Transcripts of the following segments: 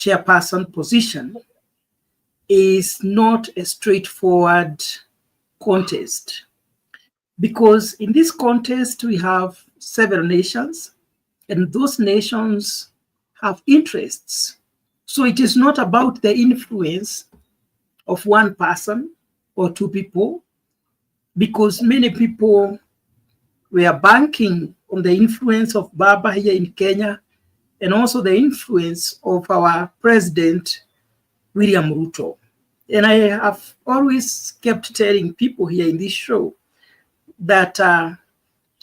chairperson position is not a straightforward contest, because in this contest we have several nations, and those nations have interests. So it is not about the influence of one person or two people, because many people were banking on the influence of Baba here in Kenya, and also the influence of our president, William Ruto. And I have always kept telling people here in this show that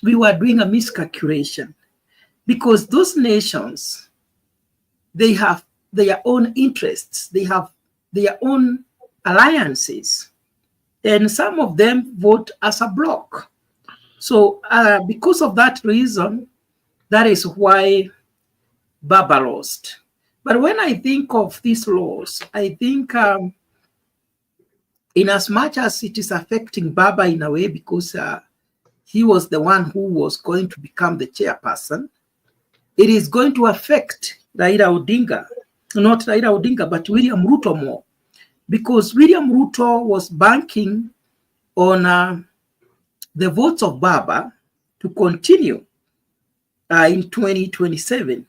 we were doing a miscalculation, because those nations, they have their own interests, they have their own alliances, and some of them vote as a bloc. So because of that reason, that is why Baba lost. But when I think of these laws, I think in as much as it is affecting Baba in a way, because he was the one who was going to become the chairperson, it is going to affect Raila Odinga, not Raila Odinga, but William Ruto more, because William Ruto was banking on the votes of Baba to continue in 2027.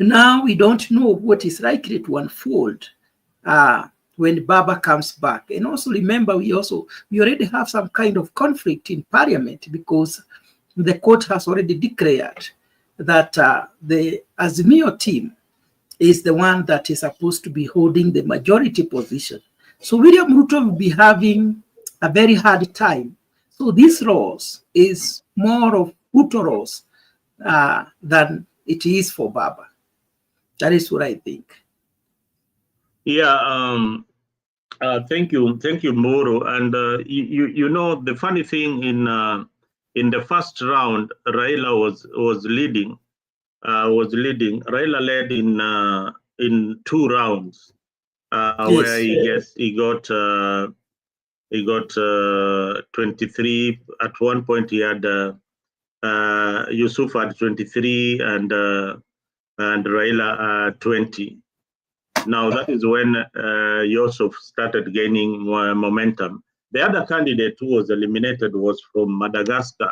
Now we don't know what is likely to unfold when Baba comes back. And also remember, we already have some kind of conflict in parliament, because the court has already declared that the Azimio team is the one that is supposed to be holding the majority position. So William Ruto will be having a very hard time. So this laws is more of Ruto laws than it is for Baba. That is what I think. Yeah, thank you, Moro. And you know, the funny thing, in the first round, Raila was leading. Raila led in 2 rounds, yes, where he got 23. At one point, he had Youssouf had 23 and Raila 20. Now that is when Youssouf started gaining more momentum. The other candidate who was eliminated was from Madagascar.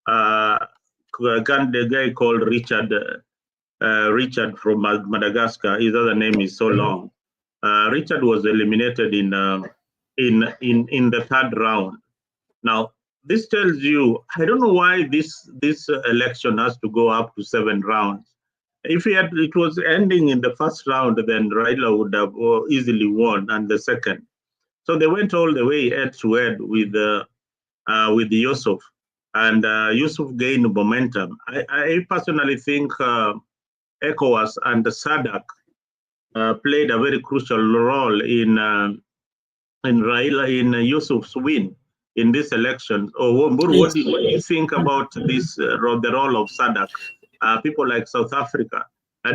The guy called Richard from Madagascar. His other name is so long. Richard was eliminated in the 3rd round. Now this tells you, I don't know why this election has to go up to 7 rounds. If it was ending in the 1st round, then Raila would have easily won, and the 2nd. So they went all the way head to head with Youssouf, and Youssouf gained momentum. I personally think ECOWAS and the SADC played a very crucial role in Youssouf's win in this election. What do you think about this the role of SADC? People like South Africa.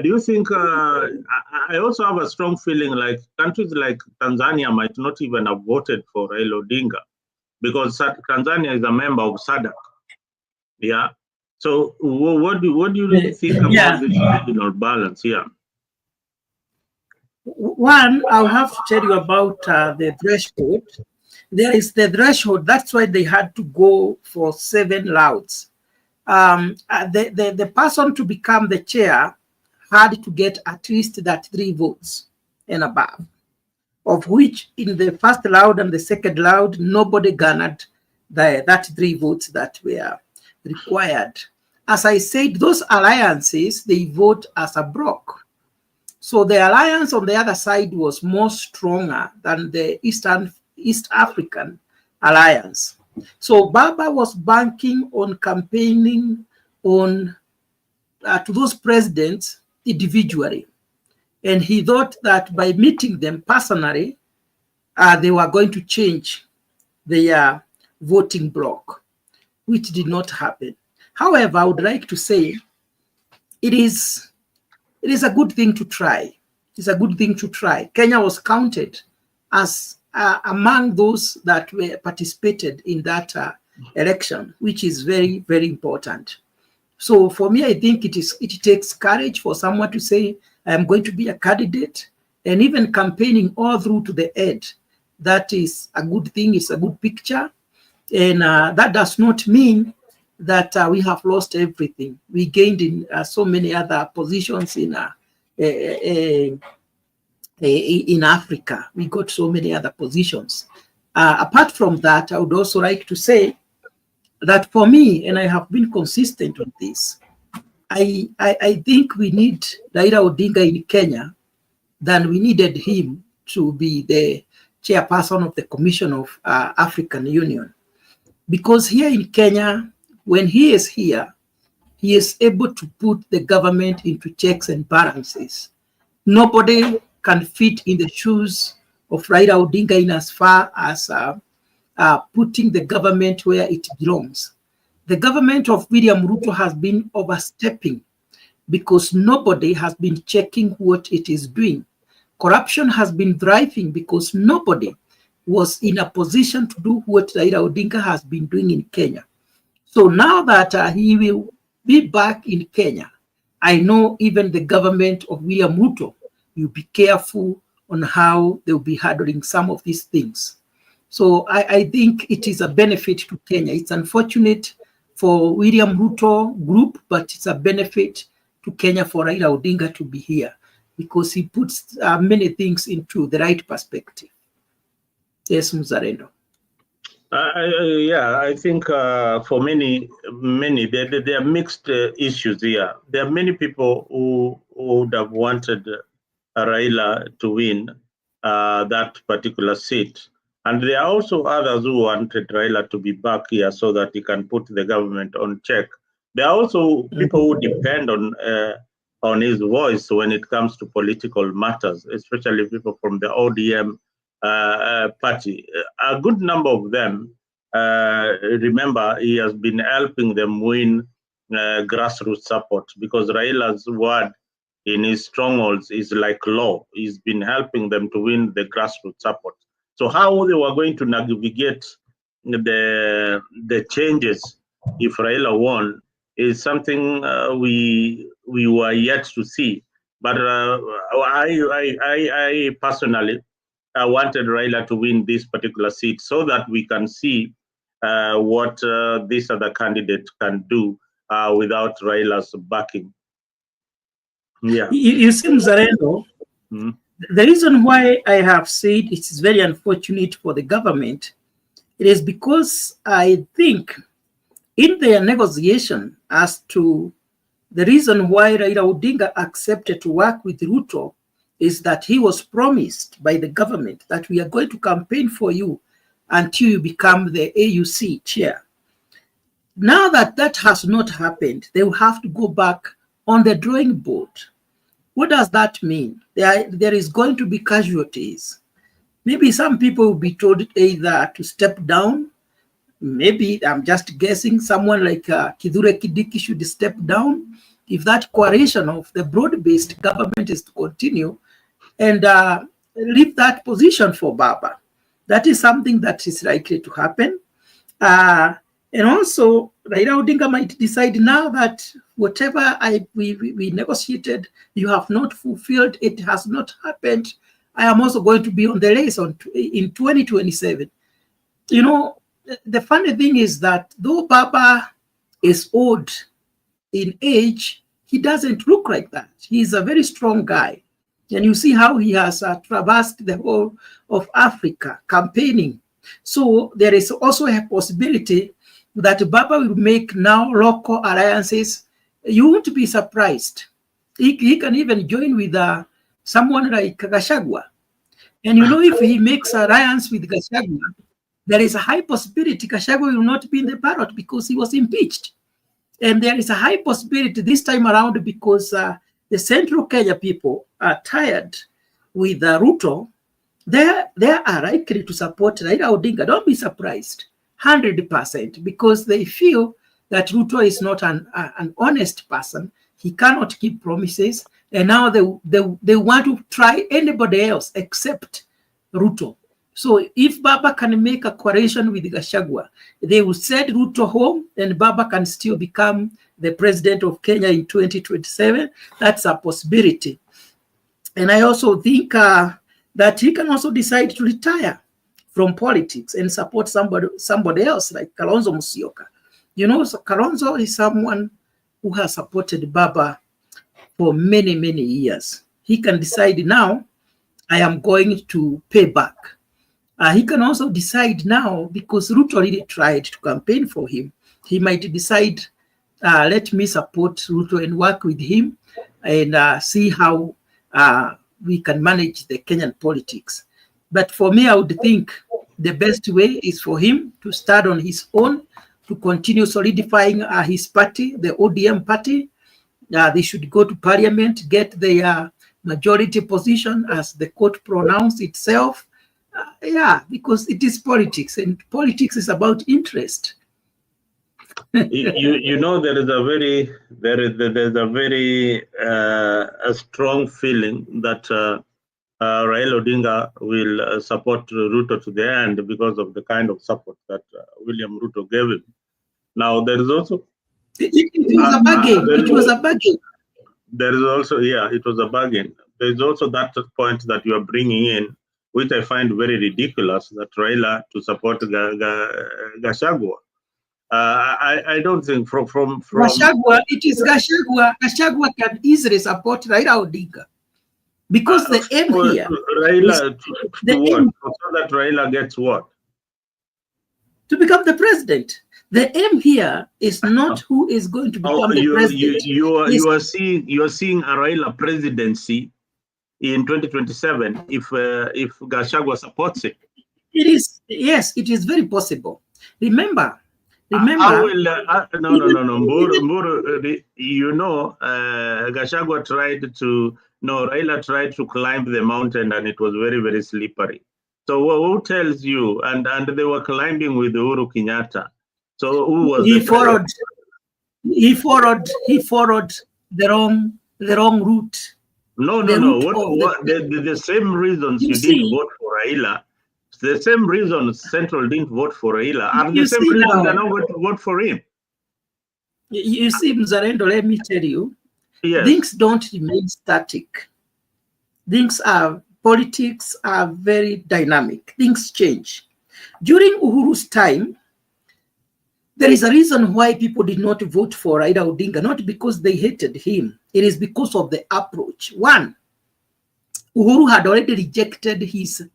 Do you think, I also have a strong feeling like countries like Tanzania might not even have voted for Raila Odinga, because Tanzania is a member of SADC. Yeah. So what do you really think about this regional balance here? One, I'll have to tell you about the threshold. There is the threshold. That's why they had to go for 7 rounds. The person to become the chair had to get at least that 3 votes and above, of which in the 1st round and the 2nd round, nobody garnered that 3 votes that were required. As I said, those alliances, they vote as a bloc. So the alliance on the other side was more stronger than the East African alliance. So Baba was banking on campaigning on to those presidents individually. And he thought that by meeting them personally, they were going to change their voting bloc, which did not happen. However, I would like to say it is a good thing to try. It's a good thing to try. Kenya was counted as among those that were participated in that election, which is very, very important. So for me, I think it takes courage for someone to say, I am going to be a candidate and even campaigning all through to the end. That is a good thing. It's a good picture. And that does not mean that we have lost everything. We gained in so many other positions in Africa. We got so many other positions. Apart from that, I would also like to say that for me, and I have been consistent on this, I think we need Raila Odinga in Kenya than we needed him to be the chairperson of the Commission of African Union. Because here in Kenya, when he is here, he is able to put the government into checks and balances. Nobody can fit in the shoes of Raila Odinga in as far as putting the government where it belongs. The government of William Ruto has been overstepping because nobody has been checking what it is doing. Corruption has been thriving because nobody was in a position to do what Raila Odinga has been doing in Kenya. So now that he will be back in Kenya, I know even the government of William Ruto will be careful on how they'll be handling some of these things. So I think it is a benefit to Kenya. It's unfortunate for William Ruto group, but it's a benefit to Kenya for Raila Odinga to be here because he puts many things into the right perspective. Yes, Mzalendo. Yeah, I think for many, there are mixed issues here. There are many people who would have wanted Raila to win that particular seat. And there are also others who wanted Raila to be back here so that he can put the government on check. There are also people who depend on his voice when it comes to political matters, especially people from the ODM party. A good number of them, remember, he has been helping them win grassroots support because Raila's word in his strongholds is like law. He's been helping them to win the grassroots support. So how they were going to navigate the changes if Raila won is something we were yet to see. But I personally wanted Raila to win this particular seat so that we can see what this other candidate can do without Raila's backing. Yeah. You see, Mzalendo, the reason why I have said it is very unfortunate for the government, it is because I think in their negotiation as to the reason why Raila Odinga accepted to work with Ruto is that he was promised by the government that we are going to campaign for you until you become the AUC chair. Now that that has not happened, they will have to go back on the drawing board. What does that mean? There is going to be casualties. Maybe some people will be told either to step down. Maybe, I'm just guessing, someone like Kithure Kindiki should step down if that coalition of the broad-based government is to continue and leave that position for Baba. That is something that is likely to happen. And also, Raila Odinga might decide now that whatever we negotiated, you have not fulfilled, it has not happened. I am also going to be on the race in 2027. You know, the funny thing is that though Baba is old in age, he doesn't look like that. He's a very strong guy. And you see how he has traversed the whole of Africa campaigning. So there is also a possibility that Baba will make now local alliances. You won't be surprised. He can even join with someone like Gachagua. And you know, if he makes alliance with Gachagua, there is a high possibility Gachagua will not be in the ballot because he was impeached. And there is a high possibility this time around because the Central Kenya people are tired with Ruto. They are likely to support Raila Odinga. Don't be surprised, 100%, because they feel that Ruto is not an honest person. He cannot keep promises. And now they want to try anybody else except Ruto. So if Baba can make a coalition with Gachagua, they will send Ruto home and Baba can still become the president of Kenya in 2027. That's a possibility. And I also think that he can also decide to retire from politics and support somebody else like Kalonzo Musyoka. You know, so Kalonzo is someone who has supported Baba for many, many years. He can decide now, I am going to pay back. He can also decide now, because Ruto already tried to campaign for him. He might decide, let me support Ruto and work with him and see how we can manage the Kenyan politics. But for me, I would think the best way is for him to start on his own, to continue solidifying his party, the ODM party. They should go to parliament, get their majority position as the court pronounced itself. Yeah, because it is politics, and politics is about interest. you know, there is a very a strong feeling that Raila Odinga will support Ruto to the end because of the kind of support that William Ruto gave him. Now there is also it was a bargain. It was a bargain. There is also, yeah, it was a bargain. There is also that point that you are bringing in, which I find very ridiculous, that Raila to support Gachagua. I don't think from Gachagua, it is Gachagua. Gachagua can easily support Raila Odinga, because the aim here Raila to what? So that Raila gets what? To become the president. The aim here is not who is going to become the president. You are seeing a Raila presidency in 2027 if Gachagua supports it. It is, yes, it is very possible. Remember. No. You know, Gachagua tried to. No, Raila tried to climb the mountain, and it was very, very slippery. So who tells you? And they were climbing with Uhuru Kenyatta. So who was he followed the wrong route. No. What the same reasons you didn't vote for Raila, the same reasons Central didn't vote for Raila, are the same reasons they're not going to vote for him. You see, Mzalendo, let me tell you, yes, things don't remain static. Politics are very dynamic. Things change. During Uhuru's time, there is a reason why people did not vote for Raila Odinga, not because they hated him. It is because of the approach. One, Uhuru had already rejected his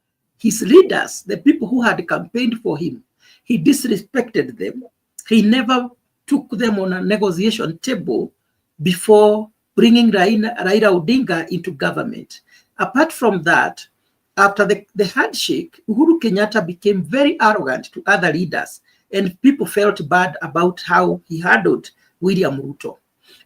leaders, the people who had campaigned for him. He disrespected them. He never took them on a negotiation table before bringing Raila Odinga into government. Apart from that, after the handshake, Uhuru Kenyatta became very arrogant to other leaders, and people felt bad about how he handled William Ruto.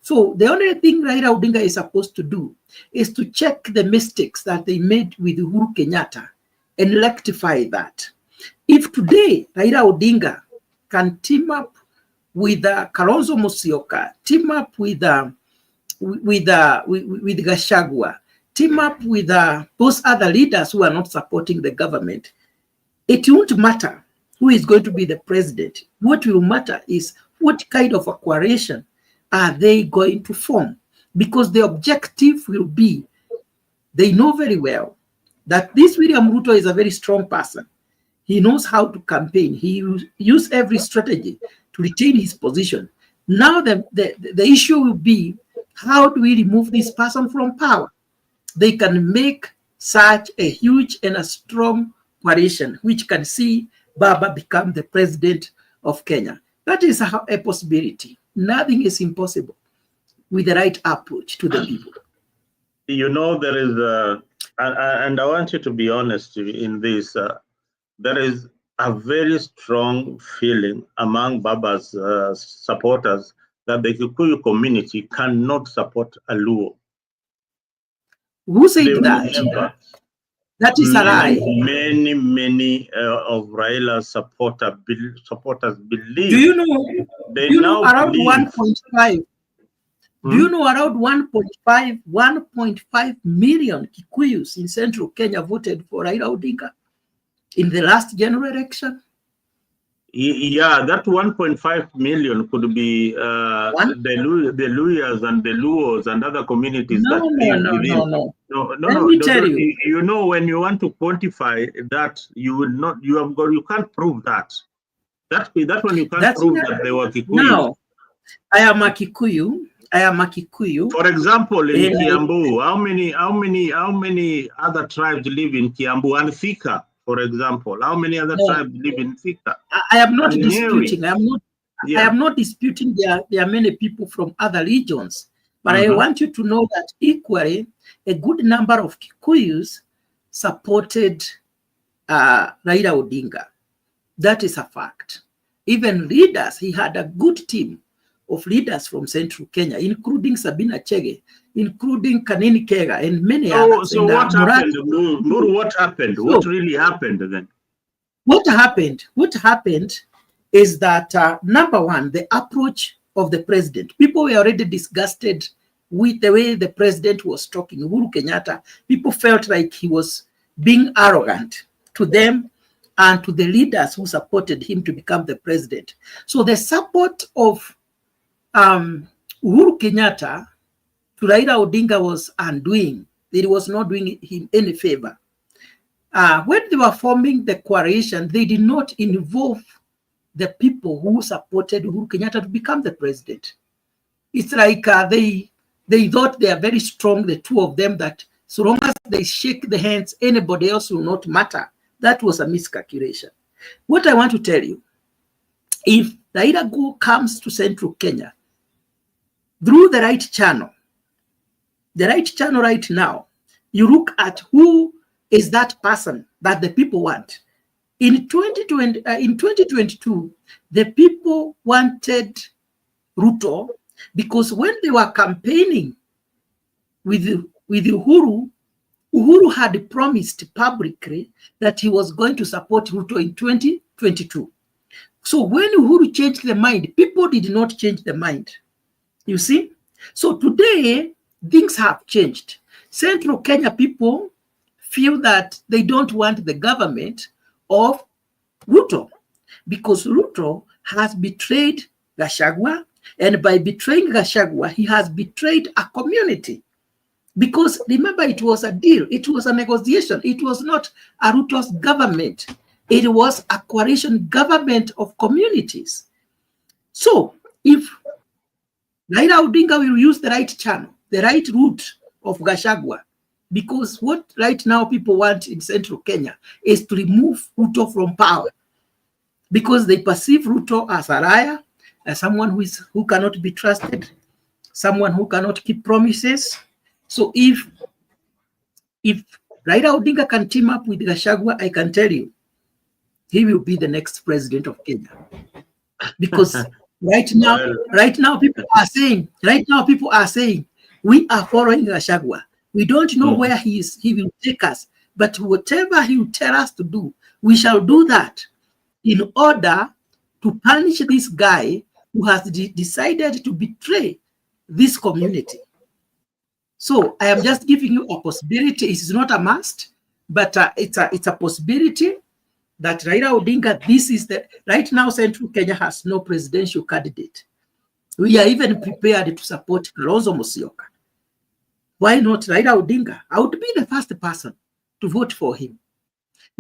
So the only thing Raila Odinga is supposed to do is to check the mistakes that they made with Uhuru Kenyatta and rectify that. If today Raila Odinga can team up with Kalonzo Musyoka, team up with Gachagua, team up with those other leaders who are not supporting the government, it won't matter who is going to be the president. What will matter is what kind of a coalition are they going to form? Because the objective will be, they know very well that this William Ruto is a very strong person. He knows how to campaign. He use every strategy to retain his position. Now the issue will be, how do we remove this person from power? They can make such a huge and a strong coalition which can see Baba become the president of Kenya. That is a possibility. Nothing is impossible with the right approach to the people. You know, there is, and I want you to be honest in this, there is a very strong feeling among Baba's supporters that the Kikuyu community cannot support a Luo. Who said that? That is a lie. Many of Raila's supporters believe. Do you know around 1.5? Do you know around 1.5 million Kikuyus in central Kenya voted for Raila Odinga in the last general election? Yeah, that 1.5 million could be the Luyas and the Luos and other communities that live within. No. No. Let me tell you. You know, when you want to quantify that, you will not. You can't prove that. That one you can't prove that they were Kikuyu. No, I am a Kikuyu. For example, in Kiambu, how many other tribes live in Kiambu and Thika? For example, how many other tribes live in Thika? I am not disputing. I am not disputing. There are many people from other regions, but I want you to know that equally, a good number of Kikuyus supported Raila Odinga. That is a fact. Even leaders, he had a good team of leaders from Central Kenya, including Sabina Chege, including Kanini Kega, and many others. So what happened? Muru, what happened? What really happened then? What happened is that, number one, the approach of the president. People were already disgusted with the way the president was talking. Uhuru Kenyatta, people felt like he was being arrogant to them and to the leaders who supported him to become the president. So the support of Uhuru Kenyatta to Raila Odinga was undoing. It was not doing him any favor. When they were forming the coalition, they did not involve the people who supported Uhuru Kenyatta to become the president. It's like they thought they are very strong, the two of them, that so long as they shake the hands, anybody else will not matter. That was a miscalculation. What I want to tell you, if Raila comes to Central Kenya through the right channel right now, you look at who is that person that the people want. In 2022, the people wanted Ruto because when they were campaigning with Uhuru had promised publicly that he was going to support Ruto in 2022. So when Uhuru changed the mind, people did not change the mind. You see? So today, things have changed. Central Kenya people feel that they don't want the government of Ruto because Ruto has betrayed Gachagua, and by betraying Gachagua, he has betrayed a community. Because remember, it was a deal, it was a negotiation, it was not a Ruto's government, it was a coalition government of communities. So if Raila Odinga will use the right channel, the right route of Gachagua, because what right now people want in Central Kenya is to remove Ruto from power, because they perceive Ruto as a liar, as someone who cannot be trusted, someone who cannot keep promises. So if Raila Odinga can team up with Gachagua, I can tell you, he will be the next president of Kenya. Because right now people are saying, we are following Gachagua. We don't know where he will take us, but whatever he will tell us to do, we shall do that in order to punish this guy who has decided to betray this community. So I am just giving you a possibility. It is not a must, but it's a possibility that Raila Odinga, right now Central Kenya has no presidential candidate. We are even prepared to support Kalonzo Musyoka. Why not Raila Odinga? I would be the first person to vote for him.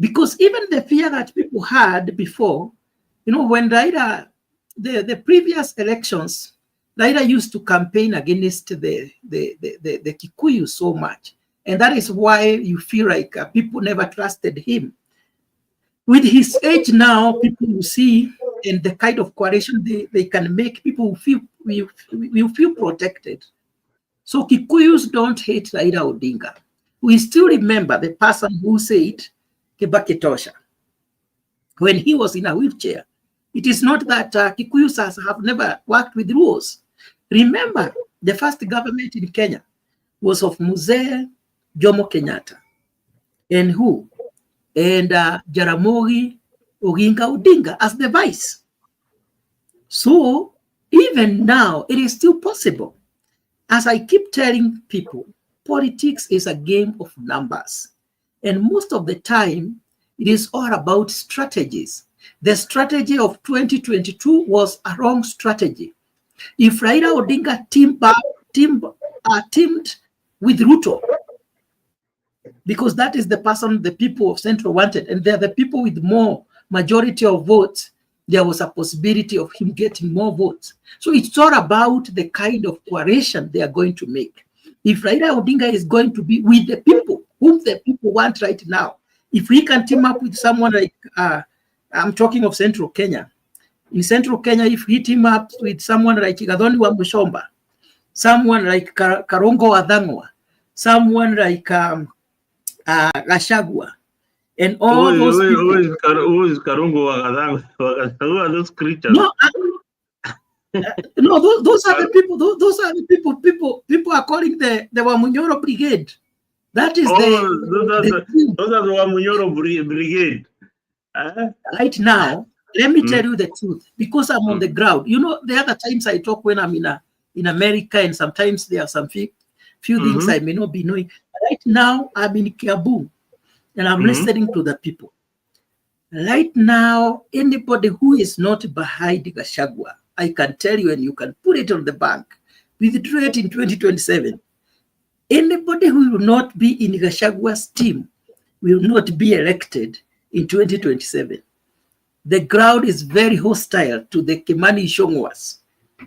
Because even the fear that people had before, when Raila, the previous elections, Raila used to campaign against the Kikuyu so much. And that is why you feel like people never trusted him. With his age now, people will see, and the kind of coalition they can make, people will feel protected. So Kikuyus don't hate Raila Odinga. We still remember the person who said Kibaki Tosha when he was in a wheelchair. It is not that Kikuyus have never worked with rules. Remember, the first government in Kenya was of Mzee Jomo Kenyatta. And who? And Jaramogi Oginga Odinga as the vice. So even now, it is still possible. As I keep telling people, politics is a game of numbers. And most of the time, it is all about strategies. The strategy of 2022 was a wrong strategy. If Raila Odinga teamed with Ruto, because that is the person the people of Central wanted, and they're the people with more majority of votes, there was a possibility of him getting more votes. So it's all about the kind of coalition they are going to make. If Raila Odinga is going to be with the people, whom the people want right now, if he can team up with someone like, I'm talking of Central Kenya. In Central Kenya, if he team up with someone like Gathoni wa Mushomba, someone like Karongo Adhangwa, someone like Gachagua, and all those people. Who is Karungu Wagadang? Who are those creatures? No, no, those are the people. Those are the people. People are calling the Wamunyoro Brigade. That is those are the Wamunyoro Brigade. Right now, let me tell you the truth, because I'm on the ground. You know, the other times I talk when I'm in America, and sometimes there are some few things I may not be knowing. Right now, I'm in Kiabu, and I'm listening to the people. Right now, anybody who is not behind Gachagua, I can tell you, and you can put it on the bank, withdraw it in 2027. Anybody who will not be in Gachagua's team will not be elected in 2027. The ground is very hostile to the Kimani Ichung'was,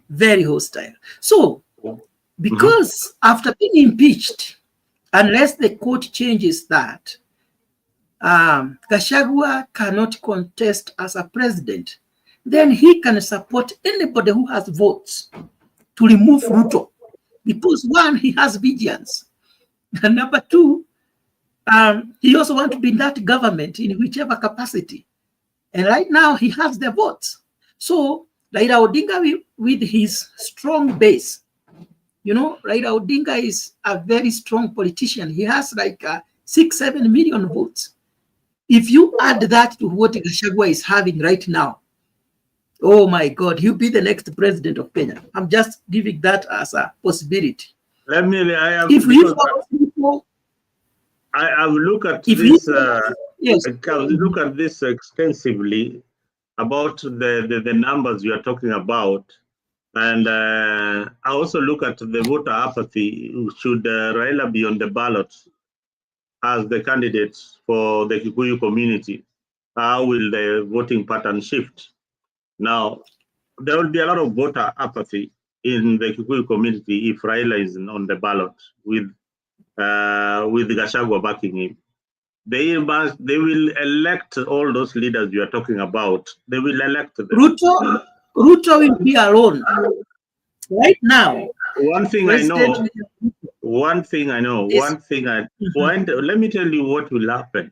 very hostile. So, because after being impeached, unless the court changes that, Gachagua cannot contest as a president, then he can support anybody who has votes to remove Ruto. Because one, he has vigilance. And number two, he also wants to be in that government in whichever capacity. And right now, he has the votes. So, Raila Odinga, with his strong base, you know, Raila Odinga is a very strong politician. He has like 6-7 million votes. If you add that to what Gachagua is having right now, oh my God, he'll be the next president of Kenya. I'm just giving that as a possibility. I have looked at this. Yes. Look at this extensively about the numbers you are talking about, and I also look at the voter apathy. Should Raila be on the ballot as the candidate for the Kikuyu community? How will the voting pattern shift? Now, there will be a lot of voter apathy in the Kikuyu community if Raila is on the ballot with Gachagua backing him. They will elect all those leaders you are talking about. They will elect them. Ruto will be alone. Right now. Let me tell you what will happen.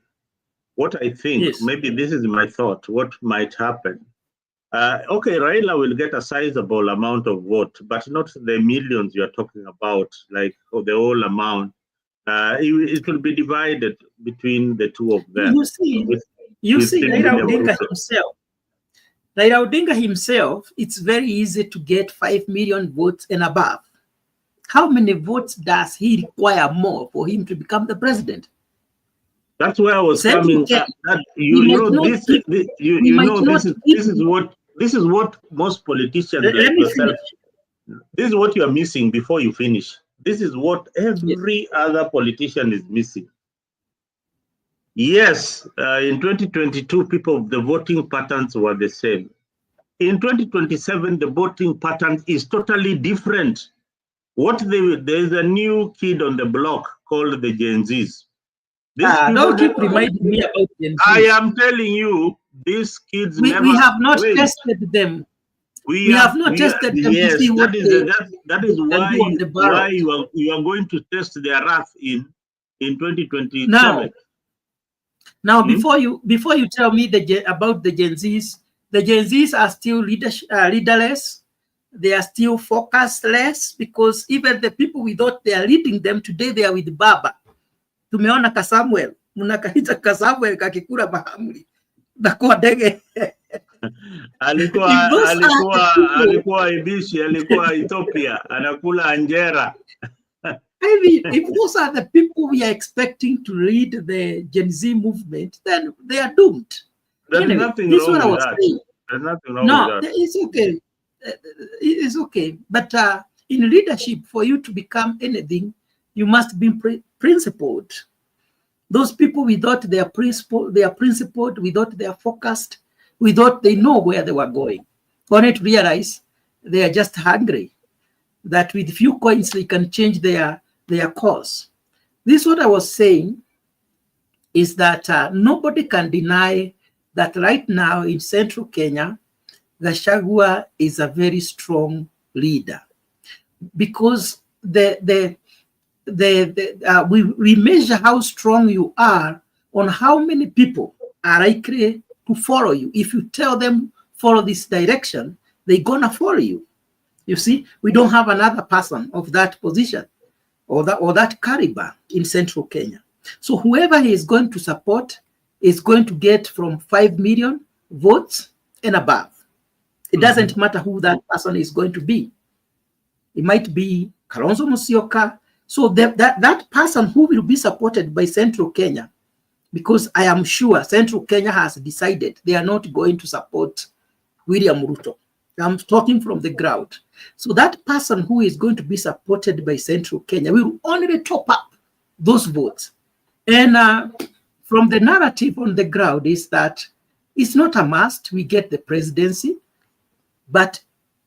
What I think, maybe this is my thought, what might happen. Okay, Raila will get a sizable amount of vote, but not the millions you are talking about, like the whole amount. It will be divided between the two of them. You see, Raila Odinga himself, it's very easy to get 5 million votes and above. How many votes does he require more for him to become the president? That's where I was coming. This is what most politicians like yourself. This is what you are missing before you finish. This is what every other politician is missing. Yes, in 2022, the voting patterns were the same. In 2027, the voting pattern is totally different. There's a new kid on the block called the Gen Zs. Don't keep reminding me about Gen Zs. I am telling you, these kids we have not tested them. We have not tested them to see what that is why you are going to test their wrath in 2027. Now, before you tell me about the Gen Zs are still leaderless. They are still focusless, because even the people we thought they are leading them today, they are with Baba. Tumeona Kasamuel, munakaita Kasamuel kakikura Mahamoud. Dakuwa dege. alikuwa Ibishi, alikuwa Ethiopia, anakula anjera. I mean, if those are the people we are expecting to lead the Gen Z movement, then they are doomed. There's Anyway, nothing this is wrong what I with was that. saying. There's nothing wrong No, with that. it's okay. It's okay. But in leadership, for you to become anything, you must be principled. Those people, without their principle, they are principled, without they are focused, without they know where they were going. Only to realize they are just hungry, that with few coins they can change their course. This is what I was saying, is that nobody can deny that right now in central Kenya, Gachagua is a very strong leader, because we measure how strong you are on how many people are likely to follow you. If you tell them follow this direction, they're gonna follow you. You see, we don't have another person of that position or that caliber in central Kenya. So whoever he is going to support is going to get from 5 million votes and above. It doesn't matter who that person is going to be. It might be Kalonzo Musyoka. So that person who will be supported by central Kenya, because I am sure central Kenya has decided they are not going to support William Ruto. I'm talking from the ground. So that person who is going to be supported by central Kenya will only top up those votes. And from the narrative on the ground is that it's not a must we get the presidency, but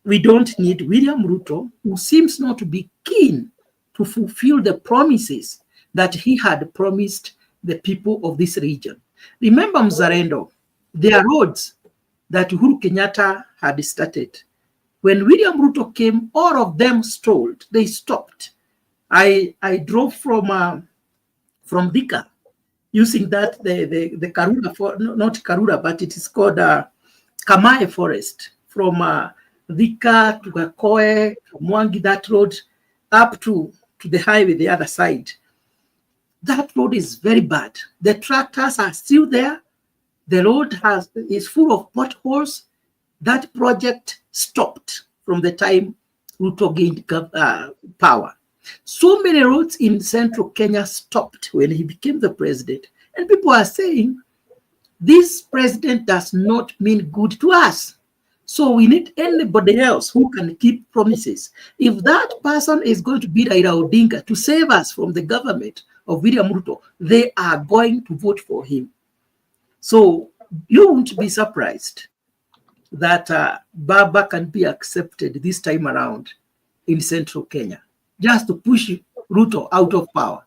we don't need William Ruto, who seems not to be keen to fulfill the promises that he had promised the people of this region. Remember, Mzalendo, there are roads that Uhuru Kenyatta had started. When William Ruto came, all of them stalled. They stopped. I drove from Thika using that the Karura, not Karura, but it is called Kamae Forest, from Thika to Gakoe, Mwangi, that road up to the highway the other side. That road is very bad. The tractors are still there. The road is full of potholes. That project stopped from the time Ruto gained power. So many roads in central Kenya stopped when he became the president. And people are saying, this president does not mean good to us. So we need anybody else who can keep promises. If that person is going to be Raila Odinga to save us from the government of William Ruto, they are going to vote for him. So you won't be surprised that Baba can be accepted this time around in central Kenya, just to push Ruto out of power.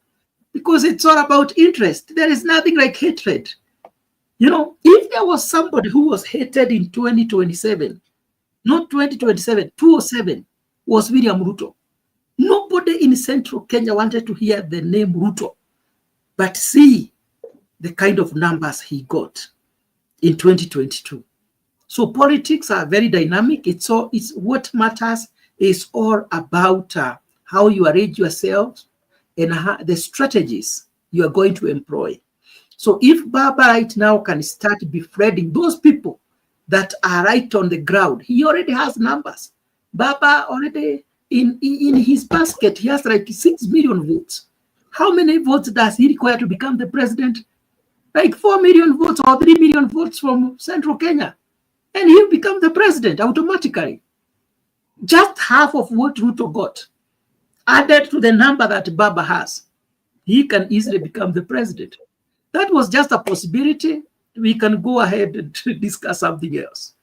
Because it's all about interest. There is nothing like hatred. You know, if there was somebody who was hated in 2027, not 2027, 207, was William Ruto. Nobody in central Kenya wanted to hear the name Ruto. But see the kind of numbers he got in 2022. So politics are very dynamic. It's what matters is all about how you arrange yourself and the strategies you are going to employ. So if Baba right now can start befriending those people that are right on the ground, he already has numbers. Baba already in his basket, he has like 6 million votes. How many votes does he require to become the president? Like 4 million votes or 3 million votes from central Kenya. And he'll become the president automatically. Just half of what Ruto got, added to the number that Baba has, he can easily become the president. That was just a possibility. We can go ahead and discuss something else.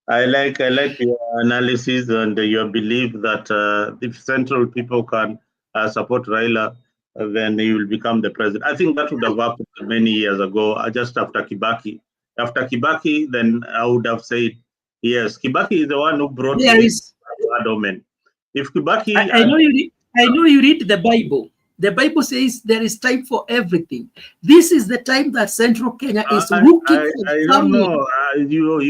I like your analysis and your belief that if central people can support Raila, then he will become the president. I think that would have happened many years ago, just after Kibaki. After Kibaki, then I would have said, yes, Kibaki is the one who brought this bad omen. If Kibaki... I know you read the Bible. The Bible says there is time for everything. This is the time that Central Kenya is looking for. I don't know. You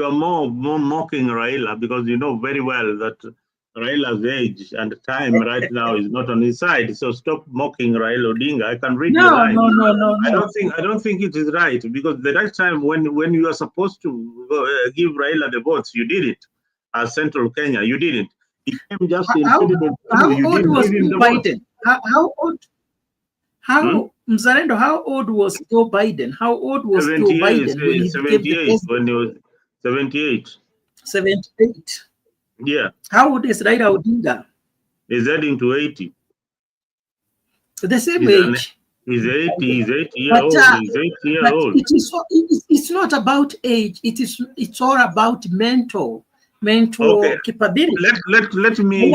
are more mocking Raila, because you know very well that Raila's age and time right now is not on his side. So stop mocking Raila Odinga. I can read your line. No. I don't think it is right, because the right time when you are supposed to give Raila the votes, you did it. As Central Kenya, you didn't. He came just in 2022. You didn't give him the votes. How Mzalendo, how old was Joe Biden? How old was Joe Biden when he became the president? When he was 78. 78. Yeah. How old is Raila Odinga? He's heading to 80. The same age. He's 80 years old. He's 80 years old. It's not about age. It's all about mental capability. Let me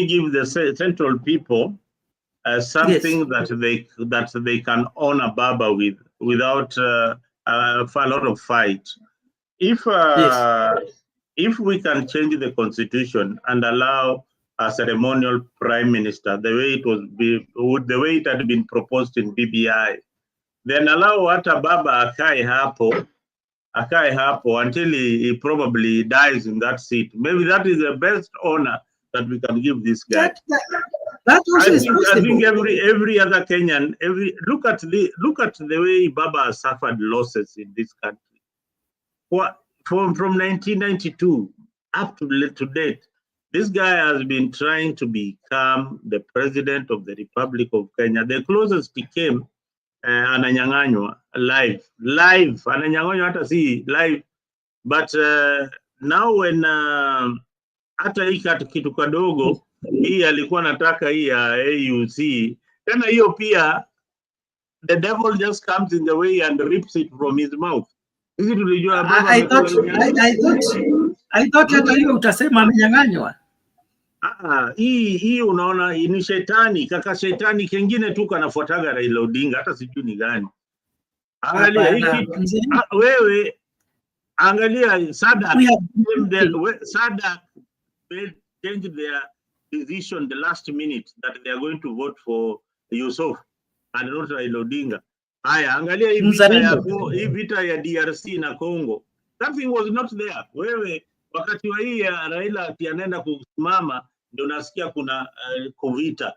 give the central people something that they can honor Baba with without a lot of fight. If we can change the constitution and allow a ceremonial prime minister the way it had been proposed in BBI, then allow hata Baba akae hapo until he probably dies in that seat. Maybe that is the best honor that we can give this guy. That also is possible. I think every other Kenyan, look at the way Baba has suffered losses in this country. From 1992 up to date, this guy has been trying to become the president of the Republic of Kenya. The closest he came, ananyang'anywa live, ananyang'anywa hata si live. But now when hata hii kitu kadogo hii alikuwa nataka hii ya AUC, tena hiyo pia the devil just comes in the way and rips it from his mouth. Hizi tulijua Baba. I thought hata hiyo utasema amenyang'anywa. Hii unaona ni shetani, kaka shetani kengine tu kanafuataga Raila Odinga, hata sijui ni gani. Angalia hiki wewe, angalia Sadak changed their decision the last minute that they are going to vote for Youssouf and not Raila Odinga. Haya, angalia hii vita ya DRC na Congo. That thing was not there. Wewe wakati wa hii Raila anaenda kusimama ndio unasikia kuna kovita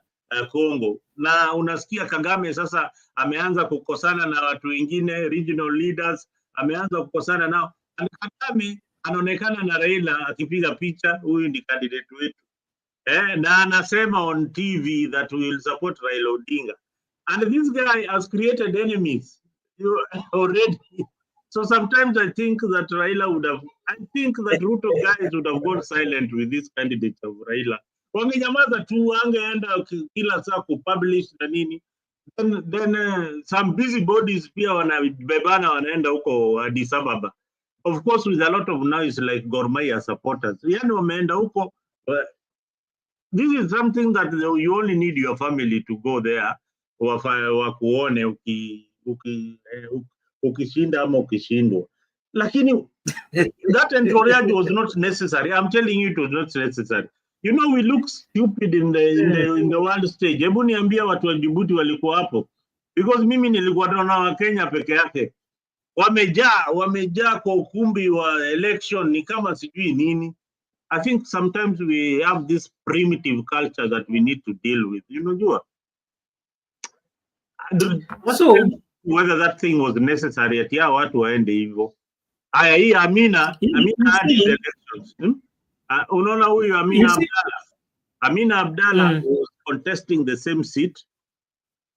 Congo, na unasikia Kagame sasa ameanza kukosana na watu wengine, regional leaders ameanza kukosana nao. Kagame anaonekana na Raila akipiga picha, huyu ni candidate wetu, na anasema on TV that we will support Raila Odinga, and this guy has created enemies already. So sometimes I think that Ruto guys would have gone silent with this candidate of Raila. Wangenyamaza tu, angeenda kila saa kupublish na nini. Then some busy bodies pia wanabebana wanaenda huko Addis Ababa. Of course with a lot of noise like Gor Mahia supporters. Yani wameenda huko. This is something that you only need your family to go there. Wakuone ukishinda ama ukishindwa. Lakini that entourage was not necessary. I'm telling you, it was not necessary. You know, we look stupid in the world stage. Hebu niambia watu wa Djibouti walikuwa hapo. Because mimi nilikuwa naona wa Kenya peke yake. Wamejaa kwa ukumbi wa election ni kama sijui nini. I think sometimes we have this primitive culture that we need to deal with. You know, so whether that thing was necessary at ya watu waende hivyo. Aya hii Amina had the elections. Unaona huyu Amina Abdallah was contesting the same seat.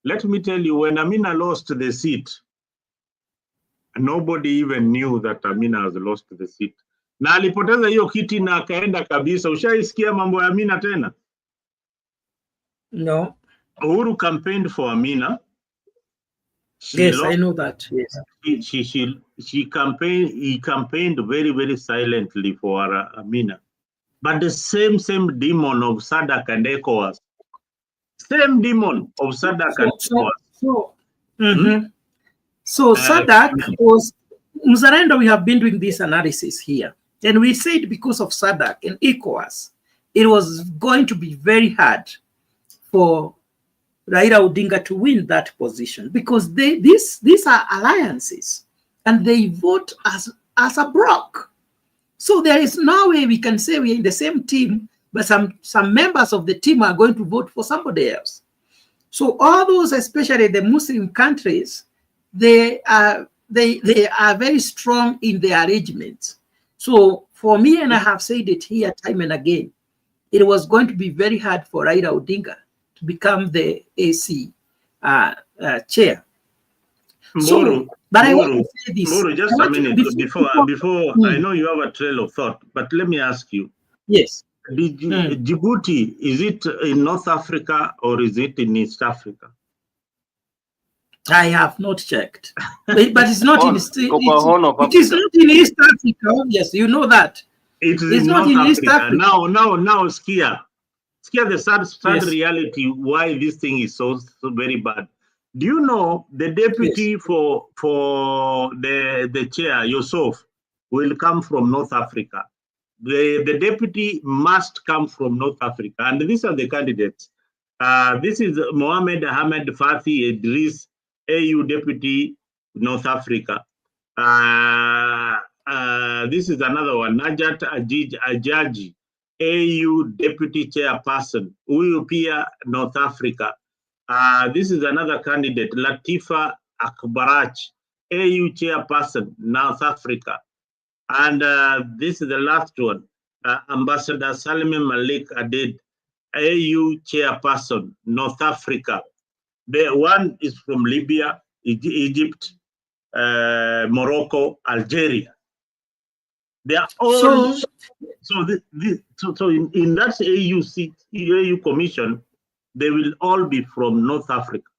Let me tell you, when Amina lost the seat, nobody even knew that Amina has lost the seat. Na alipoteza hiyo kiti na akaenda kabisa. Ushaisikia mambo ya Amina tena? No. Uhuru campaigned for Amina. Yes, I know that. Yes. He campaigned very, very silently for Amina. But the same demon of Sadak and ECOWAS. Same demon of Sadak and ECOWAS. So Sadak was Mzalendo. We have been doing this analysis here, and we said because of Sadak and ECOWAS, it was going to be very hard for Raila Odinga to win that position because these are alliances and they vote as a bloc. So there is no way we can say we're in the same team, but some members of the team are going to vote for somebody else. So all those, especially the Muslim countries, they are very strong in their arrangements. So for me, and I have said it here time and again, it was going to be very hard for Raila Odinga to become the AC chair. Muru, but I want to say this. Muru, just a minute before I know you have a trail of thought, but let me ask you. Yes. Djibouti, is it in North Africa or is it in East Africa? I have not checked, but it's not in East. It is not in East Africa. Yes, you know that. It's not in East Africa. Now, Skia, the sad reality why this thing is so very bad. Do you know the deputy for the chair, Youssouf, will come from North Africa? The deputy must come from North Africa, and these are the candidates. This is Mohamed Ahmed Fathi Idris, AU deputy, North Africa. This is another one, Najat Ajaji, AU deputy chairperson, Uyupia, North Africa. This is another candidate, Latifa Akbarach, AU chairperson, North Africa. And this is the last one, Ambassador Salome Malik Aded, AU chairperson, North Africa. The one is from Libya, Egypt, Morocco, Algeria. They are all so in that AU commission, they will all be from North Africa.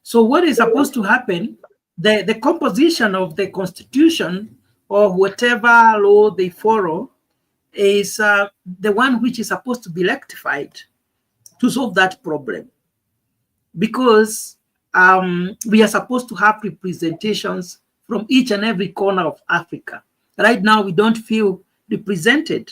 So what is supposed to happen? The composition of the constitution or whatever law they follow is the one which is supposed to be rectified to solve that problem. Because we are supposed to have representations from each and every corner of Africa. Right now, we don't feel represented.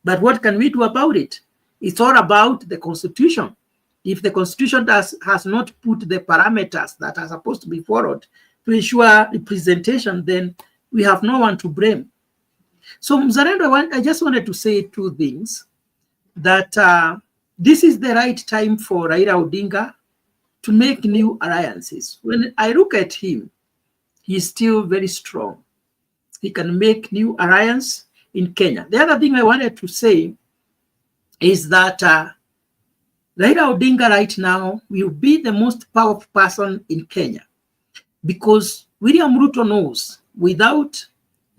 But what can we do about it? It's all about the constitution. If the constitution has not put the parameters that are supposed to be followed to ensure representation, then we have no one to blame. So, Mzalendo, I just wanted to say two things. That this is the right time for Raila Odinga to make new alliances. When I look at him, he's still very strong. He can make new alliance in Kenya. The other thing I wanted to say is that Raila Odinga right now will be the most powerful person in Kenya because William Ruto knows without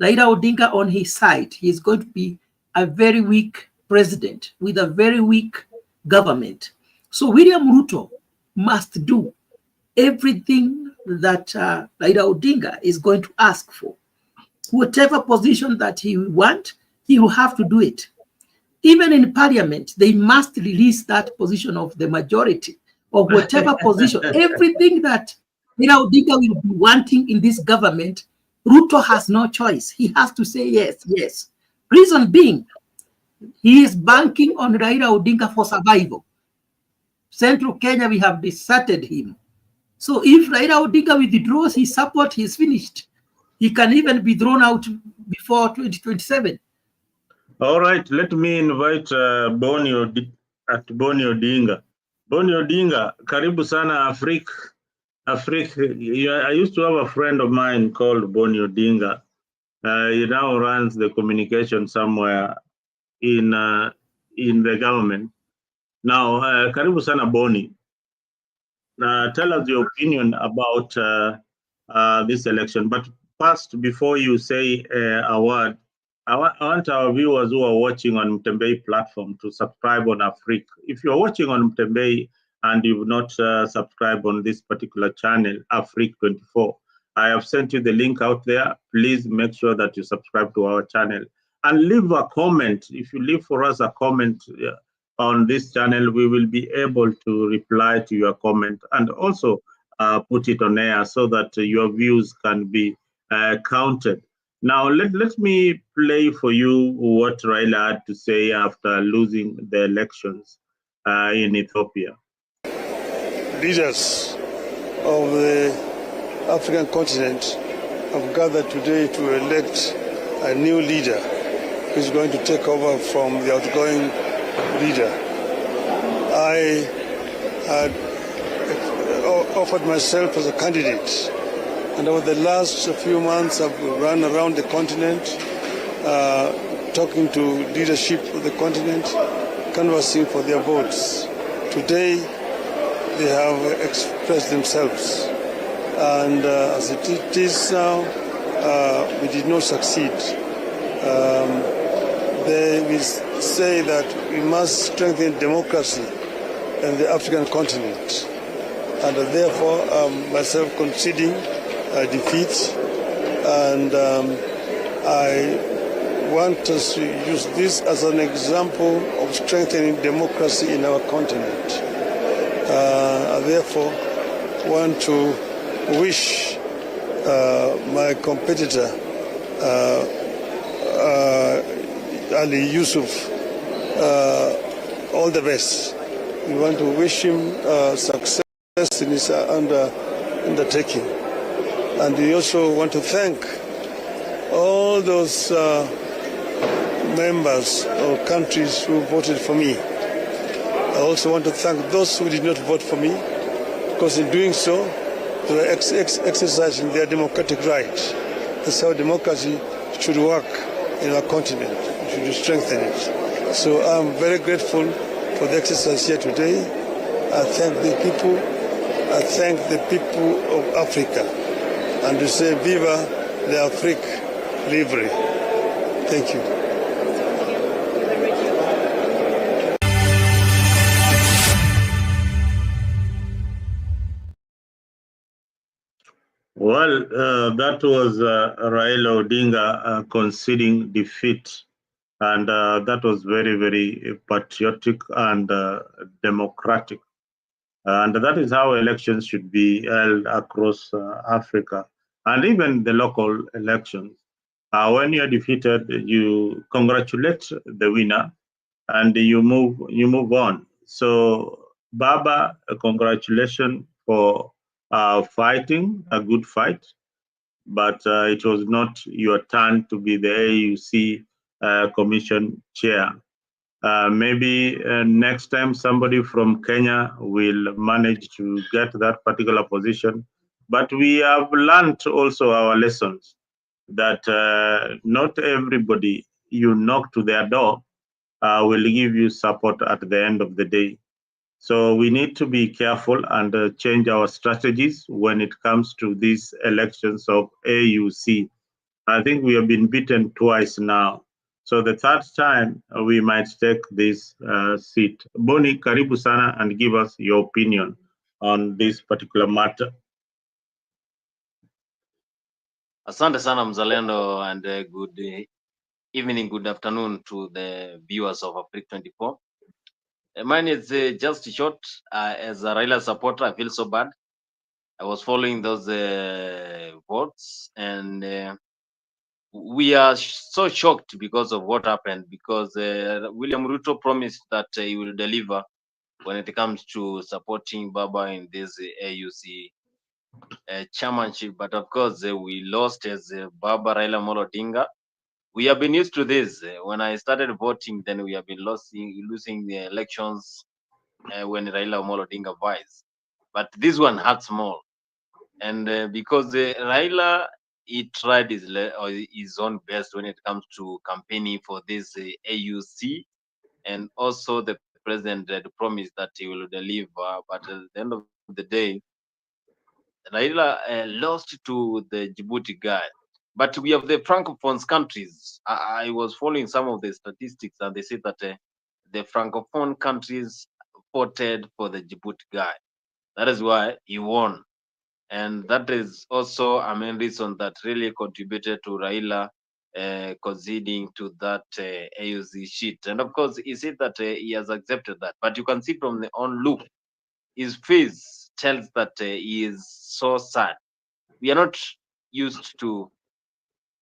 Raila Odinga on his side, he is going to be a very weak president with a very weak government. So William Ruto must do everything that Raila Odinga is going to ask for. Whatever position that he will want, he will have to do it. Even in parliament, they must release that position of the majority or whatever position. Everything that Raila Odinga will be wanting in this government, Ruto has no choice. He has to say yes, yes. Reason being, he is banking on Raila Odinga for survival. Central Kenya, we have deserted him. So if Raila Odinga withdraws his support, he's finished. He can even be thrown out before 2027. All right, let me invite Boni Odinga. Boni Odinga, karibu sana Afrique. I used to have a friend of mine called Boni Odinga. He now runs the communication somewhere in the government. Now, karibu sana Boni. Tell us your opinion about this election. But first, before you say a word, I want our viewers who are watching on Mtembei platform to subscribe on Afrique. If you're watching on Mtembei and you've not subscribed on this particular channel, Afrique 24, I have sent you the link out there. Please make sure that you subscribe to our channel and leave a comment. If you leave for us a comment on this channel, we will be able to reply to your comment and also put it on air so that your views can be counted. Now, let me play for you what Raila had to say after losing the elections in Ethiopia. Leaders of the African continent have gathered today to elect a new leader who is going to take over from the outgoing leader. I had offered myself as a candidate, and over the last few months I've run around the continent talking to leadership of the continent, canvassing for their votes. Today, they have expressed themselves. And as it is now, we did not succeed. They will say that we must strengthen democracy in the African continent. And therefore, myself conceding defeat. And I want us to use this as an example of strengthening democracy in our continent. I therefore want to wish my competitor, Ali Youssouf, all the best. We want to wish him success in his undertaking. And we also want to thank all those members or countries who voted for me. I also want to thank those who did not vote for me, because in doing so, they were exercising their democratic right. That's how democracy should work in our continent. We should strengthen it. So I'm very grateful for the exercise here today. I thank the people. I thank the people of Africa. And to say, Viva l'Afrique libre. Thank you. Well, that was Raila Odinga conceding defeat, and that was very, very patriotic and democratic. And that is how elections should be held across Africa, and even the local elections. When you're defeated, you congratulate the winner, and you move on. So, Baba, congratulations for fighting a good fight, but it was not your turn to be the AUC Commission chair. Maybe next time somebody from Kenya will manage to get that particular position. But we have learned also our lessons that not everybody you knock to their door will give you support at the end of the day. So we need to be careful and change our strategies when it comes to these elections of AUC. I think we have been beaten twice now. So the third time we might take this seat. Boni, karibu sana, and give us your opinion on this particular matter. Asante sana Mzalendo, and good evening, good afternoon to the viewers of Africa 24. Mine is just short. As a Raila supporter, I feel so bad. I was following those votes, and we are so shocked because of what happened, because William Ruto promised that he will deliver when it comes to supporting Baba in this AUC chairmanship. But of course, we lost as Baba Raila Odinga. We have been used to this. When I started voting, then we have been losing the elections when Raila Odinga vice. But this one hurts more. And because Raila, he tried his own best when it comes to campaigning for this AUC, and also the president had promised that he will deliver. But at the end of the day, Raila lost to the Djibouti guy. But we have the Francophone countries. I was following some of the statistics, and they said that the Francophone countries voted for the Djibouti guy. That is why he won. And that is also a main reason that really contributed to Raila conceding to that AUC sheet. And of course, he said that he has accepted that. But you can see from the on look, his face tells that he is so sad. We are not used to,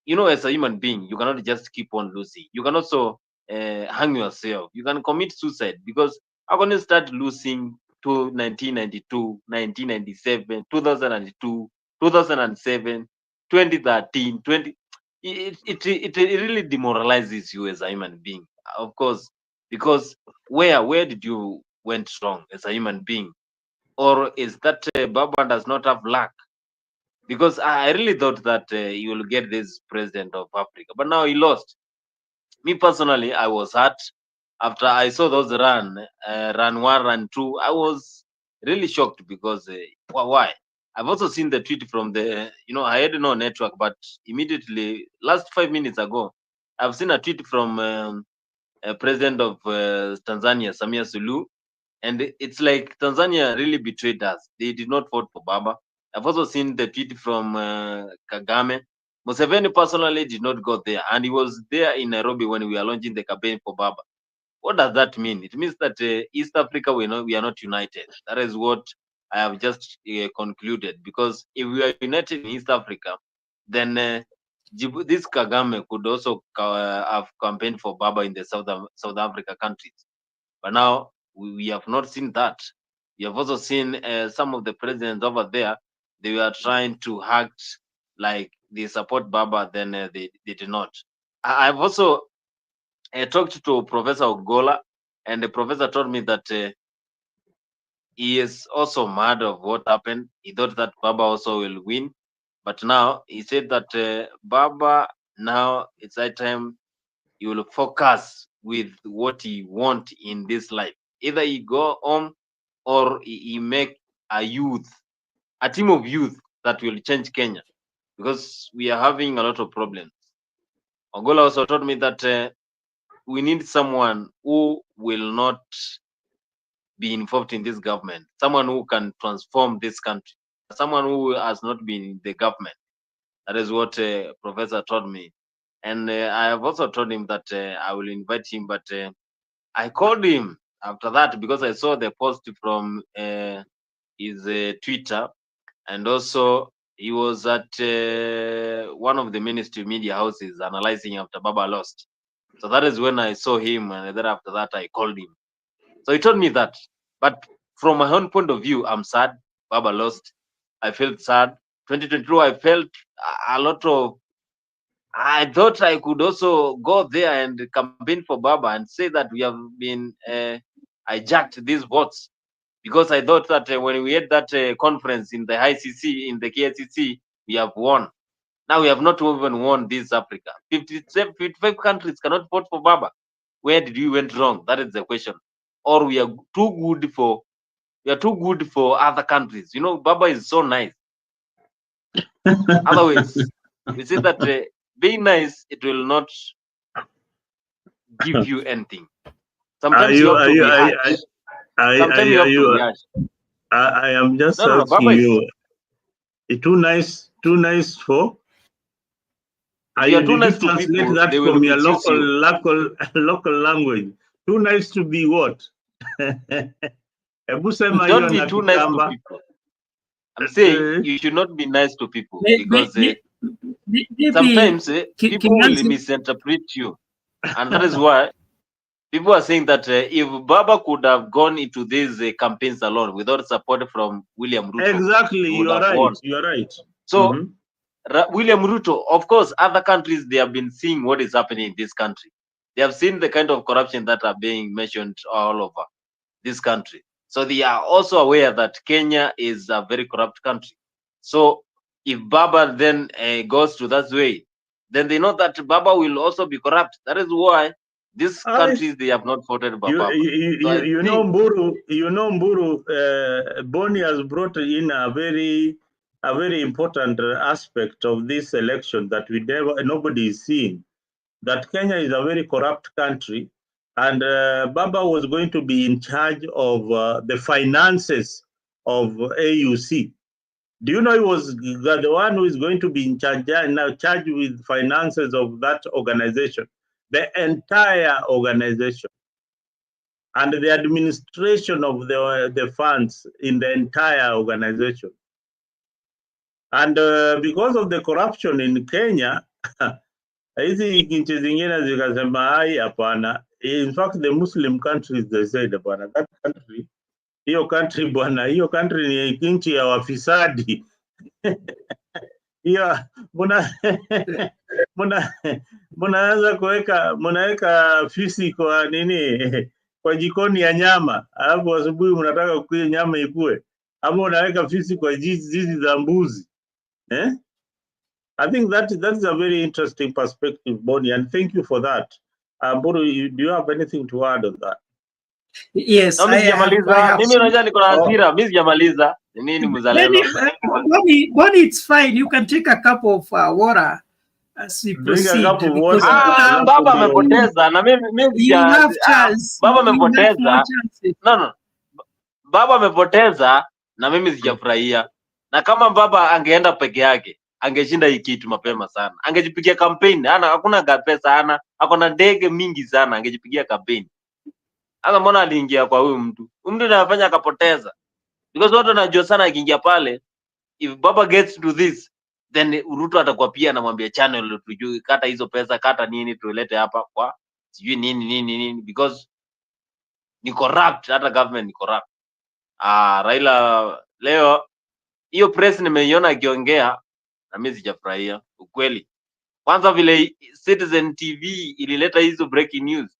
as a human being, you cannot just keep on losing. You can also hang yourself. You can commit suicide, because how can you start losing to 1992, 1997, 2002, 2007, 2013, 20? It really demoralizes you as a human being, of course, because where did you went wrong as a human being? Or is that Baba does not have luck? Because I really thought that he will get this president of Africa, but now he lost. Me personally, I was hurt. after I saw those run 1, run 2, I was really shocked because why? I've also seen the tweet from the, I had no network, but immediately last 5 minutes ago, I've seen a tweet from President of Tanzania, Samia Suluhu, and it's like Tanzania really betrayed us. They did not vote for Baba. I've also seen the tweet from Kagame. Museveni personally did not go there, and he was there in Nairobi when we were launching the campaign for Baba. What does that mean? It means that East Africa, we are not united. That is what I have just concluded. Because if we are united in East Africa, then this Kagame could also have campaigned for Baba in the South Africa countries. But now we have not seen that. We have also seen some of the presidents over there. They were trying to act like they support Baba, then they did not. I've also talked to Professor Ogola, and the professor told me that he is also mad of what happened. He thought that Baba also will win, but now he said that Baba, now it's that time he will focus with what he want in this life. Either he go home or he make a team of youth that will change Kenya, because we are having a lot of problems. Ogola also told me that we need someone who will not be involved in this government, someone who can transform this country, someone who has not been in the government. That is what Professor told me. And I have also told him that I will invite him, but I called him after that because I saw the post from his Twitter, and also he was at one of the ministry media houses analyzing after Baba lost. So that is when I saw him, and then after that I called him. So he told me that. But from my own point of view, I'm sad. Baba lost. I felt sad. 2022, I felt a lot of. I thought I could also go there and campaign for Baba and say that we have been hijacked these votes, because I thought that when we had that conference in the ICC, in the KCC, we have won. Now we have not even won this Africa. 55 countries cannot vote for Baba. Where did we went wrong? That is the question. Or we are too good for other countries. Baba is so nice. Otherwise, we say that being nice, it will not give you anything. Sometimes you have to be harsh. Sometimes you have to be harsh. I am just No, asking Baba is you. Too nice for. If you are too nice to translate people, that they will from your misuse you. local language. Too nice to be what? Don't be too nice to people. I'm saying you should not be nice to people, because sometimes people will misinterpret you, and that is why people are saying that if Baba could have gone into these campaigns alone without support from William Ruto, exactly, you are right. Won. You are right. So William Ruto, of course, other countries, they have been seeing what is happening in this country. They have seen the kind of corruption that are being mentioned all over this country. So they are also aware that Kenya is a very corrupt country. So if Baba then goes to that way, then they know that Baba will also be corrupt. That is why these countries, they have not voted for Baba. Mburu, Boni has brought in a very important aspect of this election that nobody is seeing. That Kenya is a very corrupt country, and Baba was going to be in charge of the finances of AUC. Do you know he was the one who is going to be in charge now, charged with finances of that organization, the entire organization, and the administration of the funds in the entire organization. And because of the corruption in Kenya, hizi nchi zingine zikasema hai hapana. In fact, the Muslim countries, they said bwana, that country, hiyo country bwana, hiyo country ni nchi ya wafisadi. Hiyo mnaanza mnaweka fisi kwa nini, kwa jikoni ya nyama, alafu asubuhi mnataka kuia nyama ikue, ama unaweka fisi kwa zizi za mbuzi. I think that is a very interesting perspective, Bonnie, and thank you for that. Mburu, do you have anything to add on that? Yes, No, mimi sijamaliza. Mimi unajua niko na hasira. Mimi sijamaliza. Ni nini mzalendo? Bonnie, it's fine. You can take a cup of water as we proceed. Baba amepoteza na mimi you have chance. Baba amepoteza. No. Baba amepoteza na mimi sijafurahia. Na kama baba angeenda peke yake, angeshinda hii kitu mapema sana. Angejipigia campaign. Hakuna pesa akona ndege mingi sana, angejipigia campaign. Hata mbona aliingia kwa huyu mtu? Huyu mtu anafanya akapoteza. Because watu wanajua sana akiingia pale, if Baba gets to this, then Ruto atakuwa pia anamwambia channel tujue kata hizo pesa, kata nini tuelete hapa kwa sijui nini because ni corrupt, hata government ni corrupt. Raila leo hiyo press nimeiona akiongea na mimi sijafurahia ukweli. Kwanza vile Citizen TV ilileta hizo breaking news.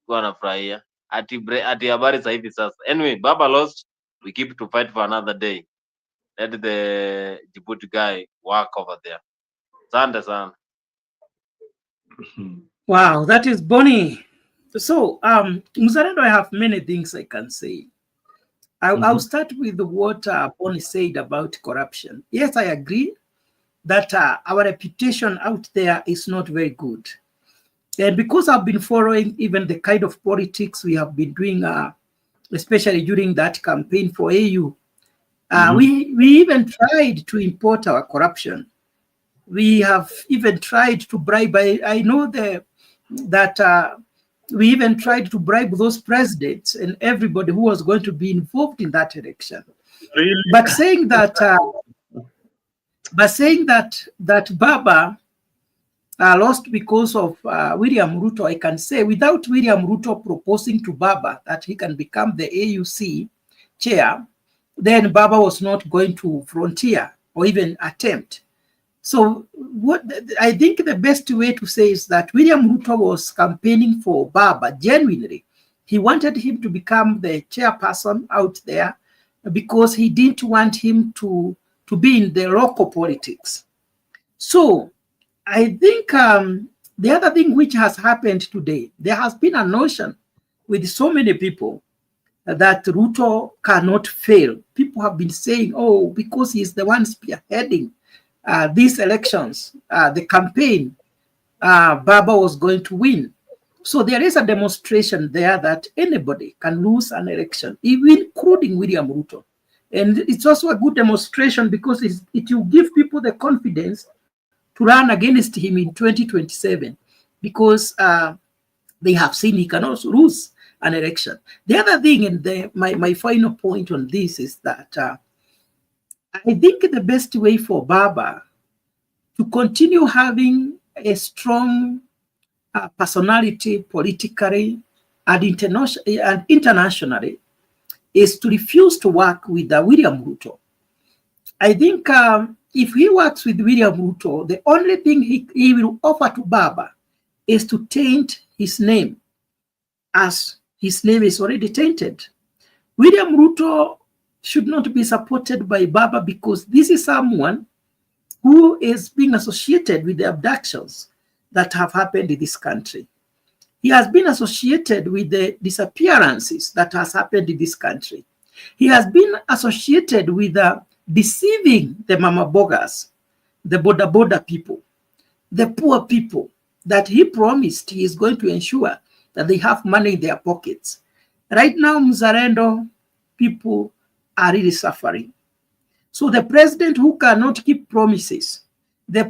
Kwa nafurahia. Ati habari sasa hivi sasa. Anyway, Baba lost, we keep to fight for another day. Let the Djibouti guy work over there. Asante sana. Wow, that is Bonnie. So, Mzalendo, I have many things I can say. I'll start with what Bonnie said about corruption. Yes, I agree that our reputation out there is not very good. And because I've been following even the kind of politics we have been doing, especially during that campaign for AU, we even tried to import our corruption. We have even tried to bribe. I know that we even tried to bribe those presidents and everybody who was going to be involved in that election. Really? But saying that, that Baba lost because of William Ruto, I can say without William Ruto proposing to Baba that he can become the AUC chair, then Baba was not going to frontier or even attempt. So what I think the best way to say is that William Ruto was campaigning for Baba genuinely. He wanted him to become the chairperson out there because he didn't want him to be in the local politics. So I think the other thing which has happened today, there has been a notion with so many people that Ruto cannot fail. People have been saying, oh, because he's the one spearheading these elections, the campaign, Baba was going to win. So there is a demonstration there that anybody can lose an election, even including William Ruto. And it's also a good demonstration because it will give people the confidence to run against him in 2027 because they have seen he can also lose an election. The other thing, and my final point on this is that I think the best way for Baba to continue having a strong personality politically and internationally is to refuse to work with William Ruto. I think if he works with William Ruto, the only thing he will offer to Baba is to taint his name, as his name is already tainted. William Ruto should not be supported by Baba because this is someone who is being associated with the abductions that have happened in this country. He has been associated with the disappearances that has happened in this country. He has been associated with deceiving the mama bogas, the boda people, the poor people that he promised he is going to ensure that they have money in their pockets. Right now, Mzalendo people are really suffering. So the president who cannot keep promises, the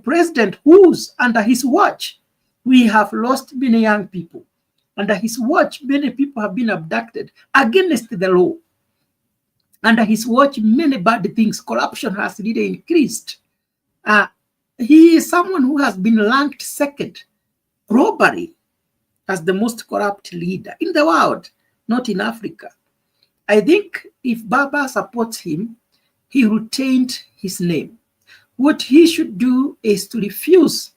president who's under his watch, we have lost many young people. Under his watch, many people have been abducted against the law. Under his watch, many bad things, corruption has really increased. He is someone who has been ranked second, robbery, as the most corrupt leader in the world, not in Africa. I think if Baba supports him, he will taint his name. What he should do is to refuse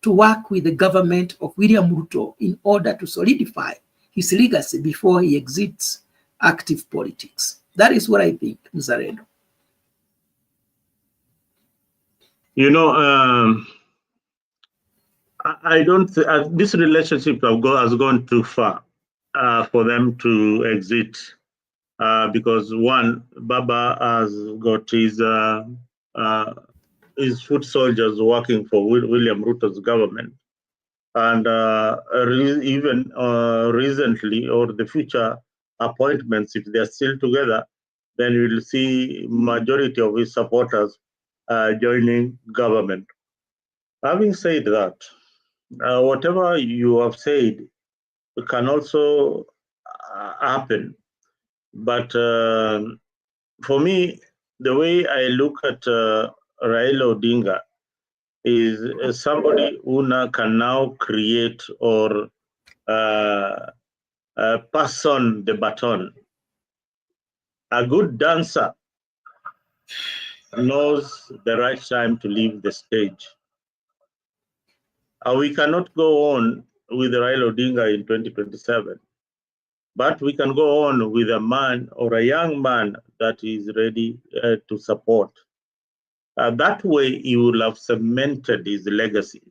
to work with the government of William Ruto in order to solidify his legacy before he exits active politics. That is what I think, Mzalendo. You know, I don't. This relationship has gone too far for them to exit because one, Baba has got his foot soldiers working for William Ruto's government, and even recently or the future appointments, if they are still together, then you will see majority of his supporters joining government. Having said that, whatever you have said can also happen. But for me, the way I look at Raila Odinga is somebody who can now create or pass on the baton. A good dancer knows the right time to leave the stage. We cannot go on with Raila Odinga in 2027, but we can go on with a man or a young man that is ready to support. That way, he will have cemented his legacy.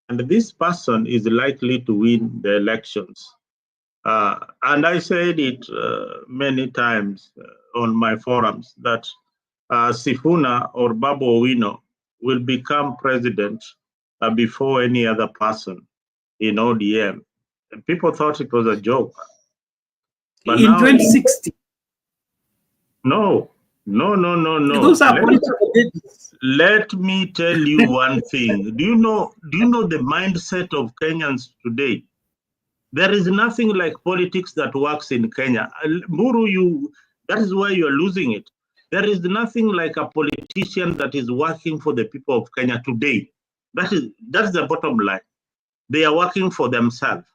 And this person is likely to win the elections. And I said it many times on my forums that Sifuna or Babu Owino will become president before any other person in ODM. And people thought it was a joke. But in now, 2060. No. Those are political babies. Let me tell you one thing. Do you know the mindset of Kenyans today? There is nothing like politics that works in Kenya. Mburu, that is why you are losing it. There is nothing like a politician that is working for the people of Kenya today. That is the bottom line. They are working for themselves.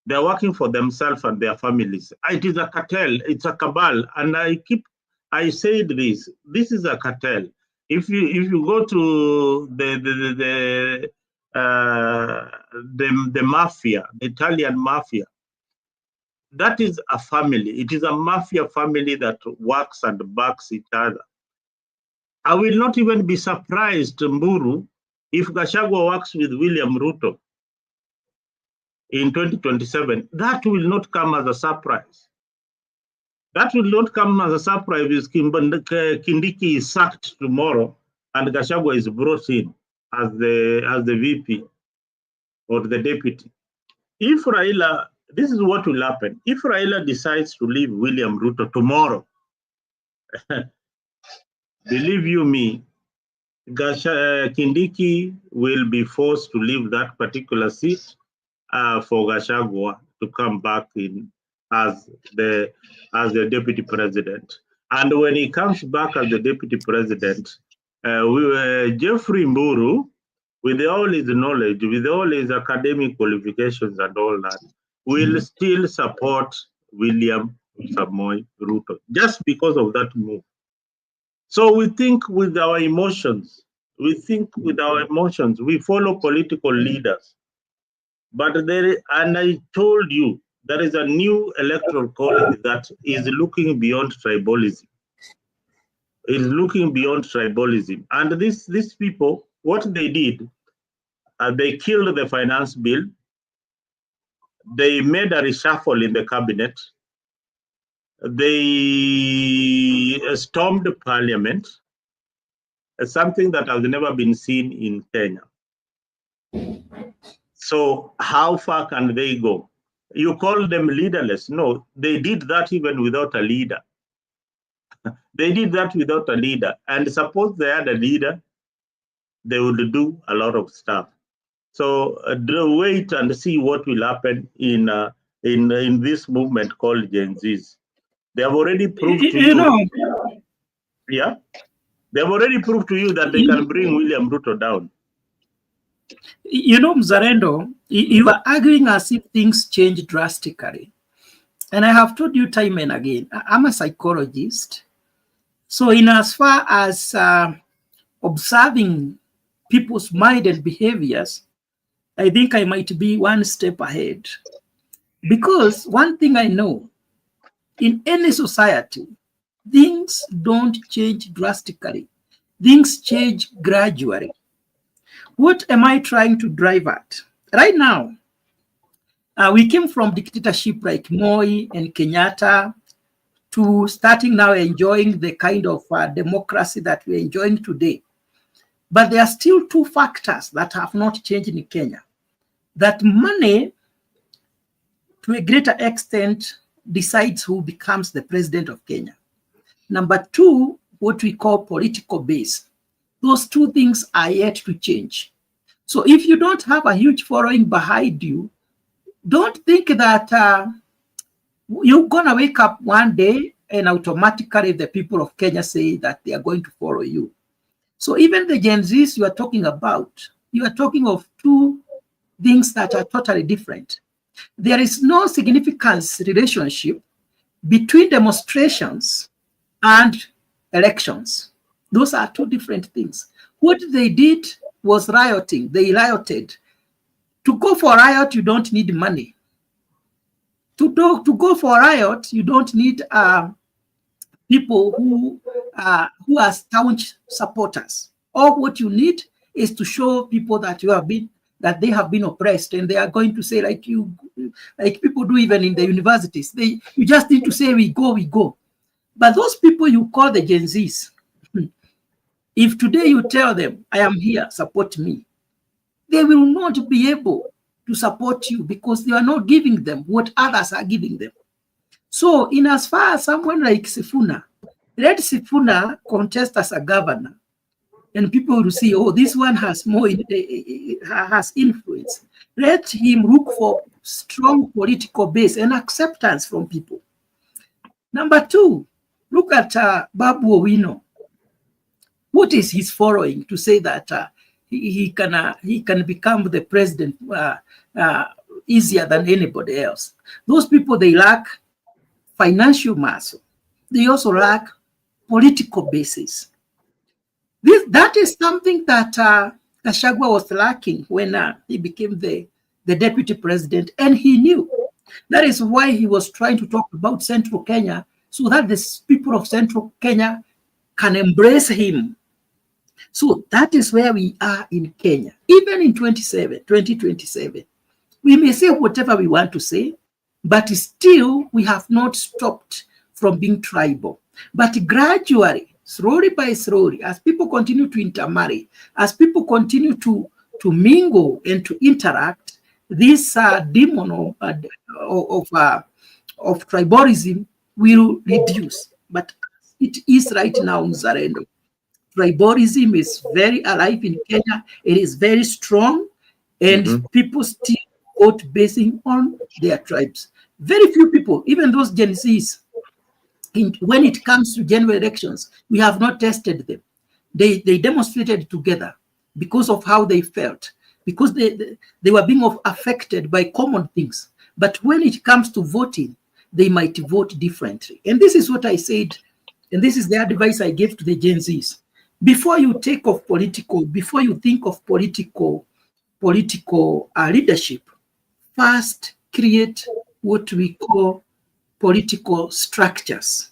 They are working for themselves and their families. It is a cartel. It's a cabal. And I said this. This is a cartel. If you go to the mafia, the Italian mafia, that is a family. It is a mafia family that works and backs each other. I will not even be surprised, Mburu, if Gachagua works with William Ruto in 2027. That will not come as a surprise. That will not come as a surprise if Kindiki is sacked tomorrow and Gachagua is brought in as the VP or the deputy. If Raila, this is what will happen. If Raila decides to leave William Ruto tomorrow, believe you me, Kindiki will be forced to leave that particular seat for Gachagua to come back in as the deputy president. And when he comes back as the deputy president, Jeffrey Mburu, with all his knowledge, with all his academic qualifications and all that, will still support William Samoei Ruto, just because of that move. So we think with our emotions, we follow political leaders. But and I told you, there is a new electoral college that is looking beyond tribalism. Is looking beyond tribalism. And these people, what they did, they killed the finance bill. They made a reshuffle in the cabinet. They stormed parliament, something that has never been seen in Kenya. So how far can they go? You call them leaderless. No, they did that even without a leader. They did that without a leader. And suppose they had a leader, they would do a lot of stuff. So wait and see what will happen in this movement called Gen Zs. They have already proved to you. Yeah, they have already proved to you that they can bring William Ruto down. You know, Mzalendo, you are arguing as if things change drastically. And I have told you time and again, I'm a psychologist. So in as far as observing people's mind and behaviors, I think I might be one step ahead. Because one thing I know, in any society, things don't change drastically. Things change gradually. What am I trying to drive at? Right now, we came from dictatorship like Moi and Kenyatta to starting now enjoying the kind of democracy that we're enjoying today. But there are still two factors that have not changed in Kenya. That money, to a greater extent, decides who becomes the president of Kenya. Number two, what we call political base. Those two things are yet to change. So if you don't have a huge following behind you, don't think that you're going to wake up one day and automatically the people of Kenya say that they are going to follow you. So even the Gen Zs you are talking about, you are talking of two things that are totally different. There is no significant relationship between demonstrations and elections. Those are two different things. What they did was rioting. They rioted. To go for a riot, you don't need money. To go for a riot, you don't need people who are staunch supporters. All what you need is to show people that they have been oppressed, and they are going to say, like people do even in the universities. You just need to say, we go. But those people you call the Gen Zs, if today you tell them, I am here, support me, they will not be able to support you because you are not giving them what others are giving them. So in as far as someone like Sifuna, let Sifuna contest as a governor, and people will see, oh, this one has more has influence. Let him look for strong political base and acceptance from people. Number two, look at Babu Owino. What is his following to say that he can become the president easier than anybody else? Those people, they lack financial muscle. They also lack political basis. That is something that Gachagua was lacking when he became the deputy president, and he knew. That is why he was trying to talk about Central Kenya, so that the people of Central Kenya can embrace him. So that is where we are in Kenya. Even in 2027, we may say whatever we want to say, but still we have not stopped from being tribal. But gradually, slowly by slowly, as people continue to intermarry, as people continue to mingle and to interact, this demon of tribalism will reduce. But it is right now, Mzalendo. Tribalism is very alive in Kenya. It is very strong, and people still vote basing on their tribes. Very few people, even those Gen Zs, when it comes to general elections, we have not tested them. They demonstrated together because of how they felt, because they were being affected by common things. But when it comes to voting, they might vote differently. And this is what I said, and this is the advice I gave to the Gen Zs. Before you think of political leadership, first create what we call political structures.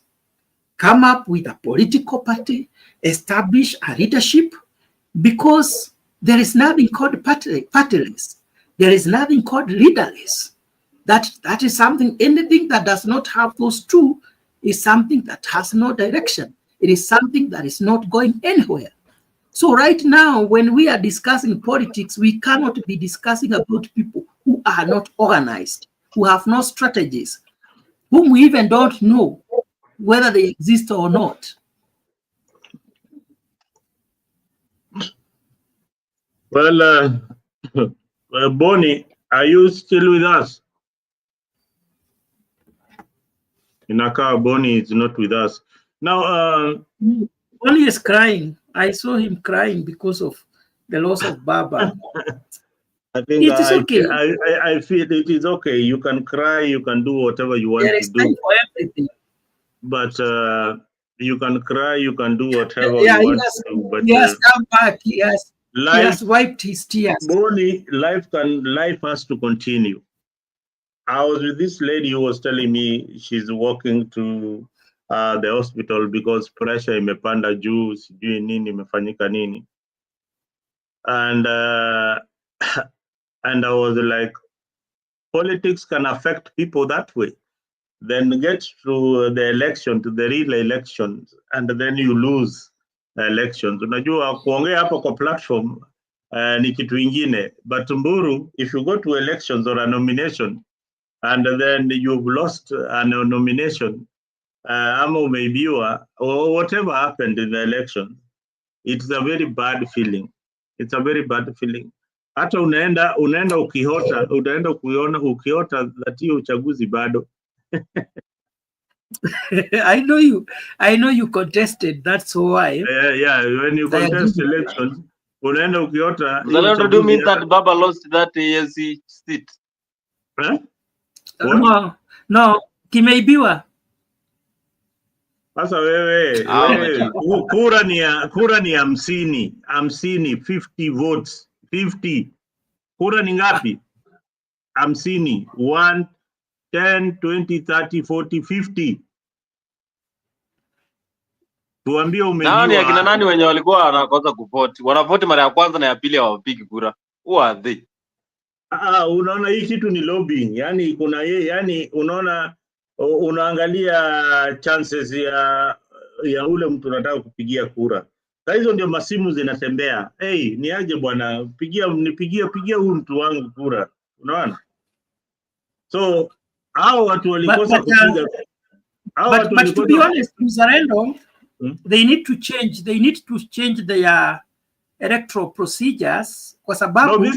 Come up with a political party, establish a leadership, because there is nothing called partyless. There is nothing called leaderless. That is something, anything that does not have those two is something that has no direction. It is something that is not going anywhere. So right now, when we are discussing politics, we cannot be discussing about people who are not organized, who have no strategies, whom we even don't know whether they exist or not. Well, Bonnie, are you still with us? Inaka, Bonnie is not with us. Now, Bonnie is crying. I saw him crying because of the loss of Baba. I think it is okay. I feel it is okay. You can cry, you can do whatever you want to do. Time for everything. But you can cry, you can do whatever you want to do. But he has come back. He has wiped his tears. Bonnie, life has to continue. I was with this lady who was telling me she's walking to the hospital because pressure imepanda juu, sijui nini imefanyika nini. and and I was like, politics can affect people that way. Then get to the election, to the real elections, and then you lose elections. Unajua kuongea hapo kwa platform ni kitu ingine, but Mburu, if you go to elections or a nomination and then you've lost a nomination, ama umeibiwa, or whatever happened in the election, it's a very bad feeling. It's a very bad feeling. Hata unaenda ukihota, unaenda kuiona ukiota that hiyo uchaguzi bado. I know you contested, that's why. Yeah, when you contest elections, unaenda ukiota. Zalendo, do you mean that Baba lost that ANC seat? Huh? No, kimeibiwa. Sasa wewe kura ni 50 votes, 50. Kura ni ngapi? 50. 1, 10, 20, 30, 40, 50. Tuambie umejua. Nani akina nani wenye walikuwa wanakosa kuvote? Wanavote mara ya kwanza na ya pili hawapigi kura. Who are they? Unaona hii kitu ni lobbying. Yani kuna yani unaona unaangalia chances ya ule mtu anataka kupigia kura. Sasa hizo ndio masimu zinatembea. Hey, ni aje bwana, nipigie huyu mtu wangu kura. Unaona? So hao watu walikosa kupiga. But to be honest, Mzalendo, they need to change their electoral procedures kwa sababu we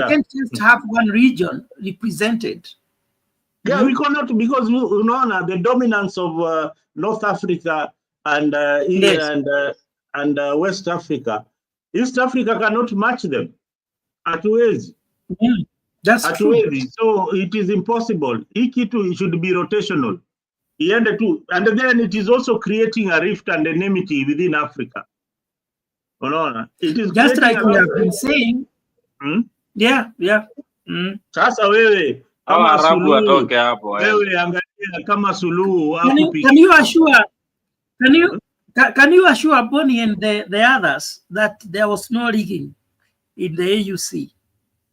can't just have one region represented. Yeah, we cannot, because unaona the dominance of North Africa and and West Africa. East Africa cannot match them. Hatuwezi. That's true. So it is impossible. Hii kitu should be rotational. And then it is also creating a rift and enmity within Africa. Unaona? It is just like we have been saying. Yeah. Sasa wewe kama Arabu watoke hapo. Wewe angalia kama Suluhu Can you assure Bonnie and the others that there was no rigging in the AUC?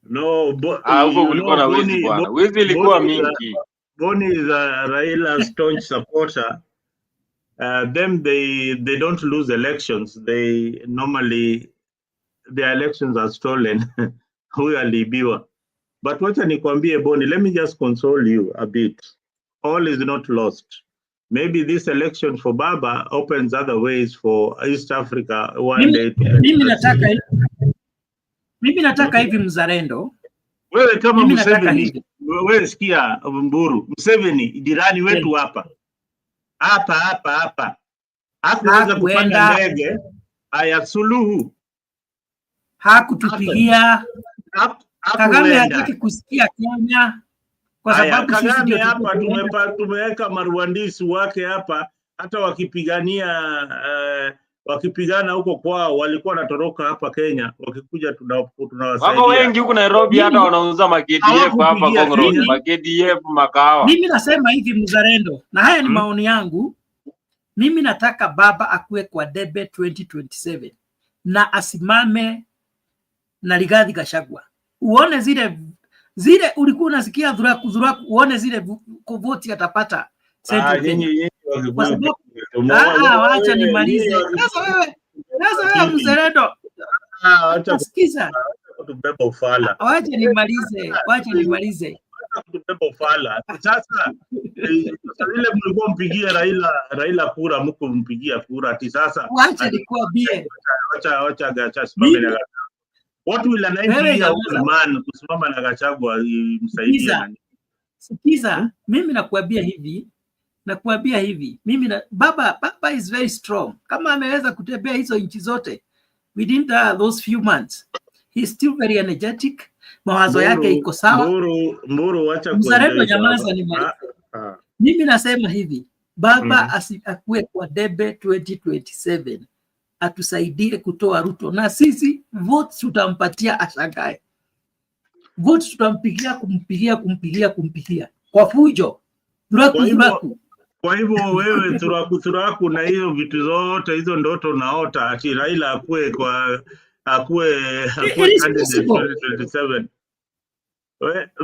No, huko kulikuwa na wizi bwana. Wizi ilikuwa mingi. Bonnie is a Raila staunch supporter. Them they don't lose elections. They normally their elections are stolen. Huyo aliibiwa. But wacha nikwambie Bonnie, let me just console you a bit. All is not lost. Maybe this election for Baba opens other ways for East Africa one day. Mimi nataka hivi Mzalendo. Wewe kama Museveni, wewe sikia Mburu, Museveni jirani wetu hapa. Hapa. Hakuweza kupanda ndege, haya Suluhu. Hakutupigia. Kagame hataki kusikia Kenya kwa sababu sisi ndio hapa tumeweka maruandisi wake hapa, hata wakipigana huko kwao walikuwa wanatoroka hapa Kenya, wakikuja tunawasaidia. Wako wengi huko Nairobi hata wanauza ma-KDF hapa Gongoro, ma-KDF makawa. Mimi nasema hivi Mzalendo, na haya ni maoni yangu. Mimi nataka Baba akue kwa debe 2027 na asimame na Rigathi Gachagua. Uone zile ulikuwa unasikia dhuraku, uone zile voti atapata Central Kenya. Wacha nimalize. Sasa wewe Mzalendo. Sikiza. Kutubeba ufala. Wacha nimalize. Kutubeba ufala. Sasa ile mlikuwa mpigia Raila kura, mko mpigia kura ati sasa. Wacha nikuambie. Wacha Gachagua na what will a 90-year-old man kusimama na Gachagua msaidia? Sikiza, mimi nakuambia hivi. Mimi Baba is very strong. Kama ameweza kutembea hizo nchi zote within those few months, he's still very energetic. Mawazo yake iko sawa. Mburu wacha Mzalendo nyamaza ni mimi nasema hivi, Baba akue kwa debe 2027. Atusaidie kutoa Ruto na sisi vote tutampatia ashangae. Vote tutampigia kumpigia kwa fujo. Dhuraku. Kwa hivyo wewe turaku na hiyo vitu zote hizo ndoto naota ati Raila akue candidate 2027.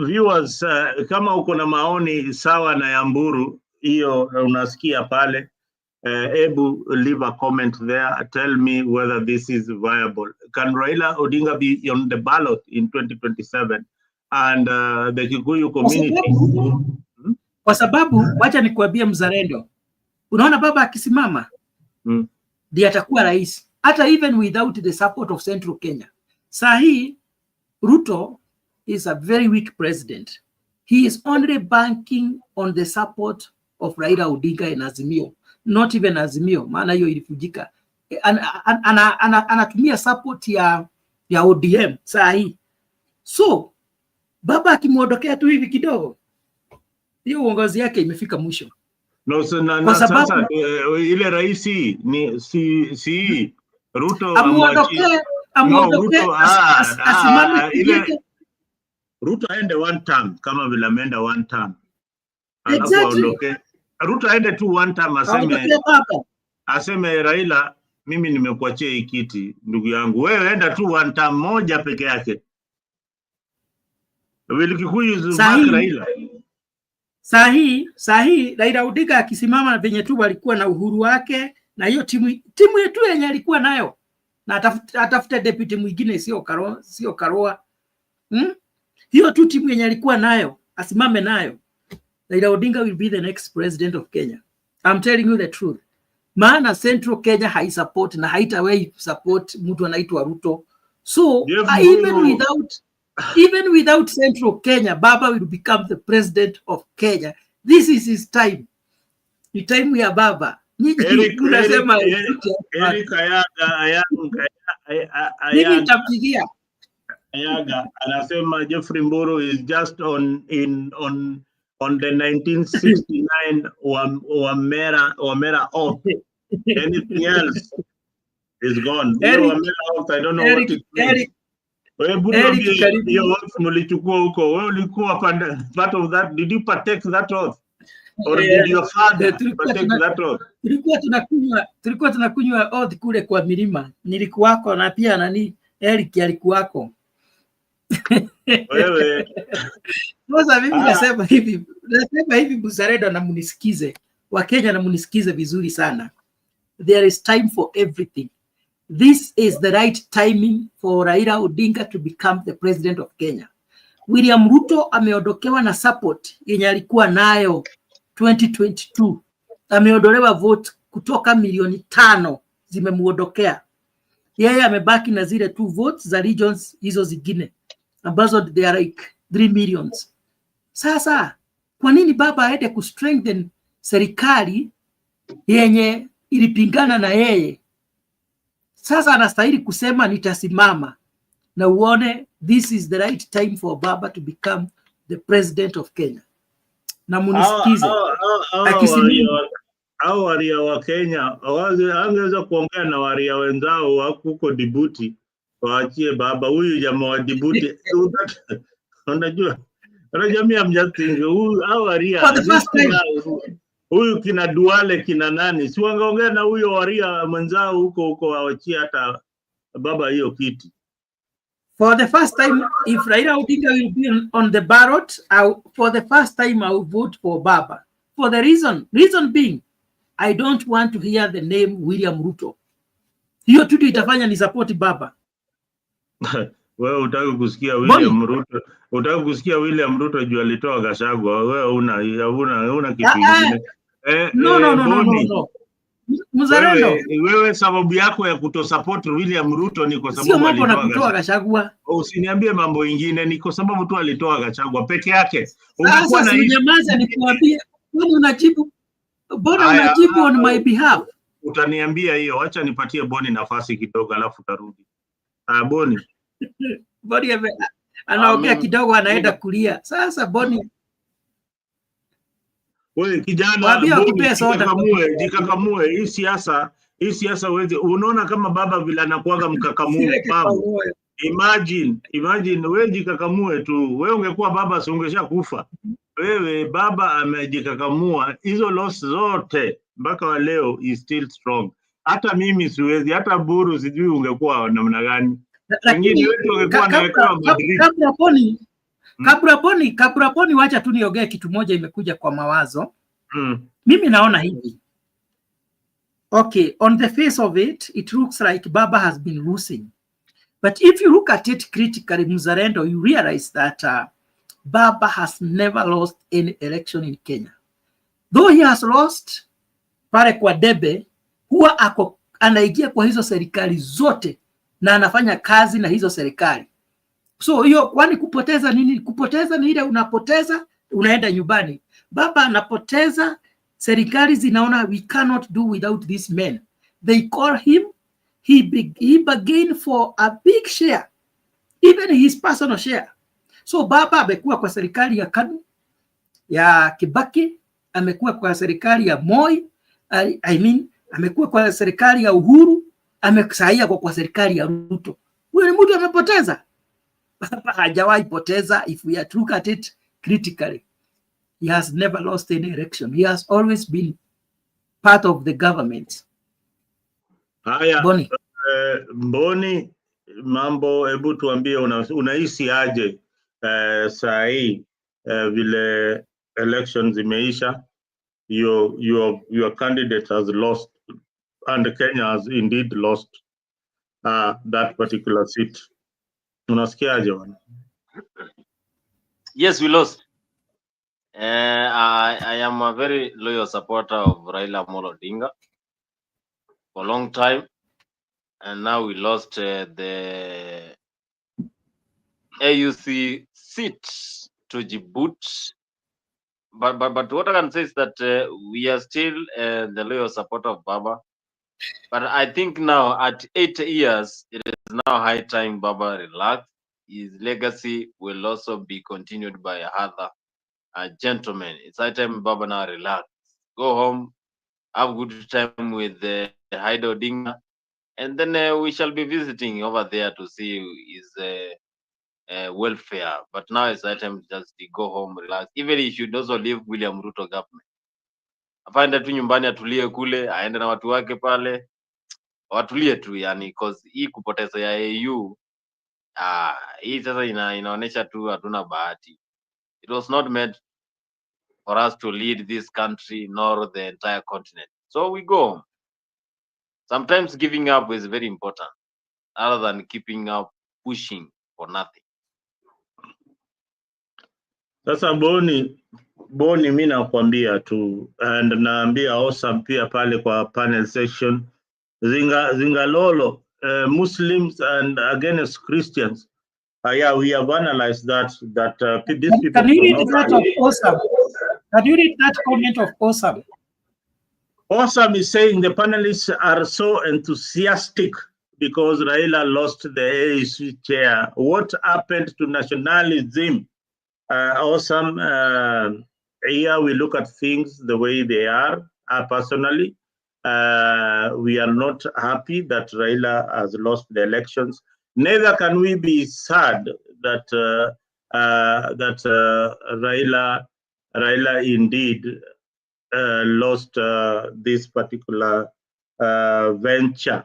Viewers, kama uko na maoni sawa na Yamburu hiyo unasikia pale, ebu leave a comment there, tell me whether this is viable. Can Raila Odinga be on the ballot in 2027 and the Kikuyu community? Kwa sababu wacha nikuambie mzalendo, unaona baba akisimama ndiye atakuwa rais, hata even without the support of Central Kenya. Sahi Ruto is a very weak president. He is only banking on the support of Raila Odinga and Azimio, not even Azimio, maana hiyo ilifujika. Anatumia support ya ODM sahi. So baba akimuondokea tu hivi kidogo, hiyo uongozi yake imefika mwisho. No, sasa ile rais ni si Ruto amuondokee asimame Ruto aende one term kama vile ameenda one term. Alafu aondoke. Ruto aende tu one term aseme Raila, mimi nimekuachia hii kiti ndugu yangu. Wewe enda tu one term moja peke yake. Wili Kikuyu Raila. Sahi Raila Odinga akisimama venye tu walikuwa na uhuru wake na hiyo timu yetu yenye alikuwa nayo, na atafute deputy mwingine sio Karoa. Hiyo tu timu yenye alikuwa nayo asimame nayo. Raila Odinga will be the next president of Kenya. I'm telling you the truth. Maana Central Kenya haisupport na haitawahi support mtu anaitwa Ruto. So even without Central Kenya, Baba will become the president of Kenya. This is his time. The time ya Baba. Ayaga anasema Jeffrey Mburu is just on the 1969 Wamera off. Anything else is gone. Wamera off, I don't know what it means. Hiyo oath mlichukua huko, wewe ulikuwa part of that. Did you partake that oath? Or did your father partake that oath? Tulikuwa tunakunywa oath kule kwa milima. Nilikuwako na pia nani Eric alikuwako. Wewe sasa mimi nasema hivi Buzaredo, na munisikize Wakenya, na munisikize vizuri sana. There is time for everything. This is the right timing for Raila Odinga to become the president of Kenya. William Ruto ameondokewa na support yenye alikuwa nayo 2022. Ameondolewa vote kutoka milioni 5 zimemuondokea. Yeye amebaki na zile 2 votes za regions hizo zingine ambazo they are like 3 millions. Sasa kwa nini baba aende ku strengthen serikali yenye ilipingana na yeye? Sasa anastahili kusema nitasimama, na uone this is the right time for baba to become the president of Kenya. Na munisikize. Hao waria wa Kenya angeweza kuongea na waria wenzao huko Djibouti, waachie baba huyu jamaa wa Djibouti. Unajua jamii ya mjathingi hao waria huyu kina Duale kina nani, si wangeongea na huyo waria mwenzao huko waachie hata baba hiyo kiti. For the first time, if Raila Odinga will be on the ballot, for the first time I will vote for Baba. For the reason being, I don't want to hear the name William Ruto. Hiyo tu itafanya ni support Baba. Wewe utaki kusikia William Ruto? Utaki kusikia William Ruto juu alitoa Gachagua? Wewe una kitu kingine. No. Mzalendo. Wewe sababu yako ya kutosupport William Ruto ni kwa sababu alitoa Gachagua. Usiniambie mambo mengine, ni kwa sababu tu alitoa Gachagua peke yake. Ungekuwa na nyamaza nikuambie, wewe unajibu. Bona unajibu on my behalf. Utaniambia hiyo, acha nipatie Boni nafasi kidogo alafu tarudi. Boni. Boni anaongea kidogo anaenda kulia. Sasa Boni, wewe kijana, jikakamue hii siasa wewe. Unaona kama baba vile anakuaga mkakamue babu. Imagine wewe jikakamue tu. Wewe ungekuwa baba si ungeshakufa. wewe baba amejikakamua, hizo loss zote mpaka wa leo is still strong. Hata mimi siwezi, hata Buru sijui ungekuwa namna gani. Wengine wetu wangekuwa nawekewa Madrid. Kabraponi, wacha tu niongee kitu moja imekuja kwa mawazo. Mimi naona hivi. Okay, on the face of it, it looks like Baba has been losing. But if you look at it critically, Mzalendo, you realize that Baba has never lost any election in Kenya. Though he has lost pale kwa debe, huwa anaingia kwa hizo serikali zote na anafanya kazi na hizo serikali. So hiyo kwani kupoteza nini? Kupoteza ni ile unapoteza unaenda nyumbani. Baba anapoteza, serikali zinaona we cannot do without this man. They call him, he bargained for a big share, even his personal share. So Baba amekuwa kwa serikali ya KANU, ya Kibaki, amekuwa kwa serikali ya Moi, amekuwa kwa serikali ya Uhuru, amesaia kwa serikali ya Ruto. Huyo ni mtu amepoteza. Baba hajawahi poteza. If we look at it critically, he has never lost any election. He has always been part of the government. Haya, Mboni, mambo, hebu tuambie unahisi aje saa hii vile elections imeisha, your candidate has lost and Kenya has indeed lost that particular seat. Unasikiaje bwana? Yes, we lost. I am a very loyal supporter of Raila Odinga for a long time, and now we lost the AUC seat to Djibouti. But what I can say is that we are still the loyal supporter of Baba. But I think now at 8 years, it is now high time Baba relax. His legacy will also be continued by other gentlemen. It's high time Baba now relax. Go home, have good time with the Odinga, and then we shall be visiting over there to see his welfare. But now it's high time just to go home, relax. Even he should also leave William Ruto government. Afaenda tu nyumbani atulie kule, aende na watu wake pale. Watulie tu yani, because hii kupoteza ya AU hii sasa inaonesha tu hatuna bahati. It was not meant for us to lead this country nor the entire continent. So we go home. Sometimes giving up is very important other than keeping up pushing for nothing. Sasa Boni mimi nakwambia tu, and naambia Osam pia pale kwa panel session, Zingalolo, Muslims and against Christians. Yeah, we have analyzed that these people. Can you read that of Osam? Can you read that comment of Osam? Osam is saying the panelists are so enthusiastic because Raila lost the AIC chair. What happened to nationalism? Osam, here we look at things the way they are. Personally, we are not happy that Raila has lost the elections. Neither can we be sad that Raila indeed lost this particular venture.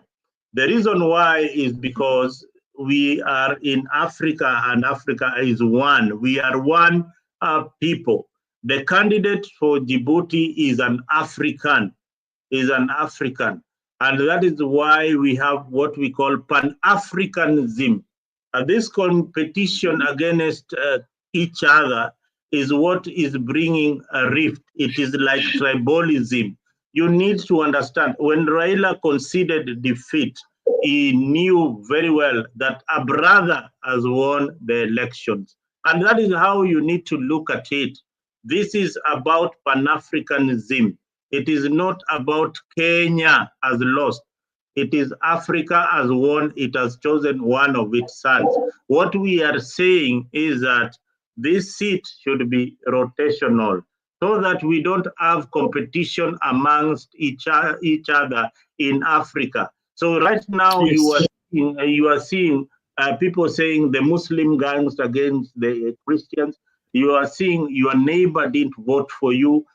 The reason why is because we are in Africa and Africa is one. We are one people. The candidate for Djibouti is an African, and that is why we have what we call pan-Africanism. This competition against each other is what is bringing a rift. It is like tribalism. You need to understand, when Raila conceded defeat, he knew very well that a brother has won the elections. And that is how you need to look at it. This is about Pan-Africanism. It is not about Kenya has lost. It is Africa has won. It has chosen one of its sons. What we are saying is that this seat should be rotational so that we don't have competition amongst each other in Africa. So right now, yes, you are seeing people saying the Muslim gangs against the Christians. You are seeing your neighbor didn't vote for you.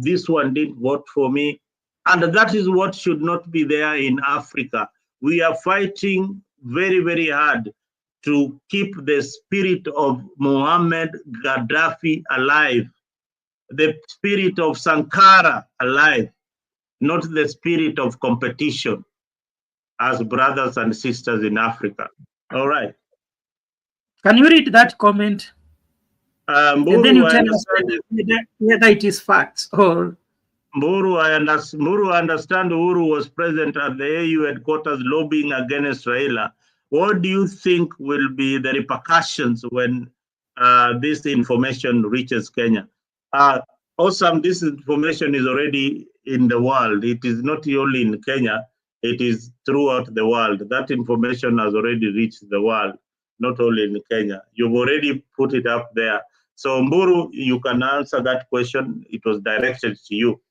This one didn't vote for me. And that is what should not be there in Africa. We are fighting very, very hard to keep the spirit of Muhammad Gaddafi alive, the spirit of Sankara alive, not the spirit of competition as brothers and sisters in Africa. All right. Can you read that comment? And then you tell us whether it is facts or... Mburu, I understand Uhuru was present at the AU headquarters lobbying against Raila. What do you think will be the repercussions when this information reaches Kenya? Awesome, this information is already in the world. It is not only in Kenya, it is throughout the world. That information has already reached the world, not only in Kenya. You've already put it up there. So Mburu, you can answer that question. It was directed to you.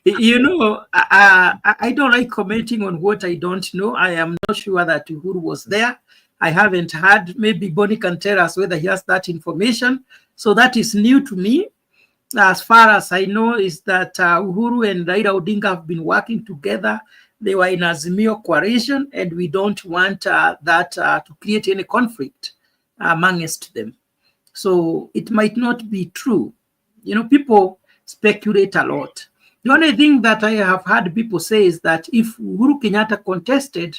You know, I don't like commenting on what I don't know. I am not sure that Uhuru was there. I haven't heard. Maybe Bonnie can tell us whether he has that information. So that is new to me. As far as I know is that Uhuru and Raila Odinga have been working together. They were in Azimio coalition, and we don't want that to create any conflict amongst them. So it might not be true. You know, people speculate a lot. The only thing that I have heard people say is that if Uhuru Kenyatta contested,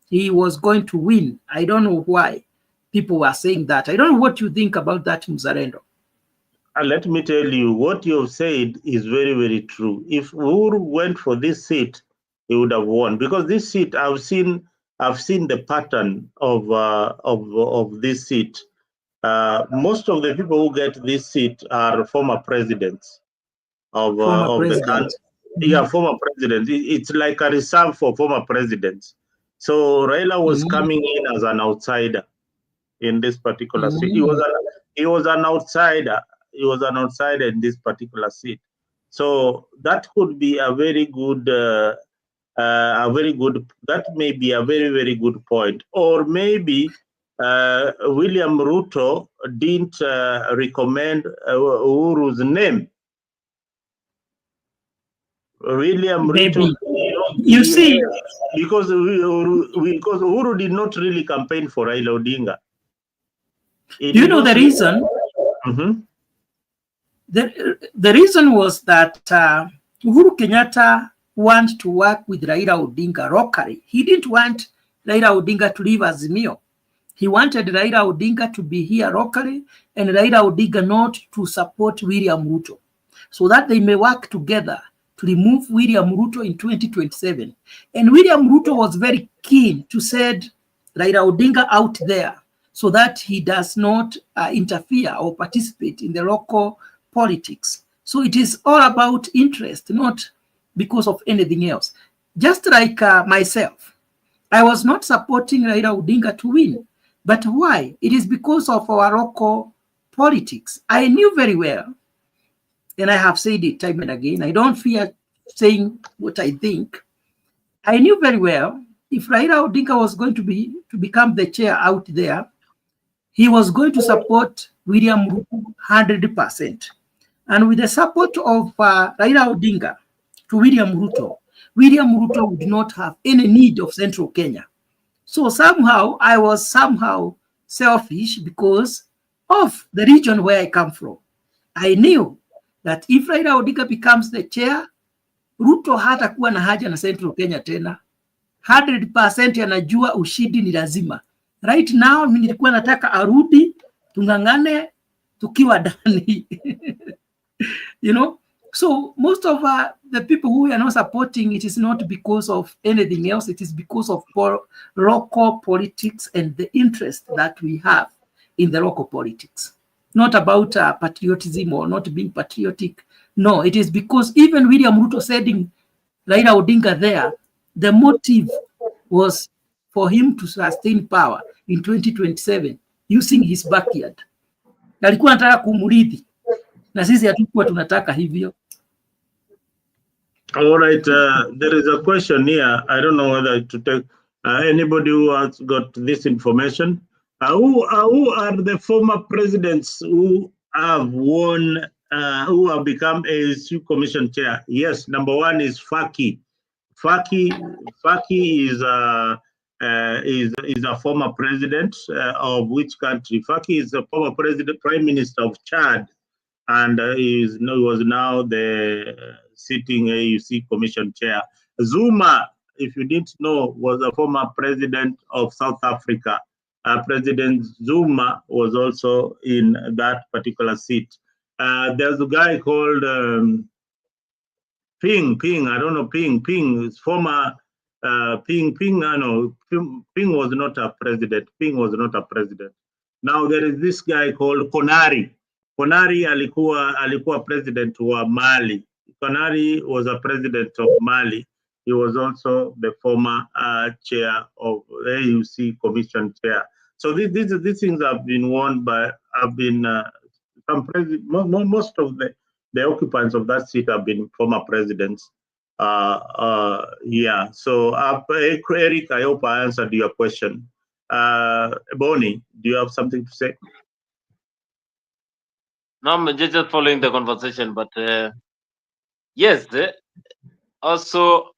he was going to win. I don't know why people were saying that. I don't know what you think about that, Mzalendo. Let me tell you, what you have said is very, very true. If Uhuru went for this seat, he would have won, because this seat, I've seen the pattern of this seat. Most of the people who get this seat are former presidents of the country. Yeah, former president. It's like a reserve for former presidents. So Raila was coming in as an outsider in this particular seat. He was an outsider. He was an outsider in this particular seat. So that could be a very good, that may be a very, very good point. Or maybe William Ruto didn't recommend Uhuru's name. William Ruto, you see, because Uhuru did not really campaign for Raila Odinga. You know the reason? The reason was that Uhuru Kenyatta wanted to work with Raila Odinga locally. He didn't want Raila Odinga to leave Azimio. He wanted Raila Odinga to be here locally and Raila Odinga not to support William Ruto, so that they may work together to remove William Ruto in 2027. And William Ruto was very keen to send Raila Odinga out there so that he does not interfere or participate in the local politics. So it is all about interest, not because of anything else. Just like myself, I was not supporting Raila Odinga to win. But why? It is because of our local politics. I knew very well, and I have said it time and again, I don't fear saying what I think. I knew very well if Raila Odinga was going to become the chair out there, he was going to support William Ruto 100%. And with the support of Raila Odinga to William Ruto would not have any need of Central Kenya. So somehow I was selfish because of the region where I come from. I knew that if Raila Odinga becomes the chair, Ruto hatakuwa na haja na Central Kenya tena. 100% anajua ushindi ni lazima. Right now mimi nilikuwa nataka arudi tungangane tukiwa ndani. You know, so most of the people who are not supporting it is not because of anything else. It is because of local politics and the interest that we have in the local politics. Not about patriotism or not being patriotic. No, it is because even William Ruto sending Raila Odinga there, the motive was for him to sustain power in 2027 using his backyard. Alikuwa anataka kumrithi. Na sisi hatukuwa tunataka hivyo. All right, there is a question here. I don't know whether to take anybody who has got this information. Who are the former presidents who have won, who have become ASU Commission Chair? Yes, number one is Faki. Faki is a former president of which country? Faki is the former president, prime minister of Chad, and he was now the sitting AUC Commission Chair. Zuma, if you didn't know, was a former president of South Africa. President Zuma was also in that particular seat. There's a guy called Ping, I don't know, Ping is former, Ping, I know, Ping was not a president. Now there is this guy called Konari. Konari alikuwa president wa Mali. Konari was a president of Mali. He was also the former chair of AUC Commission Chair. So these things have been won by, most of the occupants of that seat have been former presidents. Yeah, so Eric, I hope I answered your question. Bonnie, do you have something to say? No, I'm just following the conversation, but yes, also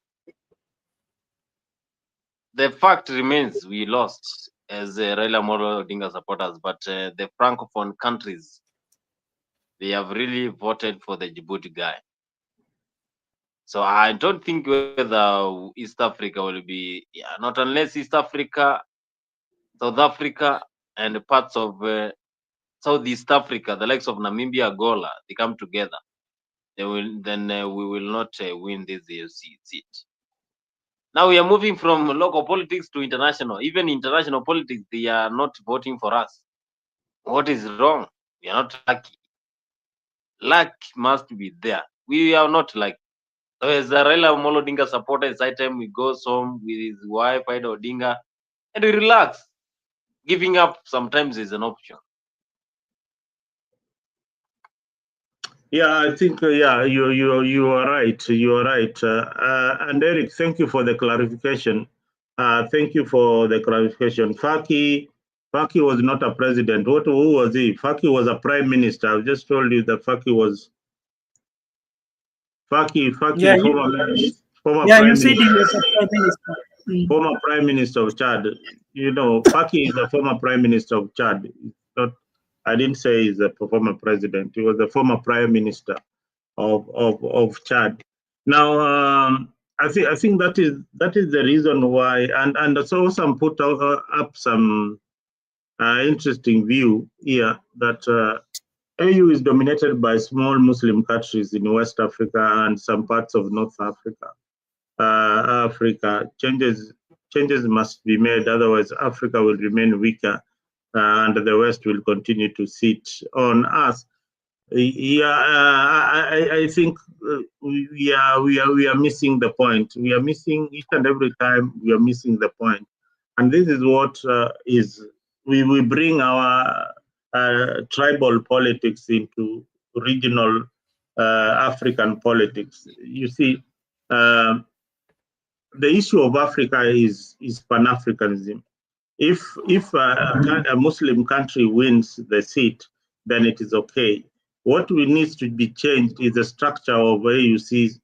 the fact remains we lost as Raila Amolo Odinga supporters, but the Francophone countries, they have really voted for the Djibouti guy. So I don't think whether East Africa will be, not unless East Africa, South Africa, and parts of Southeast Africa, the likes of Namibia, Angola, they come together. They will, then we will not win this seat. Now we are moving from local politics to international. Even international politics, they are not voting for us. What is wrong? We are not lucky. Luck must be there. We are not lucky. So as a Raila Amolo Odinga supporter, it's time we go home with his wife, Ida Odinga, and we relax. Giving up sometimes is an option. Yeah, I think you are right. You are right. And Eric, thank you for the clarification. Faki was not a president. Who was he? Faki was a prime minister. I just told you that Faki was Yeah, you said he was a prime minister. Former prime minister of Chad. You know, Faki is the former prime minister of Chad. I didn't say he's a former president. He was the former prime minister of Chad. Now, I think that is the reason why, and so some put up some interesting view here that AU is dominated by small Muslim countries in West Africa and some parts of North Africa. Changes must be made, otherwise Africa will remain weaker and the West will continue to sit on us. Yeah, I think we are missing the point. We are missing each and every time. We are missing the point, and this is what we bring our tribal politics into regional African politics. You see, the issue of Africa is pan-Africanism. If a Muslim country wins the seat, then it is okay. What needs to be changed is the structure of AUC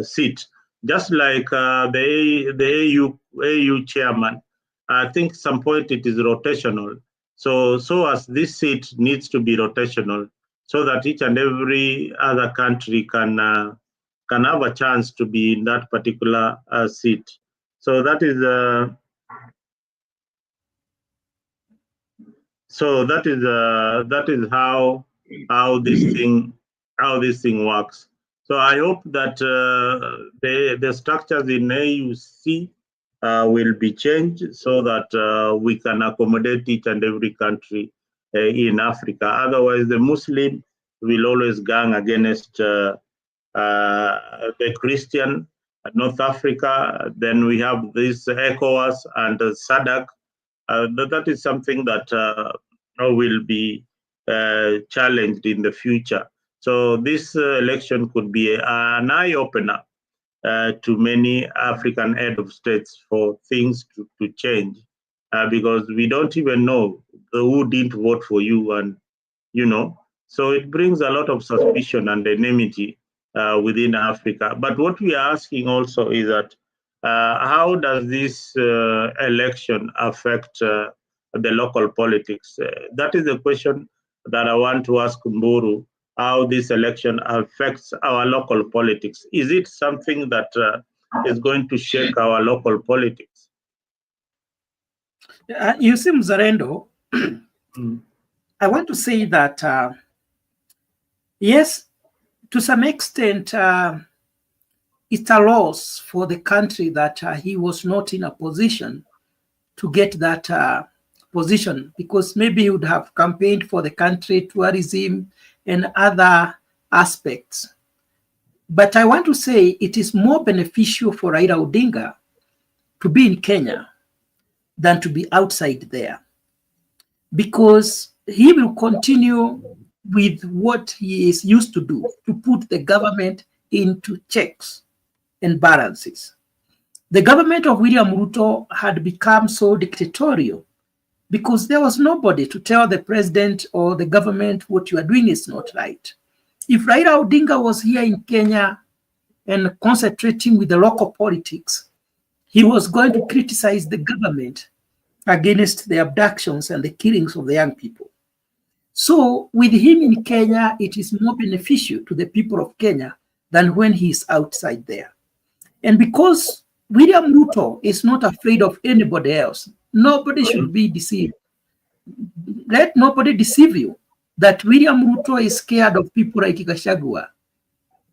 seat. Just like the AU chairman, I think some point it is rotational. So as this seat needs to be rotational, so that each and every other country can have a chance to be in that particular seat. So that is. So that is how this thing works. So I hope that the structures in AUC will be changed so that we can accommodate each and every country in Africa. Otherwise, the Muslim will always gang against the Christian. North Africa. Then we have this ECOWAS and SADC. That is something that will be challenged in the future. So this election could be an eye-opener to many African head of states for things to change, because we don't even know who didn't vote for you, and so it brings a lot of suspicion and enmity within Africa. But what we are asking also is that how does this election affect the local politics? That is the question that I want to ask Mburu, how this election affects our local politics. Is it something that is going to shake our local politics? Youssouf Zarendo, I want to say that, yes, to some extent, it's a loss for the country that he was not in a position to get that position, because maybe he would have campaigned for the country, tourism, and other aspects. But I want to say it is more beneficial for Raila Odinga to be in Kenya than to be outside there, because he will continue with what he is used to do, to put the government into checks and balances. The government of William Ruto had become so dictatorial because there was nobody to tell the president or the government what you are doing is not right. If Raila Odinga was here in Kenya and concentrating with the local politics, he was going to criticize the government against the abductions and the killings of the young people. So with him in Kenya, it is more beneficial to the people of Kenya than when he is outside there. And because William Ruto is not afraid of anybody else, nobody should be deceived. Let nobody deceive you that William Ruto is scared of people like Gachagua,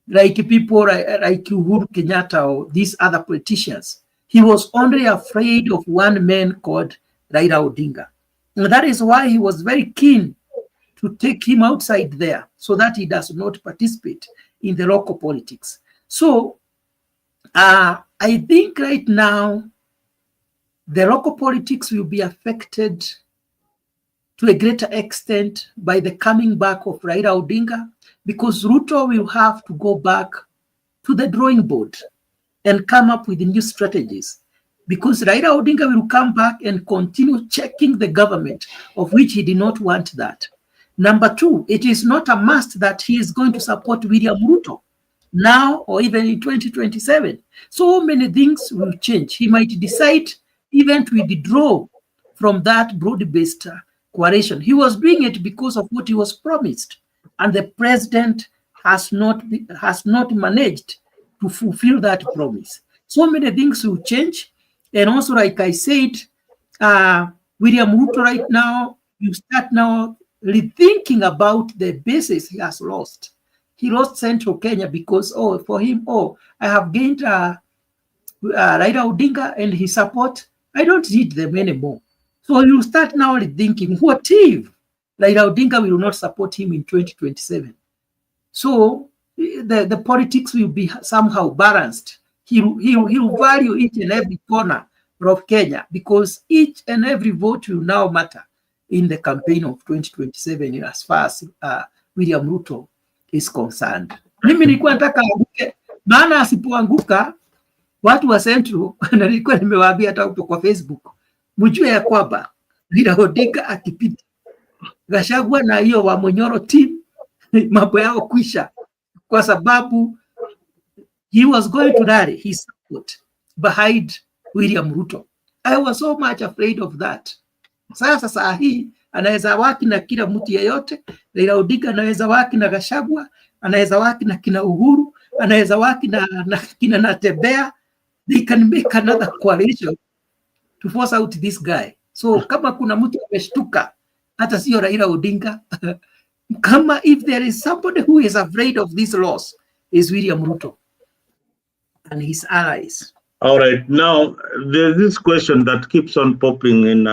like people like Uhuru Kenyatta or these other politicians. He was only afraid of one man called Raila Odinga. And that is why he was very keen to take him outside there so that he does not participate in the local politics. So I think right now the local politics will be affected to a greater extent by the coming back of Raila Odinga, because Ruto will have to go back to the drawing board and come up with new strategies, because Raila Odinga will come back and continue checking the government, of which he did not want that. Number two, it is not a must that he is going to support William Ruto now or even in 2027. So many things will change. He might decide even to withdraw from that broad-based coalition. He was doing it because of what he was promised, and the president has not managed to fulfill that promise. So many things will change. And also, like I said, William Ruto right now, you start now rethinking about the bases he has lost. He lost Central Kenya because, for him, I have gained Raila Odinga and his support. I don't need them anymore. So you start now rethinking, what if Raila Odinga will not support him in 2027? So the politics will be somehow balanced. He will value each and every corner of Kenya, because each and every vote will now matter in the campaign of 2027 as far as William Ruto is concerned. Mimi nilikuwa nataka anguke, maana asipoanguka watu wa Central na nilikuwa nimewaambia hata huko kwa Facebook, mjue ya kwamba Raila Odinga akipita, Gachagua na hiyo wa Monyoro team mambo yao kwisha, kwa sababu he was going to rally his support behind William Ruto. I was so much afraid of that. Sasa saa hii anaweza waki na kila mtu yeyote. Raila Odinga anaweza waki na Gachagua, anaweza waki na kina Uhuru, anaweza waki na kina Natembea. They can make another coalition to force out this guy. So kama kuna mtu ameshtuka, hata sio Raila Odinga, kama if there is somebody who is afraid of this loss, is William Ruto and his allies. All right. Now, there's this question that keeps on popping in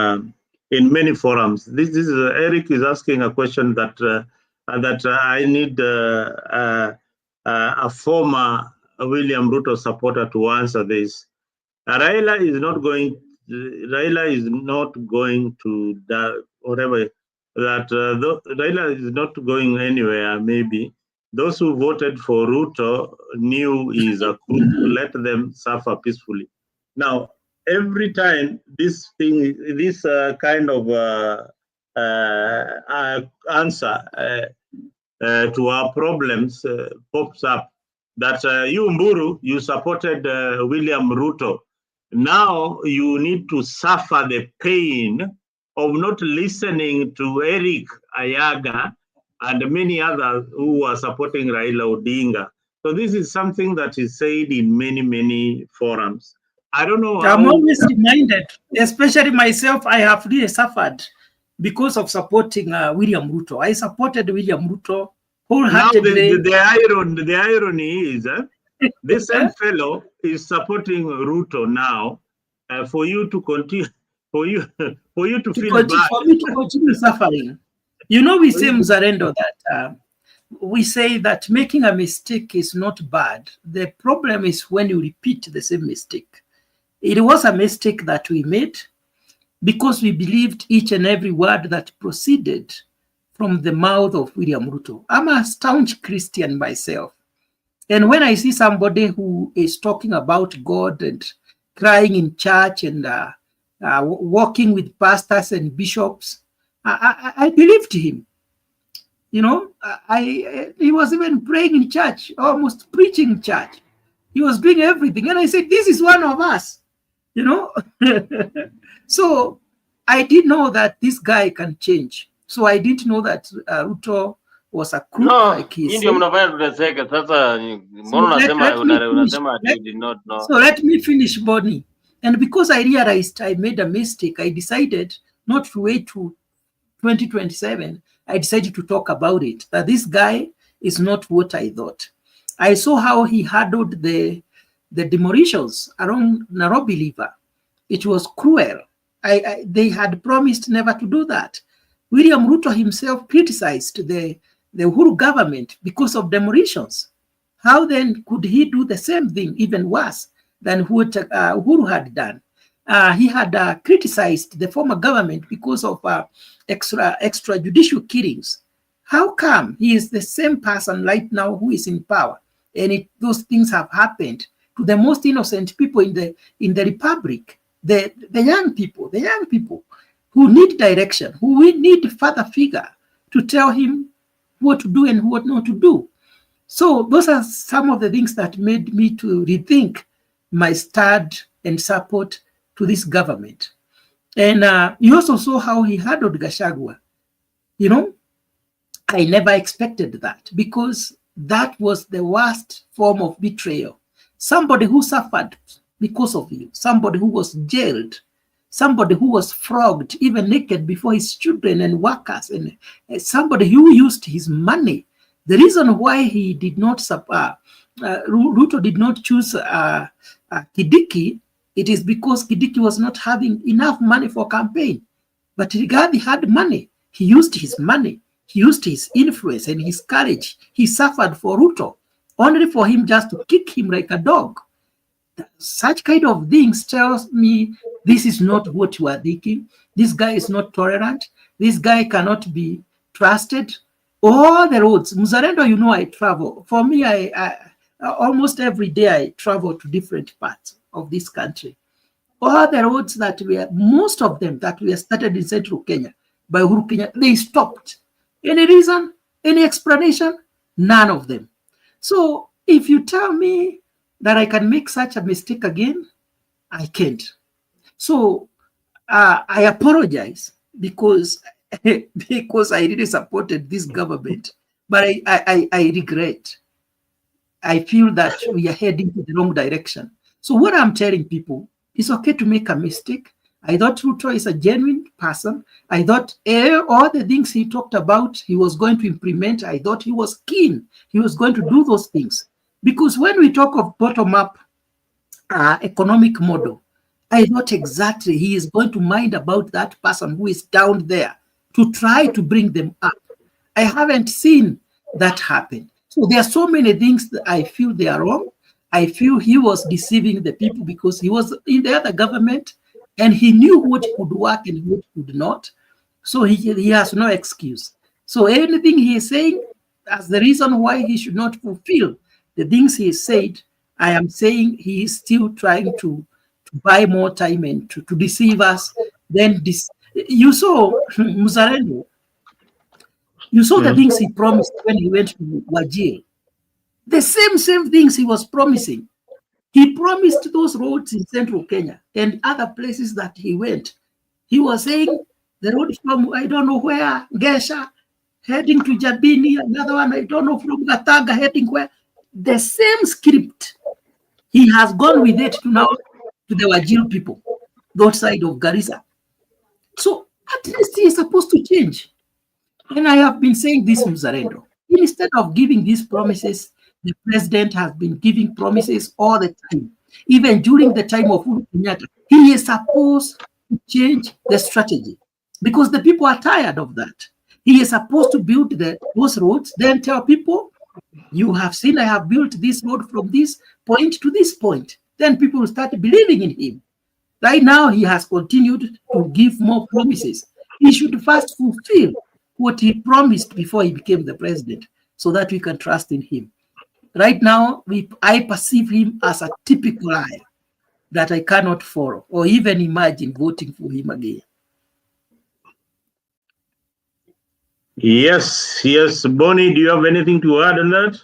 many forums. This is Eric is asking a question that I need a former William Ruto supporter to answer this. Raila is not going to whatever that. Raila is not going anywhere. Maybe those who voted for Ruto knew he is a crook. Let them suffer peacefully. Now, every time this kind of answer to our problems pops up. That you, Mburu, you supported William Ruto. Now you need to suffer the pain of not listening to Eric Ayaga and many others who are supporting Raila Odinga. So this is something that is said in many, many forums. I don't know. I'm always reminded, especially myself, I have really suffered because of supporting William Ruto. I supported William Ruto wholeheartedly. Now the irony is the same fellow is supporting Ruto now for you to continue, for you to feel bad. For me to continue suffering. You know, we say, Mzalendo, that we say that making a mistake is not bad. The problem is when you repeat the same mistake. It was a mistake that we made because we believed each and every word that proceeded from the mouth of William Ruto. I'm a staunch Christian myself. And when I see somebody who is talking about God and crying in church and walking with pastors and bishops, I believed him. You know, he was even praying in church, almost preaching in church. He was doing everything. And I said, this is one of us, you know. So I did know that this guy can change. So I didn't know that Ruto was a crook like he said. So let me finish, Bonnie. And because I realized I made a mistake, I decided not to wait to 2027. I decided to talk about it, that this guy is not what I thought. I saw how he handled the demolitions around Nairobi River. It was cruel. They had promised never to do that. William Ruto himself criticized the Uhuru government because of demolitions. How then could he do the same thing, even worse than what Uhuru had done? He had criticized the former government because of extrajudicial killings. How come he is the same person right now who is in power, and those things have happened to the most innocent people in the republic, the young people who need direction, who we need a father figure to tell him what to do and what not to do. So those are some of the things that made me to rethink my stand and support to this government. And you also saw how he handled Gachagua. You know, I never expected that, because that was the worst form of betrayal. Somebody who suffered because of you, somebody who was jailed, somebody who was flogged, even naked before his children and workers, and somebody who used his money. The reason why he did not, Ruto did not choose Kidiki, it is because Kidiki was not having enough money for campaign. But Rigathi had money. He used his money. He used his influence and his courage. He suffered for Ruto, only for him just to kick him like a dog. Such kind of things tells me this is not what you are thinking. This guy is not tolerant. This guy cannot be trusted. All the roads, Mzalendo, you know, I travel. For me, I almost every day I travel to different parts of this country. All the roads that most of them that were started in central Kenya by Uhuru Kenya, they stopped. Any reason? Any explanation? None of them. So if you tell me that I can make such a mistake again, I can't. So I apologize because I really supported this government, but I regret. I feel that we are heading to the wrong direction. So what I'm telling people, it's okay to make a mistake. I thought Ruto is a genuine person. I thought all the things he talked about, he was going to implement. I thought he was keen. He was going to do those things. Because when we talk of bottom-up economic model, I thought exactly he is going to mind about that person who is down there to try to bring them up. I haven't seen that happen. So there are so many things that I feel they are wrong. I feel he was deceiving the people because he was in the other government and he knew what could work and what could not. So he has no excuse. So anything he is saying as the reason why he should not fulfill the things he said, I am saying he is still trying to buy more time and to deceive us. Then You saw Muzarendo. You saw the things he promised when he went to Wajir. The same things he was promising. He promised those roads in central Kenya and other places that he went. He was saying the road from I don't know where, Gesha, heading to Jabini, another one, I don't know, from Gataga, heading where. The same script. He has gone with it to now to the Wajir people, those side of Garissa. So at least he is supposed to change. And I have been saying this, Muzarendo. Instead of giving these promises, the president has been giving promises all the time. Even during the time of Uhuru Kenyatta, he is supposed to change the strategy because the people are tired of that. He is supposed to build those roads, then tell people, you have seen I have built this road from this point to this point. Then people will start believing in him. Right now, he has continued to give more promises. He should first fulfill what he promised before he became the president so that we can trust in him. Right now, I perceive him as a typical liar that I cannot follow or even imagine voting for him again. Yes. Bonnie, do you have anything to add on that?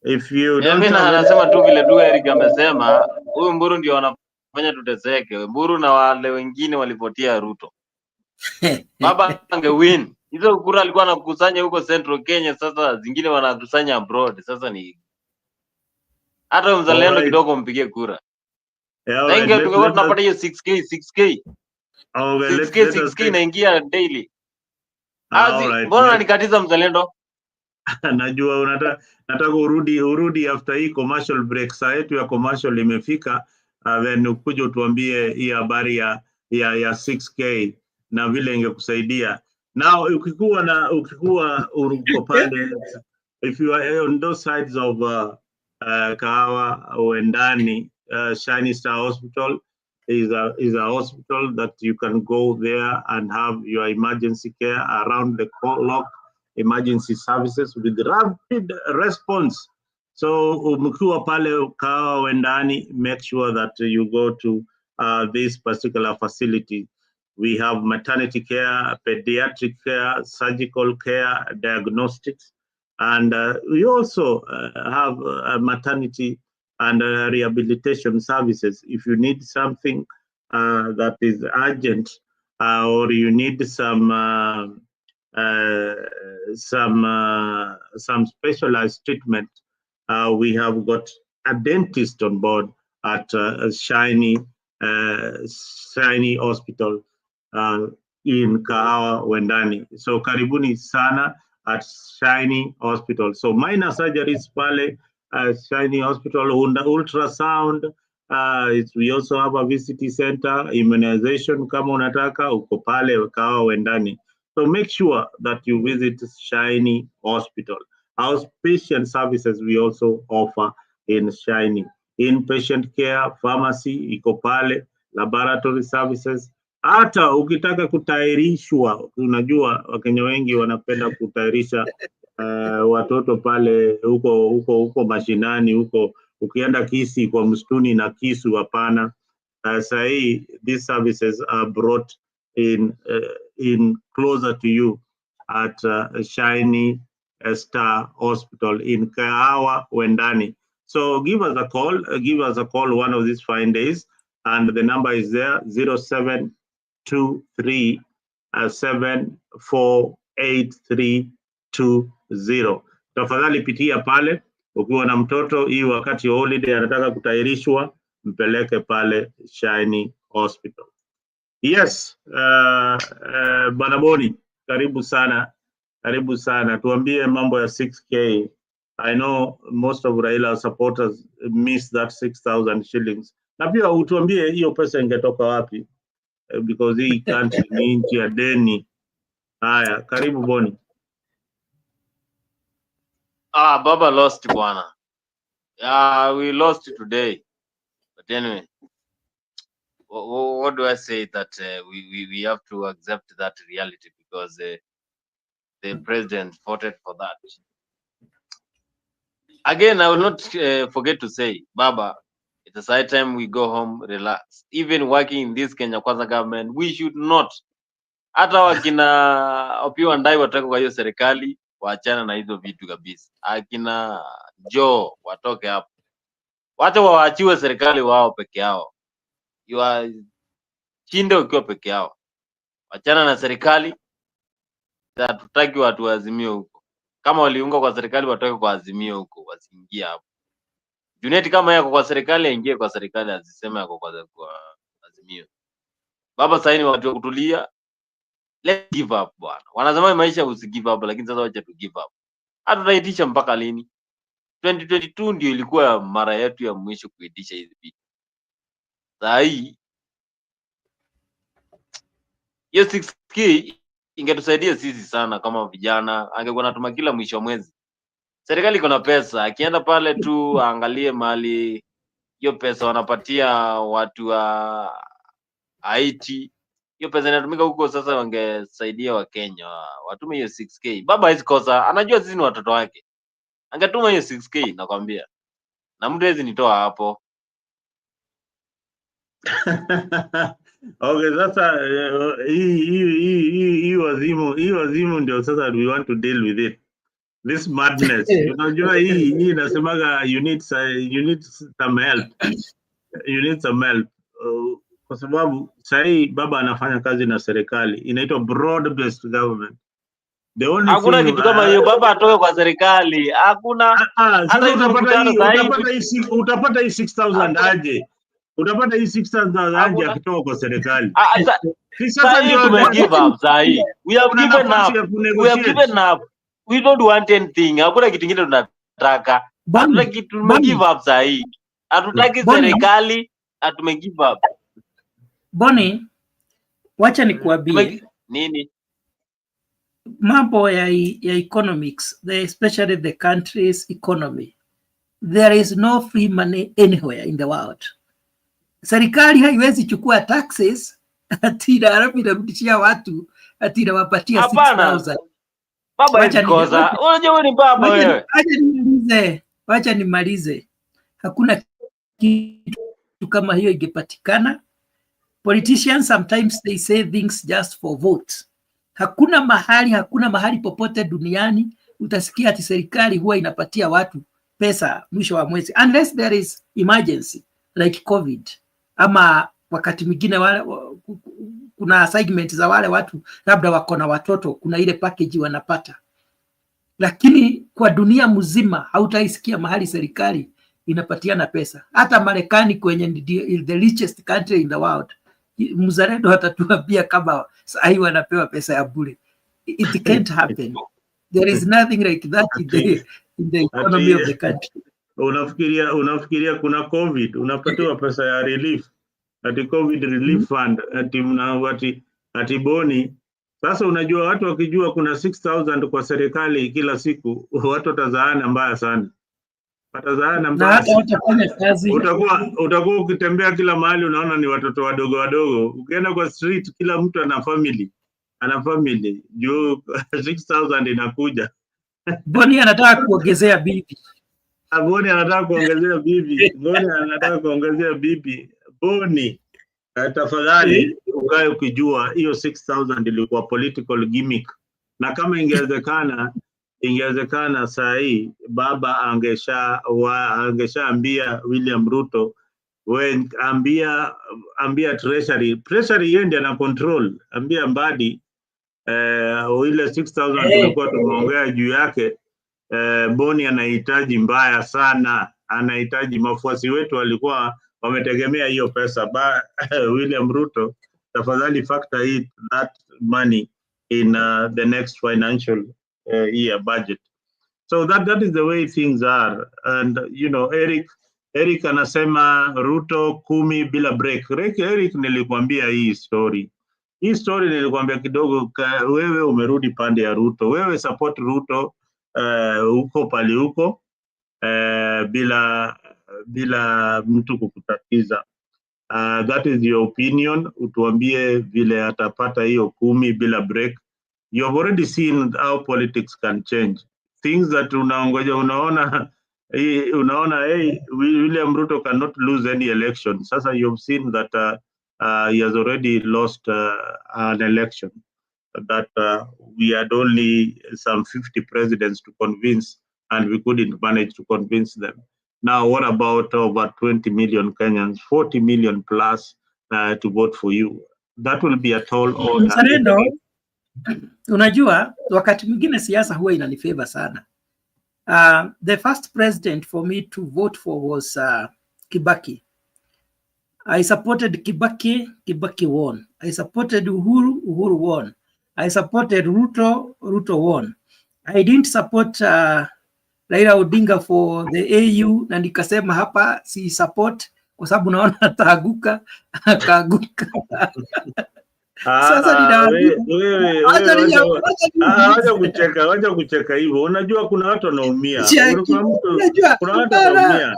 If you don't mimi anasema tu vile tu Eric amesema, huyu Mburu ndio wanafanya tuteseke. Mburu na wale wengine walipotia Ruto. Baba angewin. Hizo kura alikuwa anakusanya huko Central Kenya, sasa zingine wanakusanya abroad. Sasa ni hata mzalendo kidogo mpige kura. Thank you, tungekuwa tunapata hiyo 6k. 6k inaingia daily. Mbona unanikatiza mzalendo? Najua nataka urudi after hii commercial break. Saa yetu ya commercial imefika, then ukuje utuambie hii habari ya 6k na vile ingekusaidia. Now ukikuwa uko pale, if you are on those sides of Kahawa or Ndani, Shiny Star Hospital is a hospital that you can go there and have your emergency care around the clock, emergency services with rapid response. So mkiwa pale Kahawa Ndani, make sure that you go to this particular facility. We have maternity care, pediatric care, surgical care, diagnostics, and we also have maternity and rehabilitation services. If you need something that is urgent, or you need some specialized treatment, we have got a dentist on board at Shiny Hospital in Kahawa Wendani. So karibuni sana at Shiny Hospital. So minor surgeries pale Shiny Hospital, ultrasound. We also have a VCT center, immunization kama unataka uko pale Kahawa Wendani. So make sure that you visit Shiny Hospital. Outpatient services we also offer in Shiny. Inpatient care, pharmacy iko pale, laboratory services. Hata ukitaka kutairishwa, unajua Wakenya wengi wanapenda kutairisha watoto pale huko mashinani huko, ukienda Kisi kwa msituni na kisu, hapana. Sahi these services are brought in closer to you at Shiny Star Hospital in Kahawa Wendani. So give us a call one of these fine days, and the number is there, 0723 748320. Tafadhali pitia pale ukiwa na mtoto, hii wakati wa holiday anataka kutairishwa, mpeleke pale Shiny Hospital. Yes, Bwana Boni, karibu sana. Tuambie mambo ya 6K. I know most of Raila supporters miss that 6,000 shillings. Na pia utuambie hiyo pesa ingetoka wapi, because hii country ni nchi ya deni. Haya, karibu Boni. Baba lost bwana. We lost today. But anyway, what do I say that we have to accept that reality, because the president fought for that. Again, I will not forget to say, Baba, it the side time we go home, relax. Even working in this Kenya Kwanza government, we should not. Hata wakina Opiwa Ndai watoke kwa hiyo serikali, waachana na hizo vitu kabisa. Akina Joe watoke hapo. Wacha waachiwe serikali wao peke yao. Shinde ukiwa peke yao. Wachana na serikali. Hatutaki watu waazimio huko. Kama waliunga kwa serikali watoke kwa azimio huko, wasiingie hapo. Junet kama yako kwa serikali aingie kwa serikali, asiseme yako kwa azimio. Baba sasa ni watu wa kutulia. Let's give up bwana. Wanasema maisha usi give up, lakini sasa wacha tu give up. Hatutaitisha mpaka lini? 2022 ndio ilikuwa mara yetu ya mwisho kuitisha hizi vitu. Sasa hii hiyo 6K ingetusaidia sisi sana kama vijana. Angekuwa natuma kila mwisho mwezi. Serikali iko na pesa, akienda pale tu aangalie mali hiyo pesa wanapatia watu wa Haiti. Hiyo pesa inatumika huko, sasa wangesaidia wa Kenya watume hiyo 6K. Baba hizi kosa, anajua sisi ni watoto wake. Angetuma hiyo 6K nakwambia. Na mtu hizi nitoa hapo. Okay, sasa hii wazimu ndio sasa we want to deal with it. This madness. Unajua hii inasemaga you need some help. You need some help. Kwa sababu sasa baba anafanya kazi na serikali. Inaitwa broad based government. Hakuna kitu kama hiyo, baba atoke kwa serikali. Hakuna. Sasa utapata hii 6000 aje. Utapata hii 6000 aje akitoka kwa serikali. Sasa ndio tumegive up sasa hii. We have given up. We have given up. We don't want anything. Hakuna kitu kingine tunataka. Hatutaki kitu, tumegive up sasa hii. Hatutaki serikali, tumegive up. Boni, wacha nikuambie nini? Mambo ya economics, especially the country's economy. There is no free money anywhere in the world. Serikali haiwezi chukua taxes ati halafu inarudishia watu ati inawapatia 6000. Baba hizi kosa. Unajua wewe ni baba wewe. Wacha nimalize. Hakuna kitu kama hiyo ingepatikana. Politicians sometimes they say things just for votes. Hakuna mahali popote duniani utasikia ati serikali huwa inapatia watu pesa mwisho wa mwezi unless there is emergency like COVID, ama wakati mwingine kuna assignment za wale watu labda wako na watoto, kuna ile package wanapata. Lakini kwa dunia mzima hautaisikia mahali serikali inapatiana pesa. Hata Marekani kwenye the richest country in the world, mzalendo atatuambia kama sahi wanapewa pesa ya bure. It can't happen. There is nothing like that in the economy of the country. Unafikiria kuna COVID unapatiwa pesa ya relief, ati COVID relief fund, ati boni. Sasa unajua watu wakijua kuna 6000 kwa serikali kila siku, watu watazaana mbaya sana. Watazaana mbaya. Utakuwa ukitembea kila mahali unaona ni watoto wadogo. Ukienda kwa street kila mtu ana family. Juu 6000 inakuja. Boni anataka kuongezea bibi. Boni anataka kuongezea bibi. Boni, tafadhali ukae ukijua hiyo 6000 ilikuwa political gimmick. Na kama ingewezekana saa hii baba angeshaambia William Ruto, ambia treasury yeye ndiye ana control, ambia Mbadi ile 6000 tulikuwa tumeongea juu yake. Boni anahitaji mbaya sana, anahitaji. Mafuasi wetu walikuwa wametegemea hiyo pesa. William Ruto, tafadhali factor that money in the next financial year budget. So that is the way things are. And you know, Eric anasema Ruto 10 bila break. Eric, nilikwambia hii story nilikwambia kidogo. Wewe umerudi pande ya Ruto, wewe support Ruto huko pali huko bila mtu kukutatiza. That is your opinion. Utuambie vile atapata hiyo 10 bila break. You have already seen how politics can change. Things that unaona Unaona, William Ruto cannot lose any election. Sasa you've seen that he has already lost an election. That we had only some 50 presidents to convince, and we couldn't manage to convince them. Now, what about over 20 million Kenyans, 40 million plus to vote for you? That will be a tall order. Mzalendo, unajua wakati mwingine siasa huwa inanifavor sana. The first president for me to vote for was Kibaki. I supported Kibaki, Kibaki won. I supported Uhuru, Uhuru won. I supported Ruto, Ruto won. I didn't support Raila Odinga for the AU, na nikasema hapa si support kwa sababu naona ataaguka, akaaguka. Sasa wacha kucheka hivyo. Unajua kuna watu wanaumia. Kuna watu wanaumia.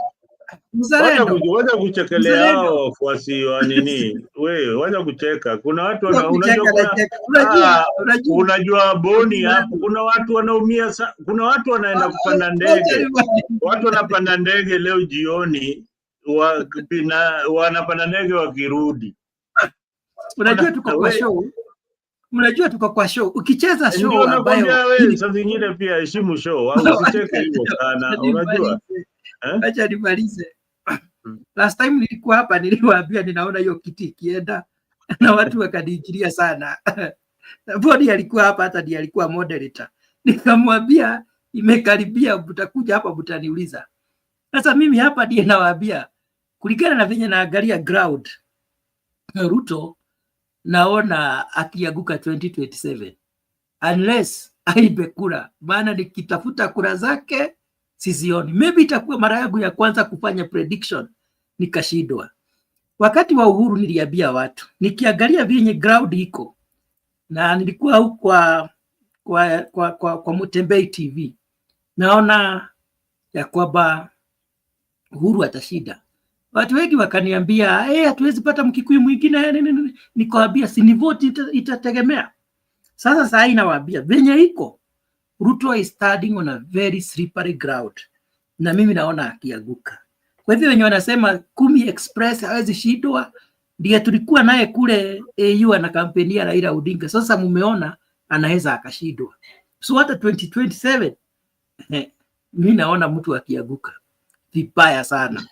Wacha kuchekelea hao wafuasi wa nini? Wewe wacha kucheka. Kuna watu unajua boni hapo. Kuna watu wanaumia. Kuna watu wanaenda kupanda ndege. Watu wanapanda ndege leo jioni, wanapanda ndege wakirudi. Unajua tuko kwa show. Mnajua tuko kwa show. Ukicheza show ambayo wewe sasa zingine pia heshimu show au usicheke hivyo sana. Unajua? Acha nimalize. Last time nilikuwa hapa niliwaambia ninaona hiyo kiti kienda na watu wakaniingilia sana. Bodi alikuwa hapa, hata ndiye alikuwa moderator. Nikamwambia imekaribia, mtakuja hapa mtaniuliza. Sasa mimi hapa ndiye nawaambia kulingana na venye naangalia ground, Ruto naona akianguka 2027 unless aibe kura, maana nikitafuta kura zake sizioni. Maybe itakuwa mara yangu ya kwanza kufanya prediction nikashindwa. Wakati wa Uhuru niliambia watu, nikiangalia vyenye ground iko, na nilikuwa huko kwa Mutembei TV, naona ya kwamba Uhuru atashinda. Watu wengi wakaniambia hatuwezi pata Mkikuyu mwingine. Nikawaambia si vote itategemea. Sasa saa hii nawaambia venye iko, Ruto is standing on a very slippery ground, na mimi naona akianguka. Kwa hivyo wenye wanasema Kumi Express hawezi shindwa, ndiye tulikuwa naye kule AU na kampeni ya Raila Odinga. Sasa mumeona anaweza akashindwa. So hata 2027 mimi naona mtu akianguka vibaya sana,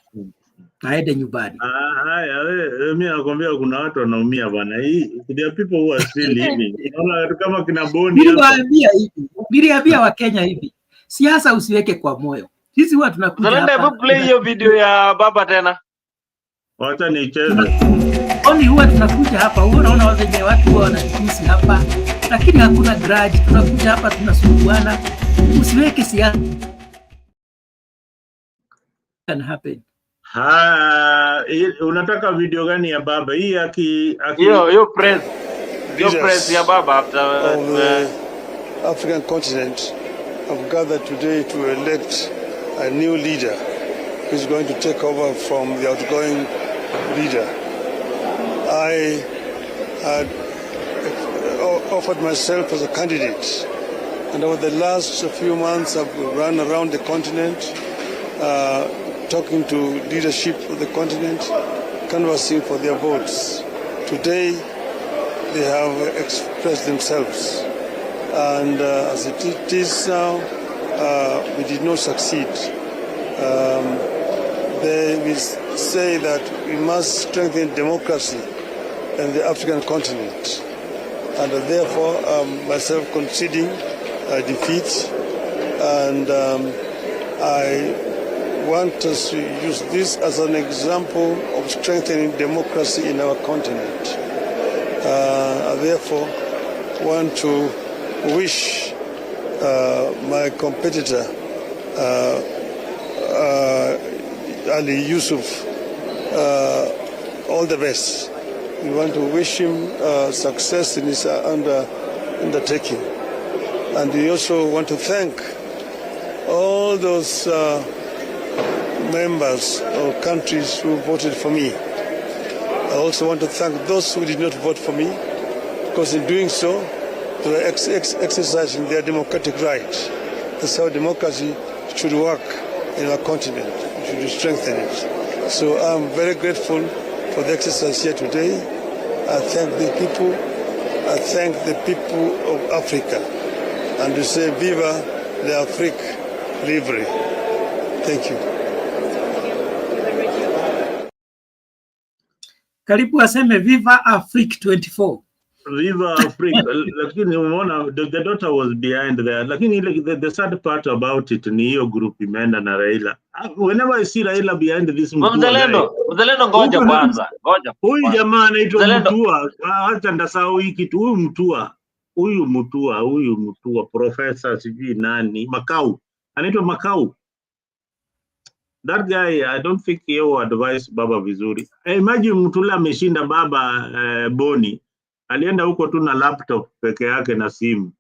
aende nyumbani. Haya, mimi nakwambia kuna watu wanaumia bwana. There are people who are still living. Unaona kama kina Boni hapa. Niliambia Wakenya hivi, siasa usiweke kwa moyo. Sisi huwa tunakuja hapa. Hebu play hiyo video ya baba tena. Wacha nicheze. Oni huwa tunakuja hapa, unaona wazee watu wanatusi hapa, lakini hakuna grudge. Tunakuja hapa tunasumbuana. Usiweke siasa can happen. Unataka video gani ya baba? Hii hiyo press ya baba after the African continent have gathered today to elect a new leader who is going to take over from the outgoing leader. I had offered myself as a candidate, and over the last few months I've run around the continent talking to leadership of the continent, canvassing for their votes. Today, they have expressed themselves. And as it is now, we did not succeed. They will say that we must strengthen democracy in the African continent. And therefore, myself conceding defeat. And I want us to use this as an example of strengthening democracy in our continent. I therefore want to wish my competitor, Ali Youssouf, all the best. We want to wish him success in his undertaking. And we also want to thank all those members or countries who voted for me. I also want to thank those who did not vote for me, because in doing so, they were exercising their democratic right. That's how democracy should work in our continent. We should strengthen it. So I'm very grateful for the exercise here today. I thank the people. I thank the people of Africa. And to say, Viva l'Afrique libre. Thank you. Karibu aseme Viva Afrique 24. Viva Africa. Lakini umeona the daughter was behind there. Lakini the sad part about it ni hiyo group imeenda na Raila. Whenever I see Raila behind this Mzalendo ngoja kwanza. Huyu jamaa anaitwa Mutua. Acha ndasahau hiki tu. Huyu Mutua professor sijui nani Makau. Anaitwa Makau. That guy, I don't think he will advise baba vizuri. Imagine Mutula ameshinda baba Boni. Alienda huko tu na laptop peke yake na simu.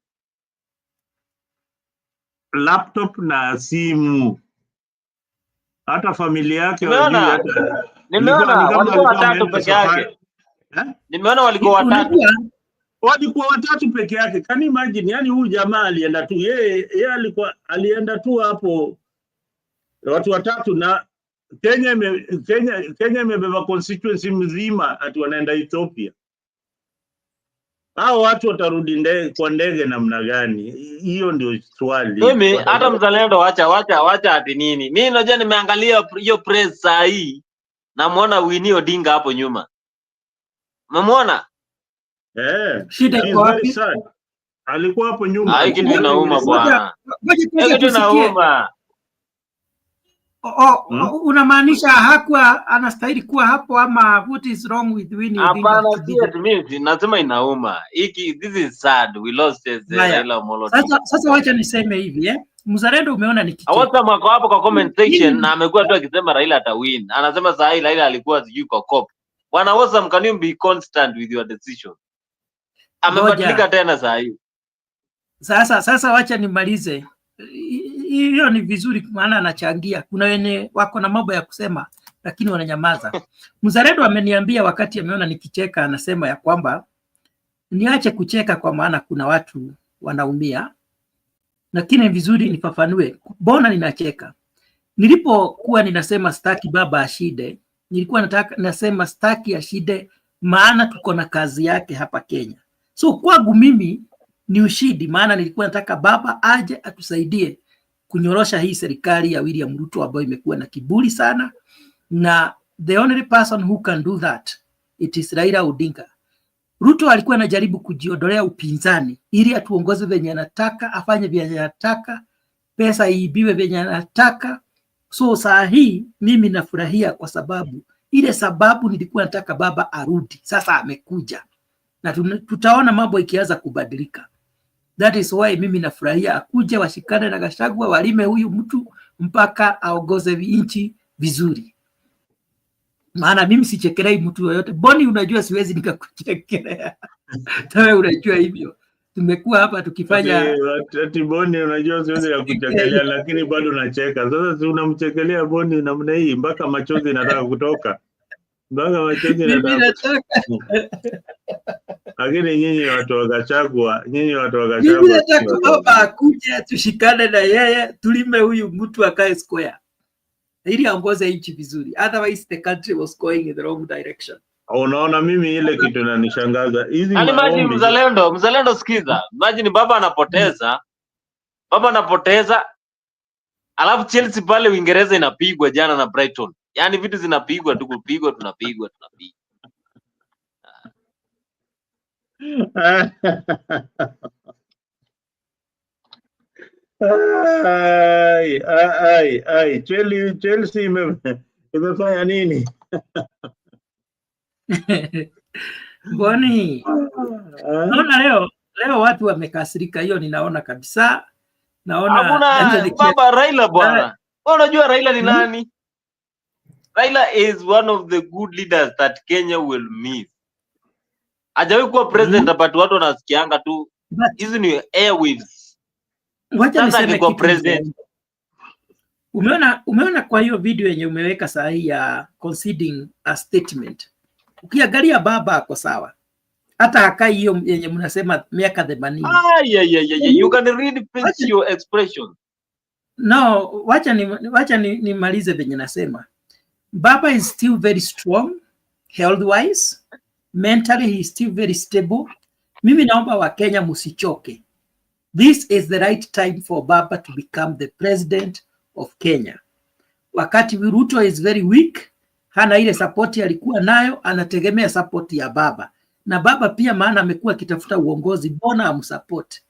Laptop na simu. Hata familia yake nimeona walikuwa watatu peke yake. Nimeona walikuwa watatu. Walikuwa watatu peke yake. Can you imagine? Yani huyu jamaa alienda tu. Yeye alienda tu hapo watu watatu na Kenya imebeba constituency mzima ati wanaenda Ethiopia. Hao watu watarudi kwa ndege namna gani? Hiyo ndio swali. Mimi hata Mzalendo wacha ati nini? Mimi najua nimeangalia hiyo press saa hii namuona Winnie Odinga hapo nyuma. Umemuona? Shida iko wapi? Alikuwa hapo nyuma. Hiki tunauma bwana. Hiki tunauma. Unamaanisha hakuwa anastahili kuwa hapo ama what is wrong with Winnie Odinga? Hapana, mimi nasema inauma. This is sad. We lost Raila Amolo. Sasa wacha niseme hivi Mzalendo umeona ni kitu. Awasa mwako hapo kwa comment section na amekuwa tu akisema Raila atawin. Anasema saa hii Raila alikuwa sijui kwa cop. Bwana Awasa, can you be constant with your decision? Amebadilika tena saa hii. Sasa wacha nimalize. Hiyo ni vizuri maana anachangia. Kuna wenye wako na mambo ya kusema lakini wananyamaza. Mzalendo ameniambia wakati ameona nikicheka, anasema ya kwamba niache kucheka kwa maana kuna watu wanaumia. Lakini vizuri nifafanue mbona ninacheka. Nilipokuwa ninasema staki baba ashide, nilikuwa nasema staki ashide maana tuko na kazi yake hapa Kenya. So kwangu mimi ni ushindi maana nilikuwa nataka baba aje atusaidie kunyorosha hii serikali ya William Ruto ambayo imekuwa na kiburi sana, na the only person who can do that it is Raila Odinga. Ruto alikuwa anajaribu kujiondolea upinzani ili atuongoze venye anataka, afanye venye anataka, pesa iibiwe venye anataka. So saa hii mimi nafurahia kwa sababu ile sababu nilikuwa nataka baba arudi sasa amekuja na tutaona mambo ikianza kubadilika. That is why mimi nafurahia akuje, washikane na Gachagua, walime huyu mtu mpaka aongoze nchi vizuri. Maana mimi sichekelei mtu yoyote. Boni, unajua siwezi nikakuchekelea. Tawe unajua hivyo. Tumekuwa hapa tukifanya ati Boni unajua siwezi kukuchekelea lakini bado unacheka. Sasa si unamchekelea Boni namna hii mpaka machozi yanataka kutoka. Lakini nyinyi watu wa Gachagua, mimi nataka baba akuje tushikane na yeye, tulime huyu mtu akae square ili aongoze nchi vizuri. Otherwise the country was going in the wrong direction. Unaona, mimi ile kitu inanishangaza hizi maombi. Mzalendo sikiza. Imagine baba anapoteza alafu Chelsea pale Uingereza inapigwa jana na Brighton. Yaani vitu zinapigwa tu kupigwa tunapigwa. Chelsea imefanya nini? Boni. Naona leo watu wamekasirika, hiyo ninaona kabisa. Naona baba Raila bwana. Unajua Raila ni nani? Raila is one of the good leaders that Kenya will miss. Hajawahi kuwa president but watu wanasikianga tu hizi ni airwaves. Wacha niseme kwa president. Umeona kwa hiyo video yenye umeweka saa hii ya conceding a statement. Ukiangalia baba ako sawa. Hata hakai hiyo yenye mnasema miaka 80. You can read your expression. No, wacha nimalize venye nasema. Baba is still very strong health wise, mentally he is still very stable. Mimi naomba wa Kenya musichoke. This is the right time for Baba to become the president of Kenya. Wakati Ruto is very weak, hana ile support alikuwa nayo, anategemea support ya Baba. Na Baba pia maana amekuwa akitafuta uongozi, bona amsupport.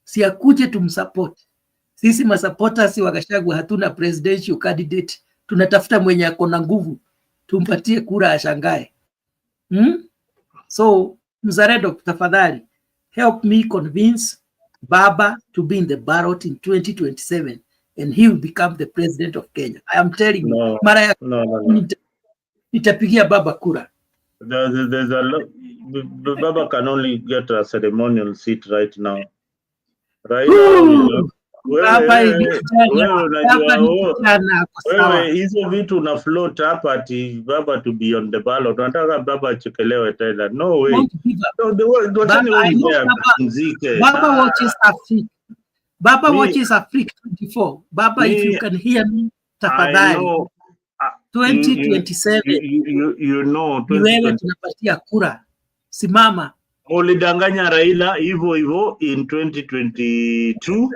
Si akuje tumsupport. Sisi masupporters wa Gachagua hatuna presidential candidate, tunatafuta mwenye ako na nguvu, tumpatie kura ashangae. So Mzalendo, tafadhali help me convince Baba to be in the ballot in 2027 and he will become the president of Kenya. I am telling you, mara ya nitapigia Baba kura. There's a lot. Baba can only get a ceremonial seat right now. Raila, wewe hizo vitu na float hapa ati Baba to be on the ballot. Unataka Baba achekelewe tena? No way. Baba watches Africa. Baba watches Africa 24. Baba, if you can hear me, tafadhali. 2027. You know, wewe tunapatia kura. Simama. Mulidanganya Raila hivyo in 2022,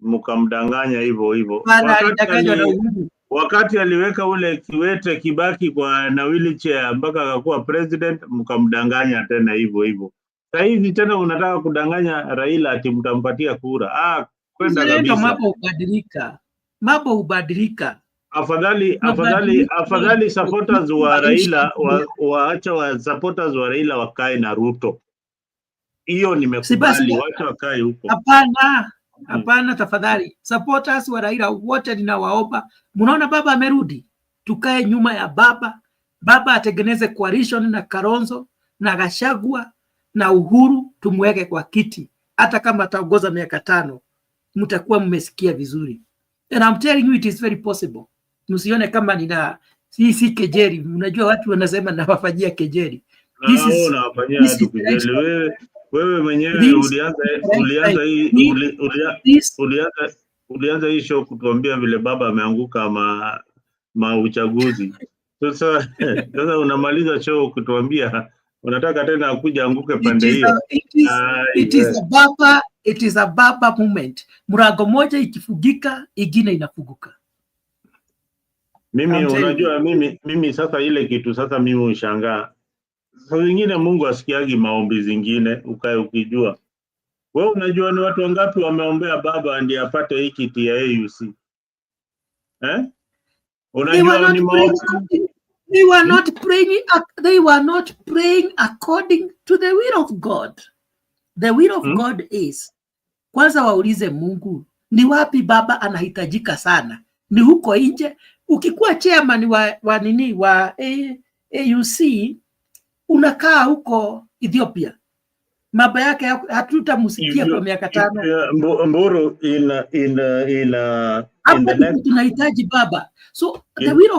mkamdanganya hivyo. Wakati aliweka ule Kiwete Kibaki kwa na wheelchair mpaka akakuwa president, mkamdanganya tena hivyo. Sasa hivi tena unataka kudanganya Raila ati mtampatia kura. Kwenda kabisa. Mambo hubadilika. Afadhali supporters wa Raila waacha wa supporters wa Raila wakae na Ruto. Hiyo nimekubali, wacha wakae huko. Hapana, tafadhali. Supporters wa Raila wote ninawaomba, mnaona Baba amerudi, tukae nyuma ya Baba. Baba atengeneze coalition na Kalonzo na Gachagua na Uhuru, tumweke kwa kiti. Hata kama ataongoza miaka 5, mtakuwa mmesikia vizuri. And I'm telling you it is very possible. Msione kama si kejeli. Unajua watu wanasema nawafanyia kejeli. Wewe mwenyewe ulianza hii show kutuambia vile Baba ameanguka uchaguzi. Sasa unamaliza show kutuambia unataka tena akuja anguke pande hiyo. It is a Baba moment. Murago moja ikifugika, ingine inafuguka. Unajua mimi sasa ile kitu sasa mimi ushangaa. Sasa wengine Mungu asikiagi maombi zingine ukae ukijua. Wewe unajua ni watu wangapi wameombea Baba ndiye apate hii kiti ya AUC? Unajua ni maombi. They were not praying according to the will of God. The will of God is, kwanza waulize Mungu, ni wapi Baba anahitajika sana? Ni huko nje? Ukikuwa chairman wa AUC, unakaa huko Ethiopia. Mambo yake hatutamusikia kwa miaka 5. Mburu in the next. Tunahitaji Baba. So the will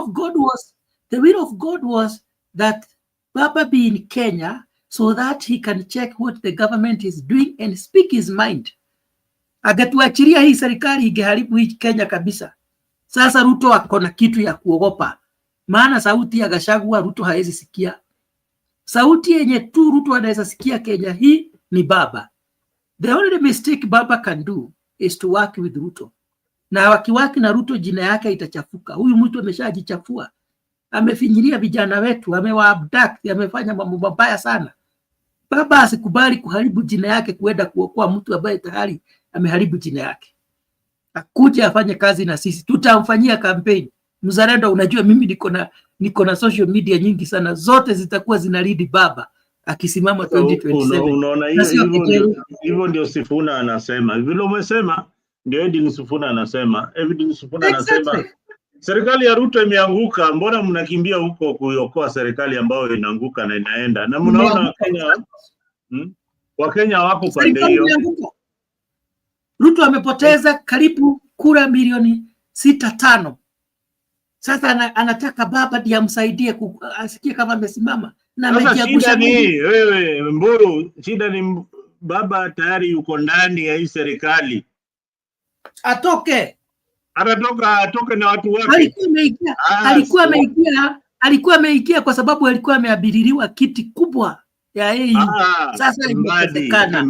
of God was that Baba be in Kenya so that he can check what the government is doing and speak his mind. Agetuachilia hii serikali ingeharibu hii Kenya kabisa. Sasa Ruto akona kitu ya kuogopa. Maana sauti ya Gachagua Ruto haezi sikia. Sauti yenye tu Ruto anaweza sikia Kenya hii ni Baba. The only mistake Baba can do is to work with Ruto. Na wakiwaki na Ruto jina yake itachafuka. Huyu mtu ameshajichafua. Amefinyilia vijana wetu, amewaabduct, amefanya mambo mabaya sana. Baba asikubali kuharibu jina yake kuenda kuokoa mtu ambaye tayari ameharibu jina yake. Akuje afanye kazi na sisi, tutamfanyia campaign. Mzalendo, unajua mimi niko na social media nyingi sana, zote zitakuwa zinalidi Baba akisimama 2027. Unaona hivyo ndio Sifuna anasema. Vile umesema ndio Edin Sifuna anasema. Edin Sifuna anasema serikali ya Ruto imeanguka, mbona mnakimbia huko kuiokoa serikali ambayo inaanguka na inaenda? Na mnaona Wakenya wako pande hiyo. Ruto amepoteza karibu kura milioni 6.5. Sasa anataka Baba ndiye amsaidie asikie kama amesimama na amejiangusha. Wewe Mburu, shida ni Baba tayari yuko ndani ya hii serikali. Atoke. Anatoka atoke na watu wake. Alikuwa ameingia kwa sababu alikuwa ameabiririwa kiti kubwa ya AU. Sasa imekosekana.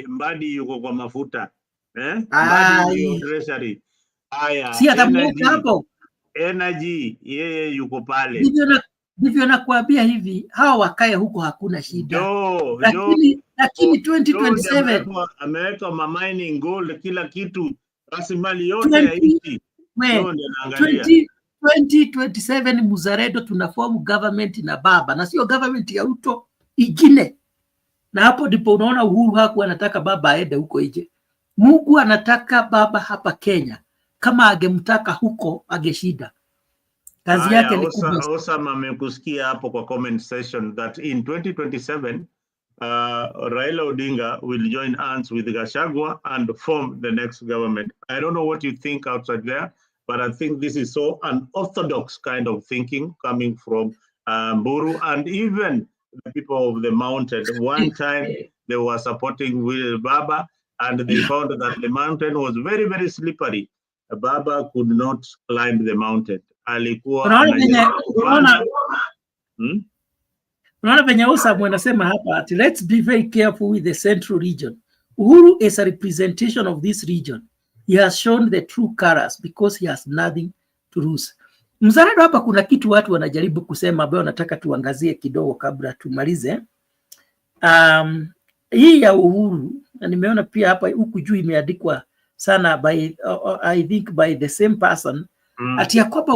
Mbadi yuko kwa mafuta. Mbadi yuko treasury. Haya, si atamuka hapo. Energy yeye yuko pale. Ndivyo nakuambia hivi, hawa wakae huko hakuna shida. Lakini 2027 ameweka mining gold kila kitu, rasilimali yote ya nchi. 2027 Muzaredo tunaform government na baba, na sio government ya Ruto ingine. Na hapo ndipo unaona Uhuru hakuwa anataka baba aende huko nje. Mungu anataka baba hapa Kenya. Kama agemtaka huko ageshida. Kazi yake ni kubwa. Osama amekusikia hapo kwa comment section that in 2027 Raila Odinga will join hands with Gachagua and form the next government. I don't know what you think outside there, but I think this is so unorthodox kind of thinking coming from Mburu and even the people of the mountain. One time they were supporting Will Baba and they found that the mountain was very, very slippery. Baba could not climb the mountain. Unaona venye Osam anasema hapa, let's be very careful with the central region. Uhuru is a representation of this region. He has shown the true colors because he has nothing to lose. Mzalendo hapa kuna kitu watu wanajaribu kusema ambayo nataka tuangazie kidogo kabla tumalize. Hii ya Uhuru, na nimeona pia hapa huku juu imeandikwa sana by I think by the same person ati ya kwamba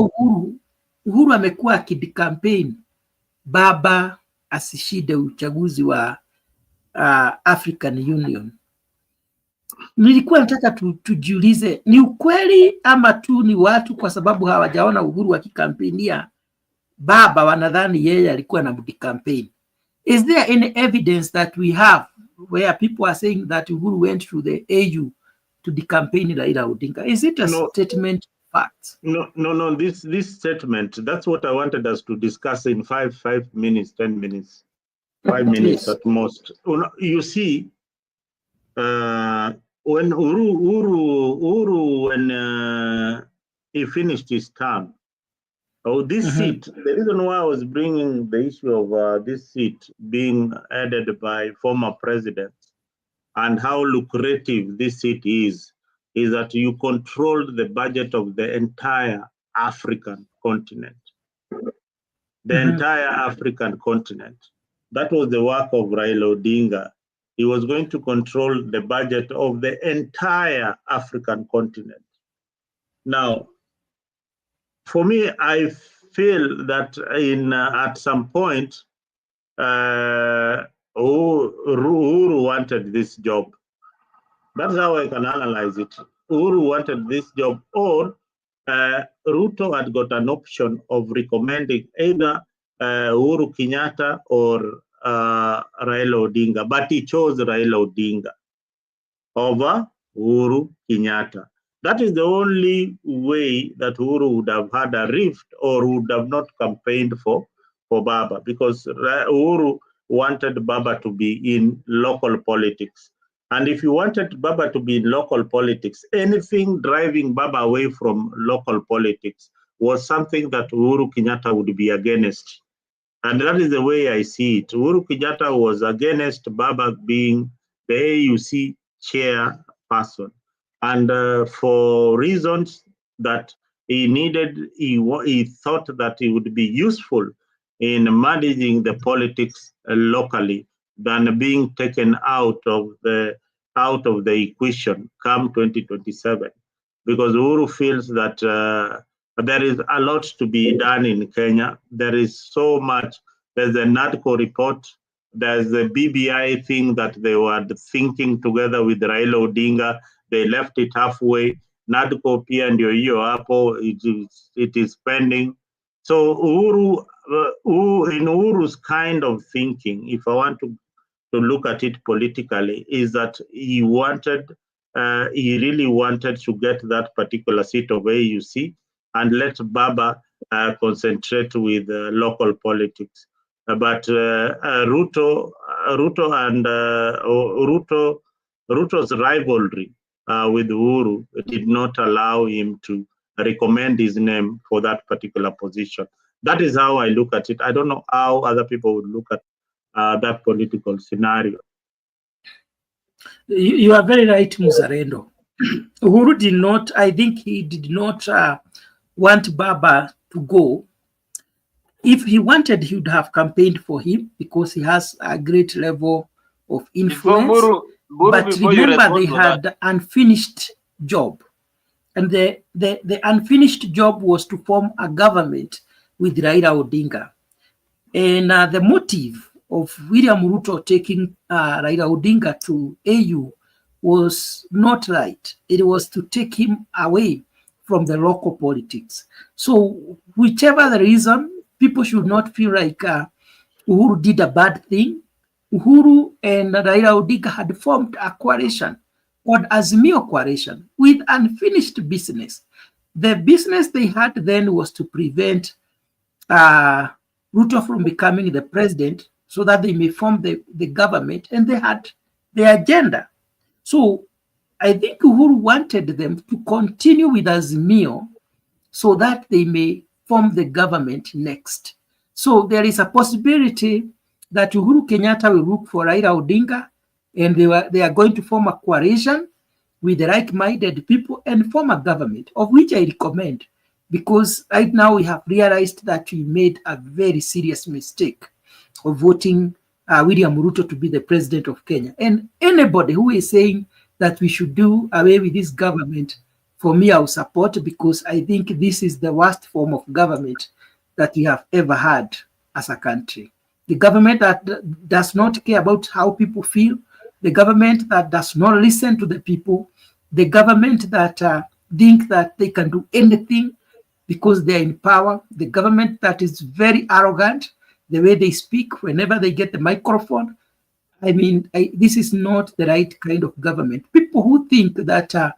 Uhuru amekuwa akidcampaign baba asishide uchaguzi wa African Union. Nilikuwa nataka tujiulize ni ukweli ama tu ni watu kwa sababu hawajaona Uhuru akikampenia baba wanadhani yeye alikuwa na campaign. Is there any evidence that we have where people are saying that Uhuru went to the AU to the campaign Raila Odinga? Is it a statement fact? No. This statement, that's what I wanted us to discuss in 5 minutes, 10 minutes, 5 minutes at most. You see, when Uhuru when he finished his term, this seat, the reason why I was bringing the issue of this seat being added by former presidents and how lucrative this seat is that you control the budget of the entire African continent. The entire African continent. That was the work of Raila Odinga. He was going to control the budget of the entire African continent. Now, for me, I feel that at some point, Uhuru wanted this job. That's how I can analyze it. Uhuru wanted this job, or Ruto had got an option of recommending either Uhuru Kenyatta or Raila Odinga, but he chose Raila Odinga over Uhuru Kenyatta. That is the only way that Uhuru would have had a rift or would have not campaigned for Baba, because Uhuru wanted Baba to be in local politics. And if you wanted Baba to be in local politics, anything driving Baba away from local politics was something that Uhuru Kenyatta would be against. And that is the way I see it. Uhuru Kenyatta was against Baba being the AUC chairperson. And for reasons that he thought that he would be useful in managing the politics locally than being taken out of the equation come 2027, because Uhuru feels that there is a lot to be done in Kenya. There is so much. There's a NADCO report. There's the BBI thing that they were thinking together with Raila Odinga. They left it halfway. NADCO pia ndio hiyo hapo, it is pending. So Uhuru, in Uhuru's kind of thinking, if I want to look at it politically, is that he really wanted to get that particular seat of AUC and let Baba concentrate with local politics. But Ruto's rivalry with Uhuru did not allow him to recommend his name for that particular position. That is how I look at it. I don't know how other people would look at that political scenario. You are very right, Muzarendo. Uhuru did not, I think he did not want Baba to go. If he wanted, he would have campaigned for him because he has a great level of influence. But remember, they had unfinished job. And the unfinished job was to form a government with Raila Odinga. And the motive of William Ruto taking Raila Odinga to AU was not right. It was to take him away from the local politics. So whichever the reason, people should not feel like Uhuru did a bad thing. Uhuru and Raila Odinga had formed a coalition called Azimio Coalition with unfinished business. The business they had then was to prevent Ruto from becoming the president so that they may form the government, and they had their agenda. So I think Uhuru wanted them to continue with Azimio so that they may form the government next. So there is a possibility that Uhuru Kenyatta will look for Raila Odinga, and they are going to form a coalition with the like-minded people and form a government, of which I recommend, because right now we have realized that we made a very serious mistake of voting William Ruto to be the president of Kenya. And anybody who is saying that we should do away with this government, for me, I will support, because I think this is the worst form of government that we have ever had as a country. The government that does not care about how people feel, the government that does not listen to the people, the government that think that they can do anything because they're in power, the government that is very arrogant, the way they speak whenever they get the microphone. I mean, this is not the right kind of government. People who think that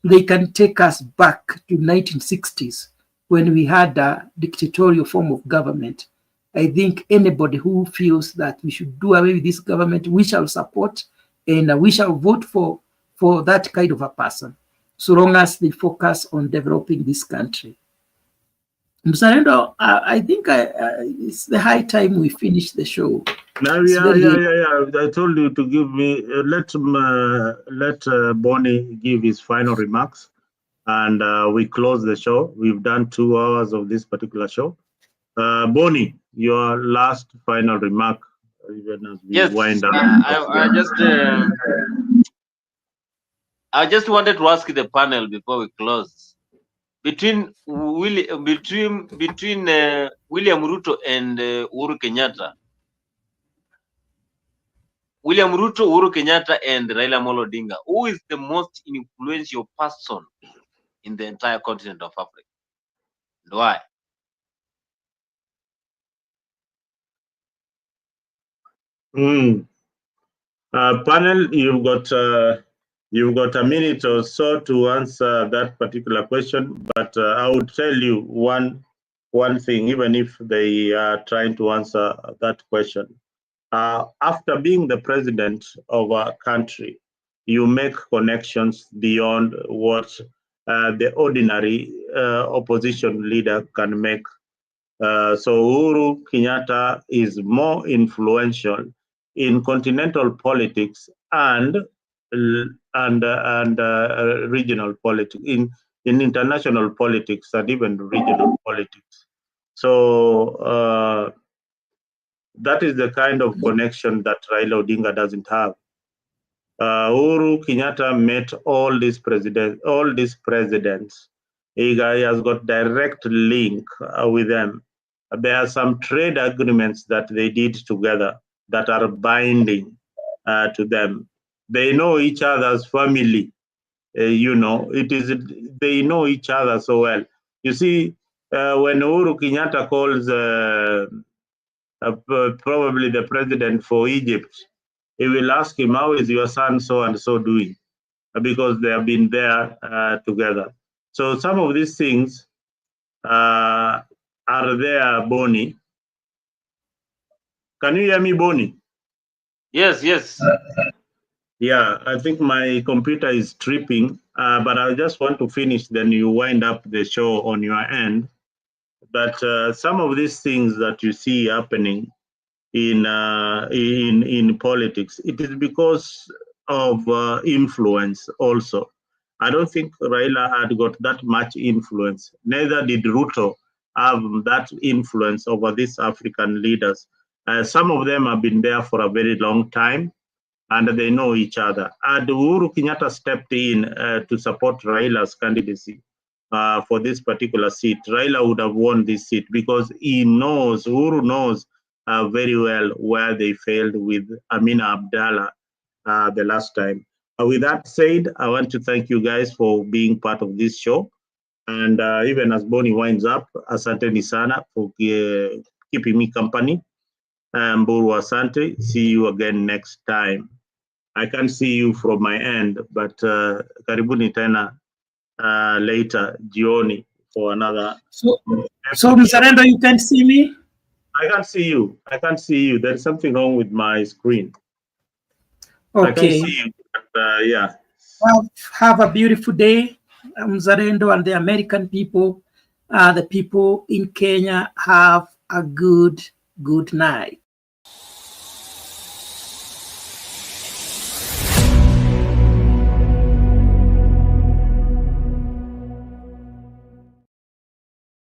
they can take us back to 1960s when we had a dictatorial form of government. I think anybody who feels that we should do away with this government, we shall support, and we shall vote for that kind of a person, so long as they focus on developing this country. Mzalendo, I think it's the high time we finish the show. Yeah. I told you to give me, let Bonnie give his final remarks, and we close the show. We've done 2 hours of this particular show. Bonnie, your last final remark, even as we wind up. I just wanted to ask the panel before we close. Between William Ruto and Uhuru Kenyatta, William Ruto, Uhuru Kenyatta, and Raila Amolo Odinga, who is the most influential person in the entire continent of Africa? And why? Panel, you've got a minute or so to answer that particular question, but I would tell you one thing, even if they are trying to answer that question. After being the president of a country, you make connections beyond what the ordinary opposition leader can make. So Uhuru Kenyatta is more influential in continental politics and regional politics, in international politics and even regional politics. So that is the kind of connection that Raila Odinga doesn't have. Uhuru Kenyatta met all these presidents. He has got direct link with them. There are some trade agreements that they did together that are binding to them. They know each other's family. They know each other so well. You see, when Uhuru Kenyatta calls probably the president for Egypt, he will ask him, how is your son so and so doing? Because they have been there together. So some of these things are there, Bonnie. Can you hear me, Bonnie? Yes. Yeah, I think my computer is tripping, but I just want to finish, then you wind up the show on your end. But some of these things that you see happening in politics, it is because of influence also. I don't think Raila had got that much influence. Neither did Ruto have that influence over these African leaders. Some of them have been there for a very long time and they know each other. And Uhuru Kenyatta stepped in to support Raila's candidacy for this particular seat. Raila would have won this seat because Uhuru knows very well where they failed with Amina Abdallah the last time. With that said, I want to thank you guys for being part of this show. And even as Bonnie winds up, asante ni sana for keeping me company. Mburu asante. See you again next time. I can't see you from my end, but karibuni tena later, jioni, for another. So Mzalendo, you can see me? I can't see you. I can't see you. There's something wrong with my screen. Okay. I can see you, but yeah. Well, have a beautiful day, Mzalendo, and the American people. The people in Kenya have a good night.